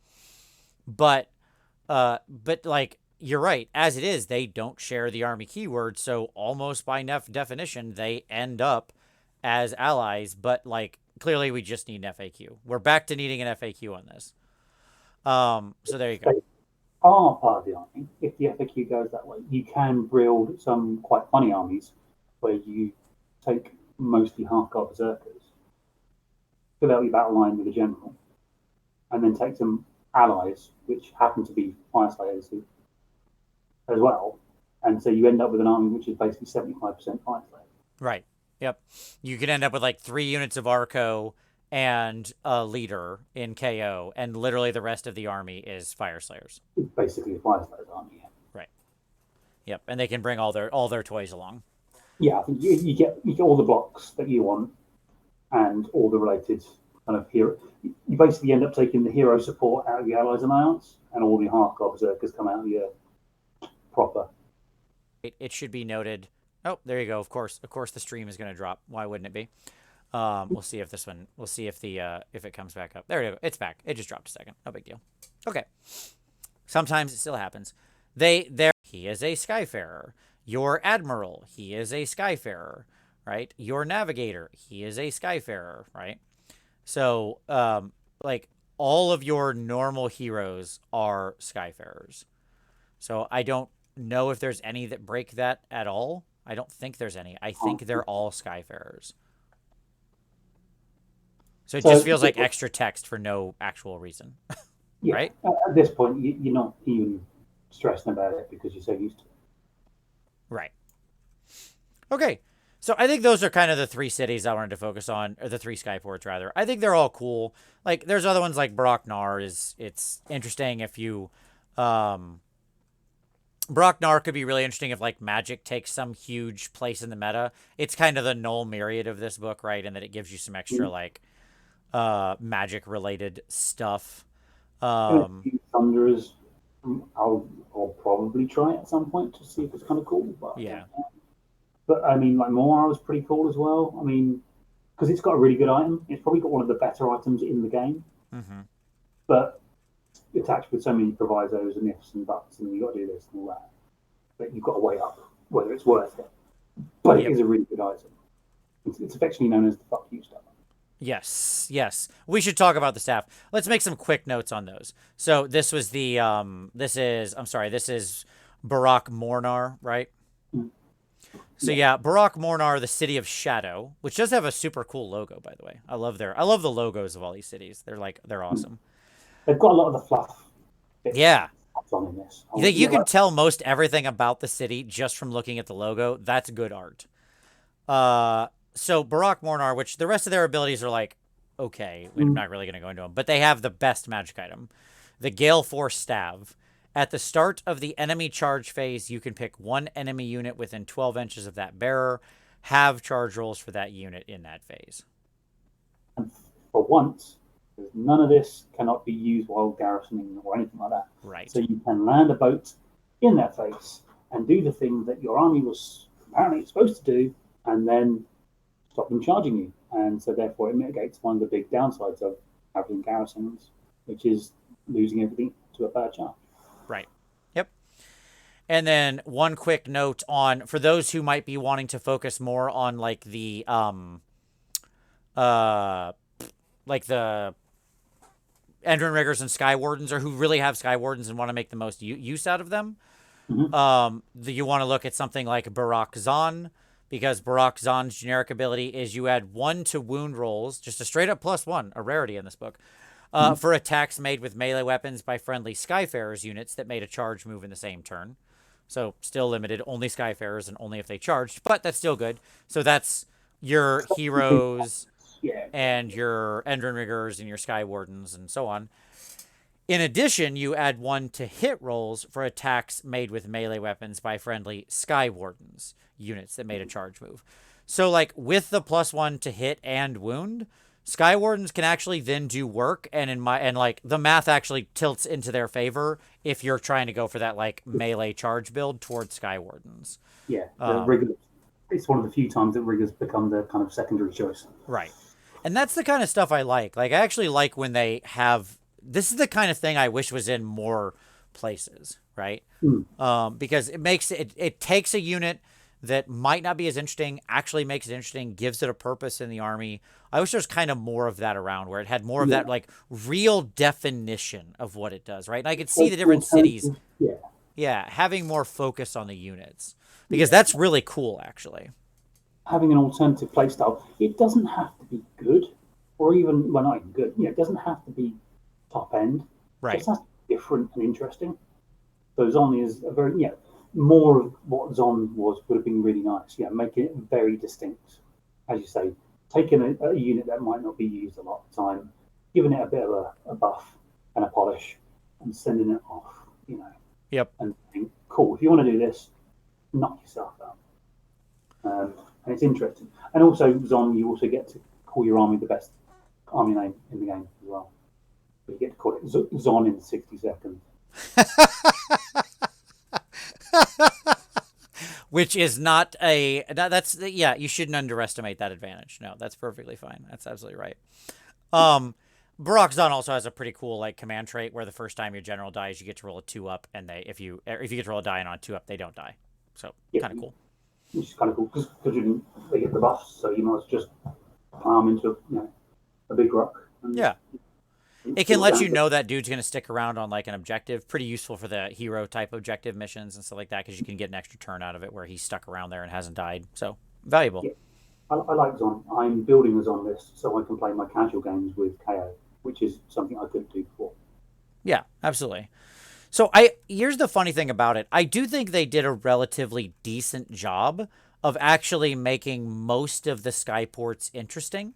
Speaker 2: But like you're right, as it is, they don't share the army keyword, so almost by definition, they end up as allies. But like clearly, we just need an FAQ. We're back to needing an FAQ on this. So there you go.
Speaker 3: They are part of the army. If the FAQ goes that way, you can build some quite funny armies where you take mostly half-god berserkers, fill out your battle line with a general, and then take some allies, which happen to be fire slayers as well. And so you end up with an army which is basically 75% fire slayers.
Speaker 2: Right. Yep. You could end up with like 3 units of Arco and a leader in KO, and literally the rest of the army is fire slayers.
Speaker 3: It's basically a fire slayers army. Yeah.
Speaker 2: Right. Yep. And they can bring all their toys along.
Speaker 3: Yeah, I think you get all the blocks that you want and all the related kind of hero. You basically end up taking the hero support out of the Allies Alliance, and all the half-god berserkers come out of your proper.
Speaker 2: It should be noted. Oh, there you go. Of course, the stream is going to drop. Why wouldn't it be? We'll see if this one. We'll see if if it comes back up. There we go. It's back. It just dropped a second. No big deal. Okay. Sometimes it still happens. He is a Skyfarer. Your admiral, he is a Skyfarer, right? Your navigator, he is a Skyfarer, right? So, like all of your normal heroes are Skyfarers. So I don't know if there's any that break that at all. I don't think there's any. I think they're all Skyfarers. So it just feels like extra text for no actual reason,
Speaker 3: yeah,
Speaker 2: right?
Speaker 3: At this point, you're not even stressing about it because you're so used to it.
Speaker 2: Right. Okay. So I think those are kind of the 3 cities I wanted to focus on, or the 3 Skyports, rather. I think they're all cool. Like, there's other ones like Brocknar. It's interesting if you... Brocknar could be really interesting if, like, magic takes some huge place in the meta. It's kind of the null myriad of this book, right? And that it gives you some extra, like, magic-related stuff.
Speaker 3: Thunderers, I'll probably try it at some point to see if it's kind of cool. But
Speaker 2: yeah.
Speaker 3: But I mean, like Moira was pretty cool as well. I mean, because it's got a really good item. It's probably got one of the better items in the game.
Speaker 2: Mm-hmm.
Speaker 3: But attached with so many provisos and ifs and buts, and you got to do this and all that. But you've got to weigh up whether it's worth it. But it is a really good item. It's affectionately known as the fuck you staff.
Speaker 2: Yes, yes. We should talk about the staff. Let's make some quick notes on those. So this was the this is Barak Mornar, right? So yeah, Barak Mornar, the City of Shadow, which does have a super cool logo, by the way. I love the logos of all these cities. They're awesome.
Speaker 3: They've got a lot of the fluff.
Speaker 2: Yeah.
Speaker 3: On in this.
Speaker 2: You can tell most everything about the city just from looking at the logo. That's good art. So Barak Mornar, which the rest of their abilities are like, okay, I'm not really going to go into them, but they have the best magic item, the Gale Force Staff. At the start of the enemy charge phase, you can pick one enemy unit within 12 inches of that bearer, have charge rolls for that unit in that phase.
Speaker 3: And for once, none of this cannot be used while garrisoning or anything like that.
Speaker 2: Right.
Speaker 3: So you can land a boat in their face and do the thing that your army was apparently supposed to do, and then stop them charging you. And so therefore it mitigates one of the big downsides of having garrisons, which is losing everything to a bad charge.
Speaker 2: Right. Yep. And then one quick note on, for those who might be wanting to focus more on like the Endrin Riggers and Sky Wardens, or who really have Sky Wardens and want to make the most use out of them, you want to look at something like Barak Zahn, because Barak Zahn's generic ability is you add 1 to wound rolls, just a straight up +1, a rarity in this book, for attacks made with melee weapons by friendly Skyfarers units that made a charge move in the same turn. So still limited, only Skyfarers and only if they charged, but that's still good. So that's your heroes and your Endrin Riggers and your Sky Wardens and so on. In addition, you add 1 to hit rolls for attacks made with melee weapons by friendly Sky Wardens units that made a charge move. So like with the +1 to hit and wound, Sky Wardens can actually then do work, and like the math actually tilts into their favor if you're trying to go for that like melee charge build towards Sky Wardens.
Speaker 3: Yeah, Riggers, it's one of the few times that Riggers become the kind of secondary choice.
Speaker 2: Right. And that's the kind of stuff I like. Like I actually like when they have, this is the kind of thing I wish was in more places, right? Because it takes a unit that might not be as interesting, actually makes it interesting, gives it a purpose in the army. I wish there was kind of more of that around, where it had more of that like real definition of what it does, right? And I could see the different cities, having more focus on the units, because that's really cool, actually.
Speaker 3: Having an alternative playstyle, it doesn't have to be good, or even, well, not even good. It doesn't have to be top end.
Speaker 2: Right.
Speaker 3: It just has to be different and interesting. So Zon is a very, more of what Zon was would have been really nice. Making it very distinct. As you say, taking a unit that might not be used a lot of the time, giving it a bit of a buff and a polish, and sending it off,
Speaker 2: Yep.
Speaker 3: And think, cool, if you want to do this, knock yourself out. And it's interesting. And also, Zon, you also get to call your army the best army name in the game as well. You get to call it Zon in 60 seconds.
Speaker 2: Which is not you shouldn't underestimate that advantage. No, that's perfectly fine. That's absolutely right. Barak Zahn also has a pretty cool like command trait where the first time your general dies, you get to roll a 2-up, and if you get to roll a die and on a 2-up, they don't die. So kind of cool.
Speaker 3: Which is kind of cool because they get the buffs, so you might just palm into a big rock.
Speaker 2: It can let you know that dude's going to stick around on like an objective. Pretty useful for the hero type objective missions and stuff like that, because you can get an extra turn out of it where he's stuck around there and hasn't died. So valuable.
Speaker 3: Yeah. I like Zon. I'm building a Zon list so I can play my casual games with KO, which is something I couldn't do before.
Speaker 2: Yeah, absolutely. So here's the funny thing about it. I do think they did a relatively decent job of actually making most of the Skyports interesting.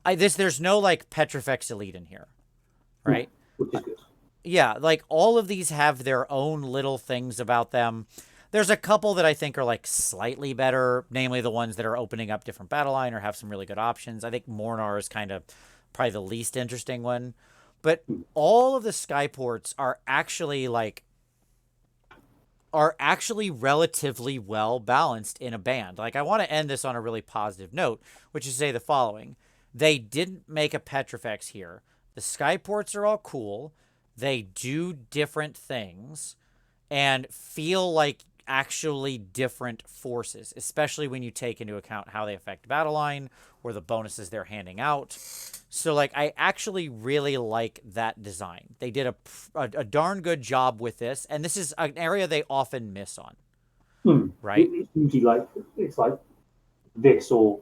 Speaker 2: There's no like Petrol Fax Elite in here, right?
Speaker 3: Which is good.
Speaker 2: Yeah, like all of these have their own little things about them. There's a couple that I think are like slightly better, namely the ones that are opening up different battle line or have some really good options. I think Mornar is kind of probably the least interesting one. But all of the Skyports are actually relatively well balanced in a band. Like I want to end this on a really positive note, which is say the following. They didn't make a Petrol Fax here. The Skyports are all cool. They do different things and feel like actually different forces, especially when you take into account how they affect battle line or the bonuses they're handing out. So, like, I actually really like that design. They did a darn good job with this, and this is an area they often miss on. Right?
Speaker 3: It's usually it's like this or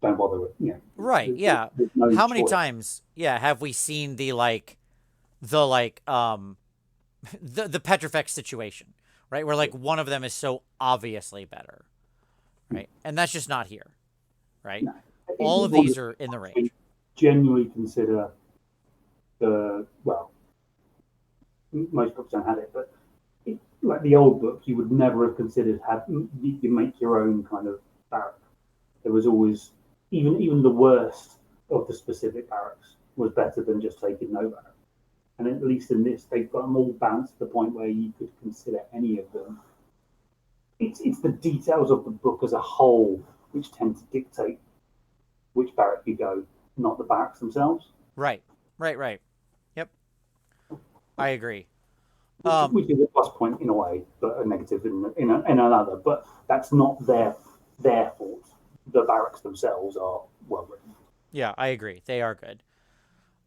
Speaker 3: don't bother with.
Speaker 2: Right, yeah.
Speaker 3: There's no
Speaker 2: How many
Speaker 3: choice.
Speaker 2: times, have we seen the Petrol Fax situation, right? Where, like, one of them is so obviously better, right? And that's just not here, right?
Speaker 3: No.
Speaker 2: All of these are in the range.
Speaker 3: Genuinely consider most books don't have it, but like the old book, you would never have considered you make your own kind of barrack. There was always even the worst of the specific barracks was better than just taking no barrack. And at least in this, they've got them all balanced to the point where you could consider any of them. It's the details of the book as a whole which tend to dictate which barrack you go, not the barracks themselves.
Speaker 2: Right. Yep. I agree.
Speaker 3: Which is a plus point in a way, but a negative in another. But that's not their fault. The barracks themselves are well written.
Speaker 2: Yeah, I agree. They are good.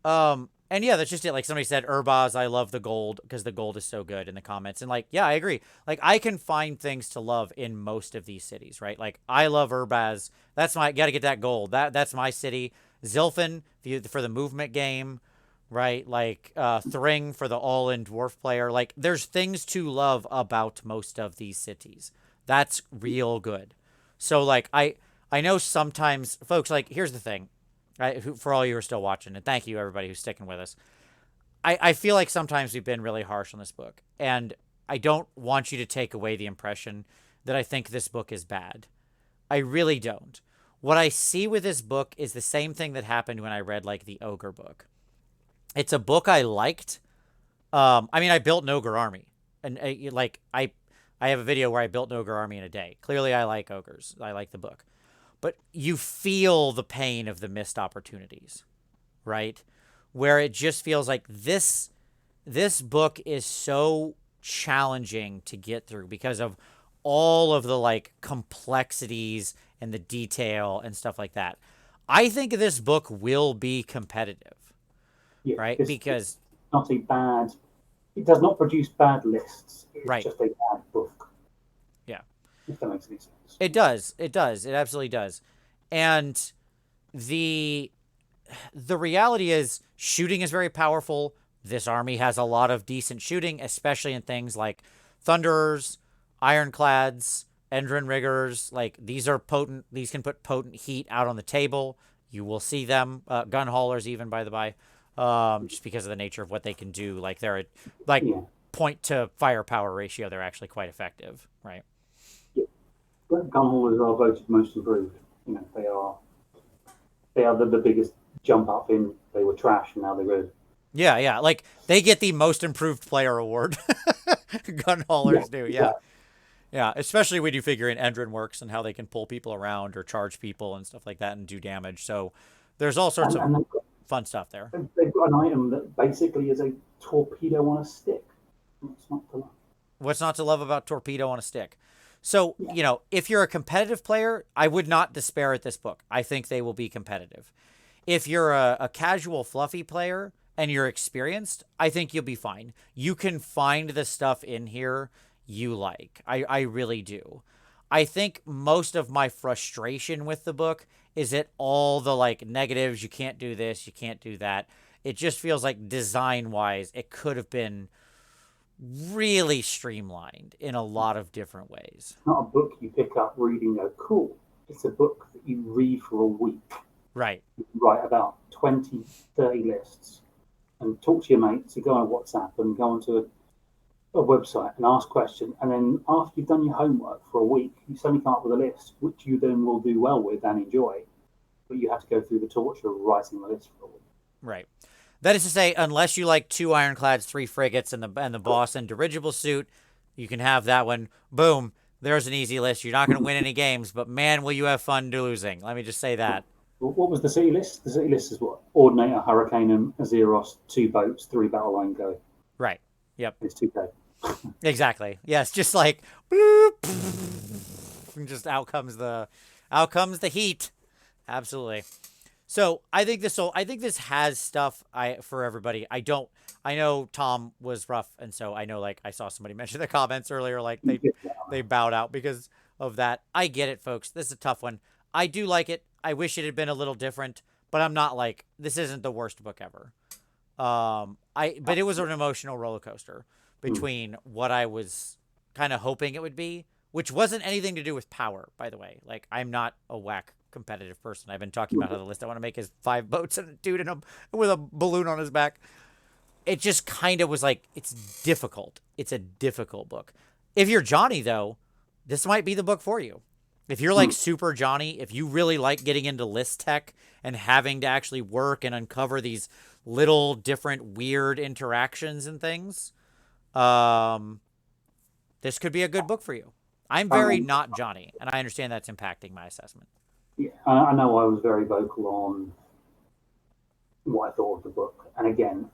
Speaker 2: And yeah, that's just it. Like somebody said, Urbaz, I love the gold because the gold is so good in the comments. And like, yeah, I agree. Like I can find things to love in most of these cities, right? Like I love Urbaz. That's got to get that gold. That's my city. Zilfin for the movement game, right? Like Thring for the all-in dwarf player. Like there's things to love about most of these cities. That's real good. So like I know sometimes folks, like here's the thing. For all you who are still watching, and thank you everybody who's sticking with us. I feel like sometimes we've been really harsh on this book, and I don't want you to take away the impression that I think this book is bad. I really don't. What I see with this book is the same thing that happened when I read like the Ogre book. It's a book I liked. I built an Ogre army, and I have a video where I built an Ogre army in a day. Clearly, I like ogres. I like the book. But you feel the pain of the missed opportunities, right? Where it just feels like this book is so challenging to get through because of all of the like complexities and the detail and stuff like that. I think this book will be competitive, right? Because
Speaker 3: it's not a bad. It does not produce bad lists. It's just a bad book.
Speaker 2: Yeah.
Speaker 3: If that makes any sense.
Speaker 2: It does. It absolutely does. And the reality is shooting is very powerful. This army has a lot of decent shooting, especially in things like Thunderers, Ironclads, Endrin Riggers. Like these are potent. These can put potent heat out on the table. You will see them. Gun haulers even, by the by, just because of the nature of what they can do. Like they're point to firepower ratio. They're actually quite effective, right?
Speaker 3: Gun haulers are voted most improved. They are the biggest jump up in. They were trash and now they're good.
Speaker 2: Yeah. Like they get the most improved player award. Gun haulers do. Yeah. Especially when you figure in Endrin works and how they can pull people around or charge people and stuff like that and do damage. So there's all sorts of fun stuff there.
Speaker 3: They've got an item that basically is a torpedo on a stick.
Speaker 2: What's not to love about torpedo on a stick? So, if you're a competitive player, I would not despair at this book. I think they will be competitive. If you're a casual, fluffy player and you're experienced, I think you'll be fine. You can find the stuff in here you like. I really do. I think most of my frustration with the book is that all the like negatives, you can't do this, you can't do that. It just feels like design-wise, it could have been really streamlined in a lot of different ways.
Speaker 3: It's not a book you pick up reading go, cool. It's a book that you read for a week.
Speaker 2: Right.
Speaker 3: You write about 20, 30 lists and talk to your mates. You go on WhatsApp and go onto a website and ask questions. And then after you've done your homework for a week, you suddenly come up with a list, which you then will do well with and enjoy. But you have to go through the torture of writing the list for a week.
Speaker 2: Right. That is to say, unless you like 2 ironclads, 3 frigates, and the boss and dirigible suit, you can have that one. Boom. There's an easy list. You're not going to win any games, but man, will you have fun losing. Let me just say that.
Speaker 3: What was the city list? The city list is what? Ordinator, Hurricanum, Azeros, 2 boats, 3 battle line go.
Speaker 2: Right. Yep.
Speaker 3: It's 2K.
Speaker 2: Exactly. Yes, just like boop, and just out comes the heat. Absolutely. So I think this has stuff for everybody. I know Tom was rough, and so I know, like, I saw somebody mention in the comments earlier, like they bowed out because of that. I get it, folks. This is a tough one. I do like it. I wish it had been a little different, but I'm not like, this isn't the worst book ever. But it was an emotional roller coaster between what I was kind of hoping it would be, which wasn't anything to do with power, by the way. Like, I'm not a whack competitive person. I've been talking about how the list I want to make is 5 boats and a dude with a balloon on his back. It just kind of was like, it's difficult. It's a difficult book. If you're Johnny, though, this might be the book for you. If you're like super Johnny, if you really like getting into list tech and having to actually work and uncover these little different weird interactions and things, this could be a good book for you. I'm very not Johnny, and I understand that's impacting my assessment.
Speaker 3: Yeah, I know I was very vocal on what I thought of the book. And again,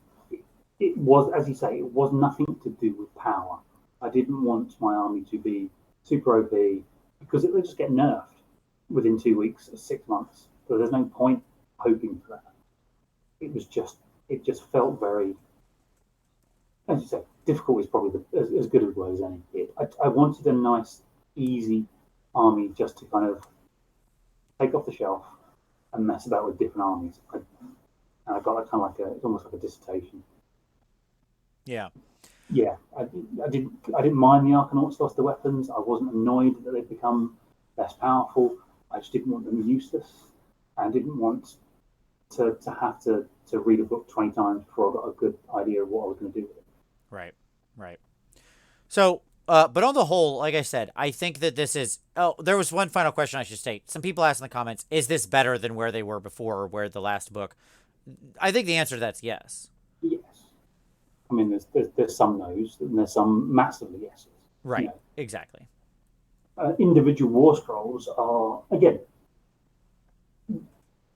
Speaker 3: it was, as you say, it was nothing to do with power. I didn't want my army to be super OP because it would just get nerfed within 2 weeks or 6 months. So there's no point hoping for that. It just felt very, as you say, difficult is probably as good a word as any. I wanted a nice, easy army just to kind of take off the shelf and mess about with different armies. And I got that kind of like it's almost like a dissertation.
Speaker 2: Yeah.
Speaker 3: Yeah, I didn't mind the Arcanauts lost their weapons. I wasn't annoyed that they'd become less powerful. I just didn't want them useless. I didn't want to have to read a book 20 times before I got a good idea of what I was going to do with it.
Speaker 2: Right. So, but on the whole, like I said, I think that this is... Oh, there was one final question I should state. Some people asked in the comments, is this better than where they were before or where the last book? I think the answer to that's yes.
Speaker 3: Yes. I mean, there's some no's and there's some massively yeses.
Speaker 2: Right, you know. Exactly.
Speaker 3: Individual war scrolls are, again,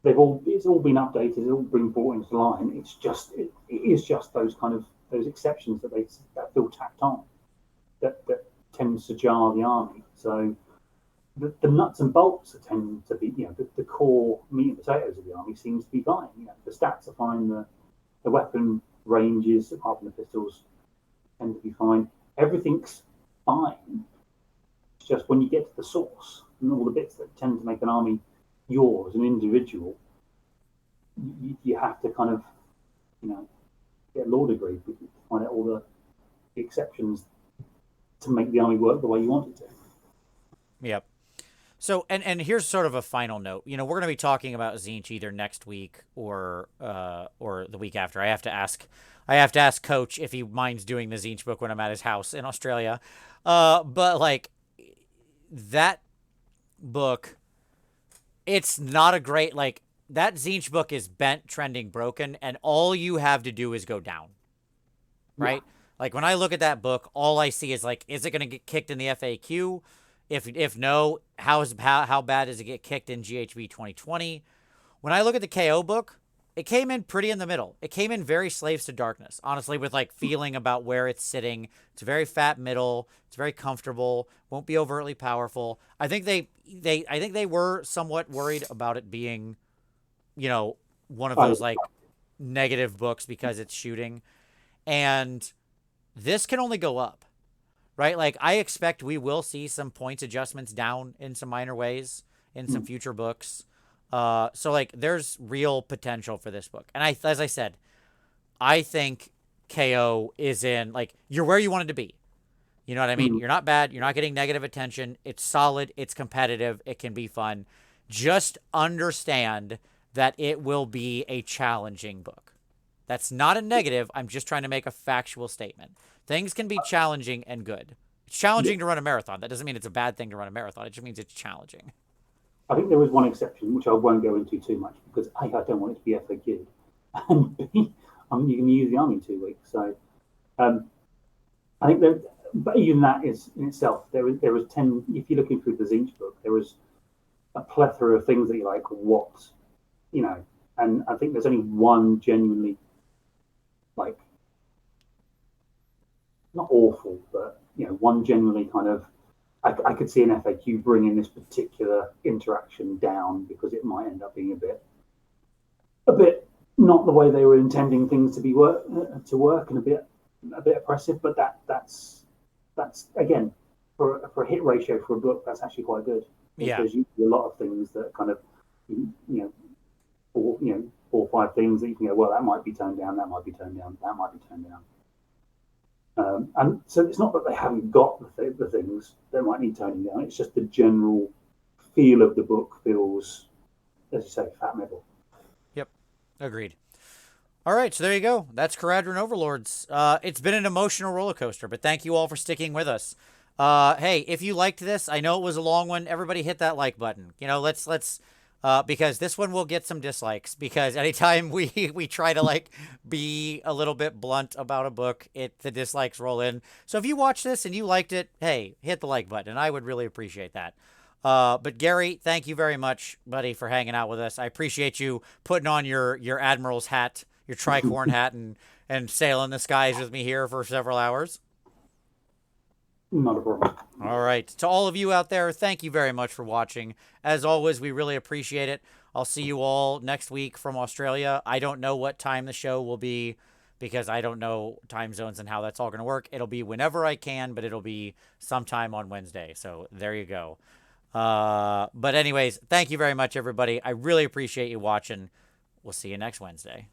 Speaker 3: it's all been updated, it's all been brought into line. It's just it is just those kind of those exceptions that feel tacked on that tends to jar the army. So the nuts and bolts tend to be, you know, the core meat and potatoes of the army seems to be fine. You know, the stats are fine, the weapon ranges, apart from the pistols, tend to be fine. Everything's fine. It's just when you get to the source and all the bits that tend to make an army yours, an individual, you have to kind of, you know, get a law degree to find out all the exceptions to make the army work the way you want it to.
Speaker 2: Yep. So, and here's sort of a final note. You know, we're going to be talking about Tzeentch either next week or the week after. I have to ask Coach if he minds doing the Tzeentch book when I'm at his house in Australia. But like that book, it's not a great, like, that Tzeentch book is bent, trending, broken, and all you have to do is go down. Right? Yeah. Like, when I look at that book, all I see is, like, is it going to get kicked in the FAQ? If no, how bad does it get kicked in GHB 2020? When I look at the KO book, it came in pretty in the middle. It came in very Slaves to Darkness, honestly, with like feeling about where it's sitting. It's a very fat middle. It's very comfortable. Won't be overtly powerful. I think they were somewhat worried about it being, you know, one of those like negative books because it's shooting, and this can only go up. Right? Like, I expect we will see some points adjustments down in some minor ways in some future books. So, like, there's real potential for this book. And as I said, I think KO is in, like, you're where you wanted to be. You know what I mean? You're not bad. You're not getting negative attention. It's solid. It's competitive. It can be fun. Just understand that it will be a challenging book. That's not a negative. I'm just trying to make a factual statement. Things can be challenging and good. It's challenging to run a marathon. That doesn't mean it's a bad thing to run a marathon. It just means it's challenging.
Speaker 3: I think there is one exception, which I won't go into too much, because A, I don't want it to be FAQ, and B, you can use the army in 2 weeks. So I think that, but even that is in itself, there was 10, if you're looking through the Tzeentch book, there was a plethora of things that you're like, what? You know, and I think there's only one genuinely, like, not awful, but one generally kind of. I could see an FAQ bringing this particular interaction down because it might end up being a bit not the way they were intending things to work and a bit oppressive. But that's again for a hit ratio for a book, that's actually quite good.
Speaker 2: Yeah,
Speaker 3: there's usually a lot of things that kind of four or five things that you can go, well, that might be toned down, that might be toned down, that might be toned down. And so it's not that they haven't got the things that might need toning down. It's just the general feel of the book feels, as you say, fat metal.
Speaker 2: Yep, agreed. All right, so there you go. That's Kharadron Overlords. It's been an emotional roller coaster, but thank you all for sticking with us. Hey, if you liked this, I know it was a long one. Everybody hit that like button. Let's because this one will get some dislikes, because anytime we try to like be a little bit blunt about a book, the dislikes roll in. So if you watch this and you liked it, hey, hit the like button. I would really appreciate that. But Gary, thank you very much, buddy, for hanging out with us. I appreciate you putting on your Admiral's hat, your tricorn hat, and sailing the skies with me here for several hours.
Speaker 3: Not a problem.
Speaker 2: All right. To all of you out there, thank you very much for watching. As always, we really appreciate it. I'll see you all next week from Australia. I don't know what time the show will be because I don't know time zones and how that's all going to work. It'll be whenever I can, but it'll be sometime on Wednesday. So there you go. But anyways, thank you very much, everybody. I really appreciate you watching. We'll see you next Wednesday.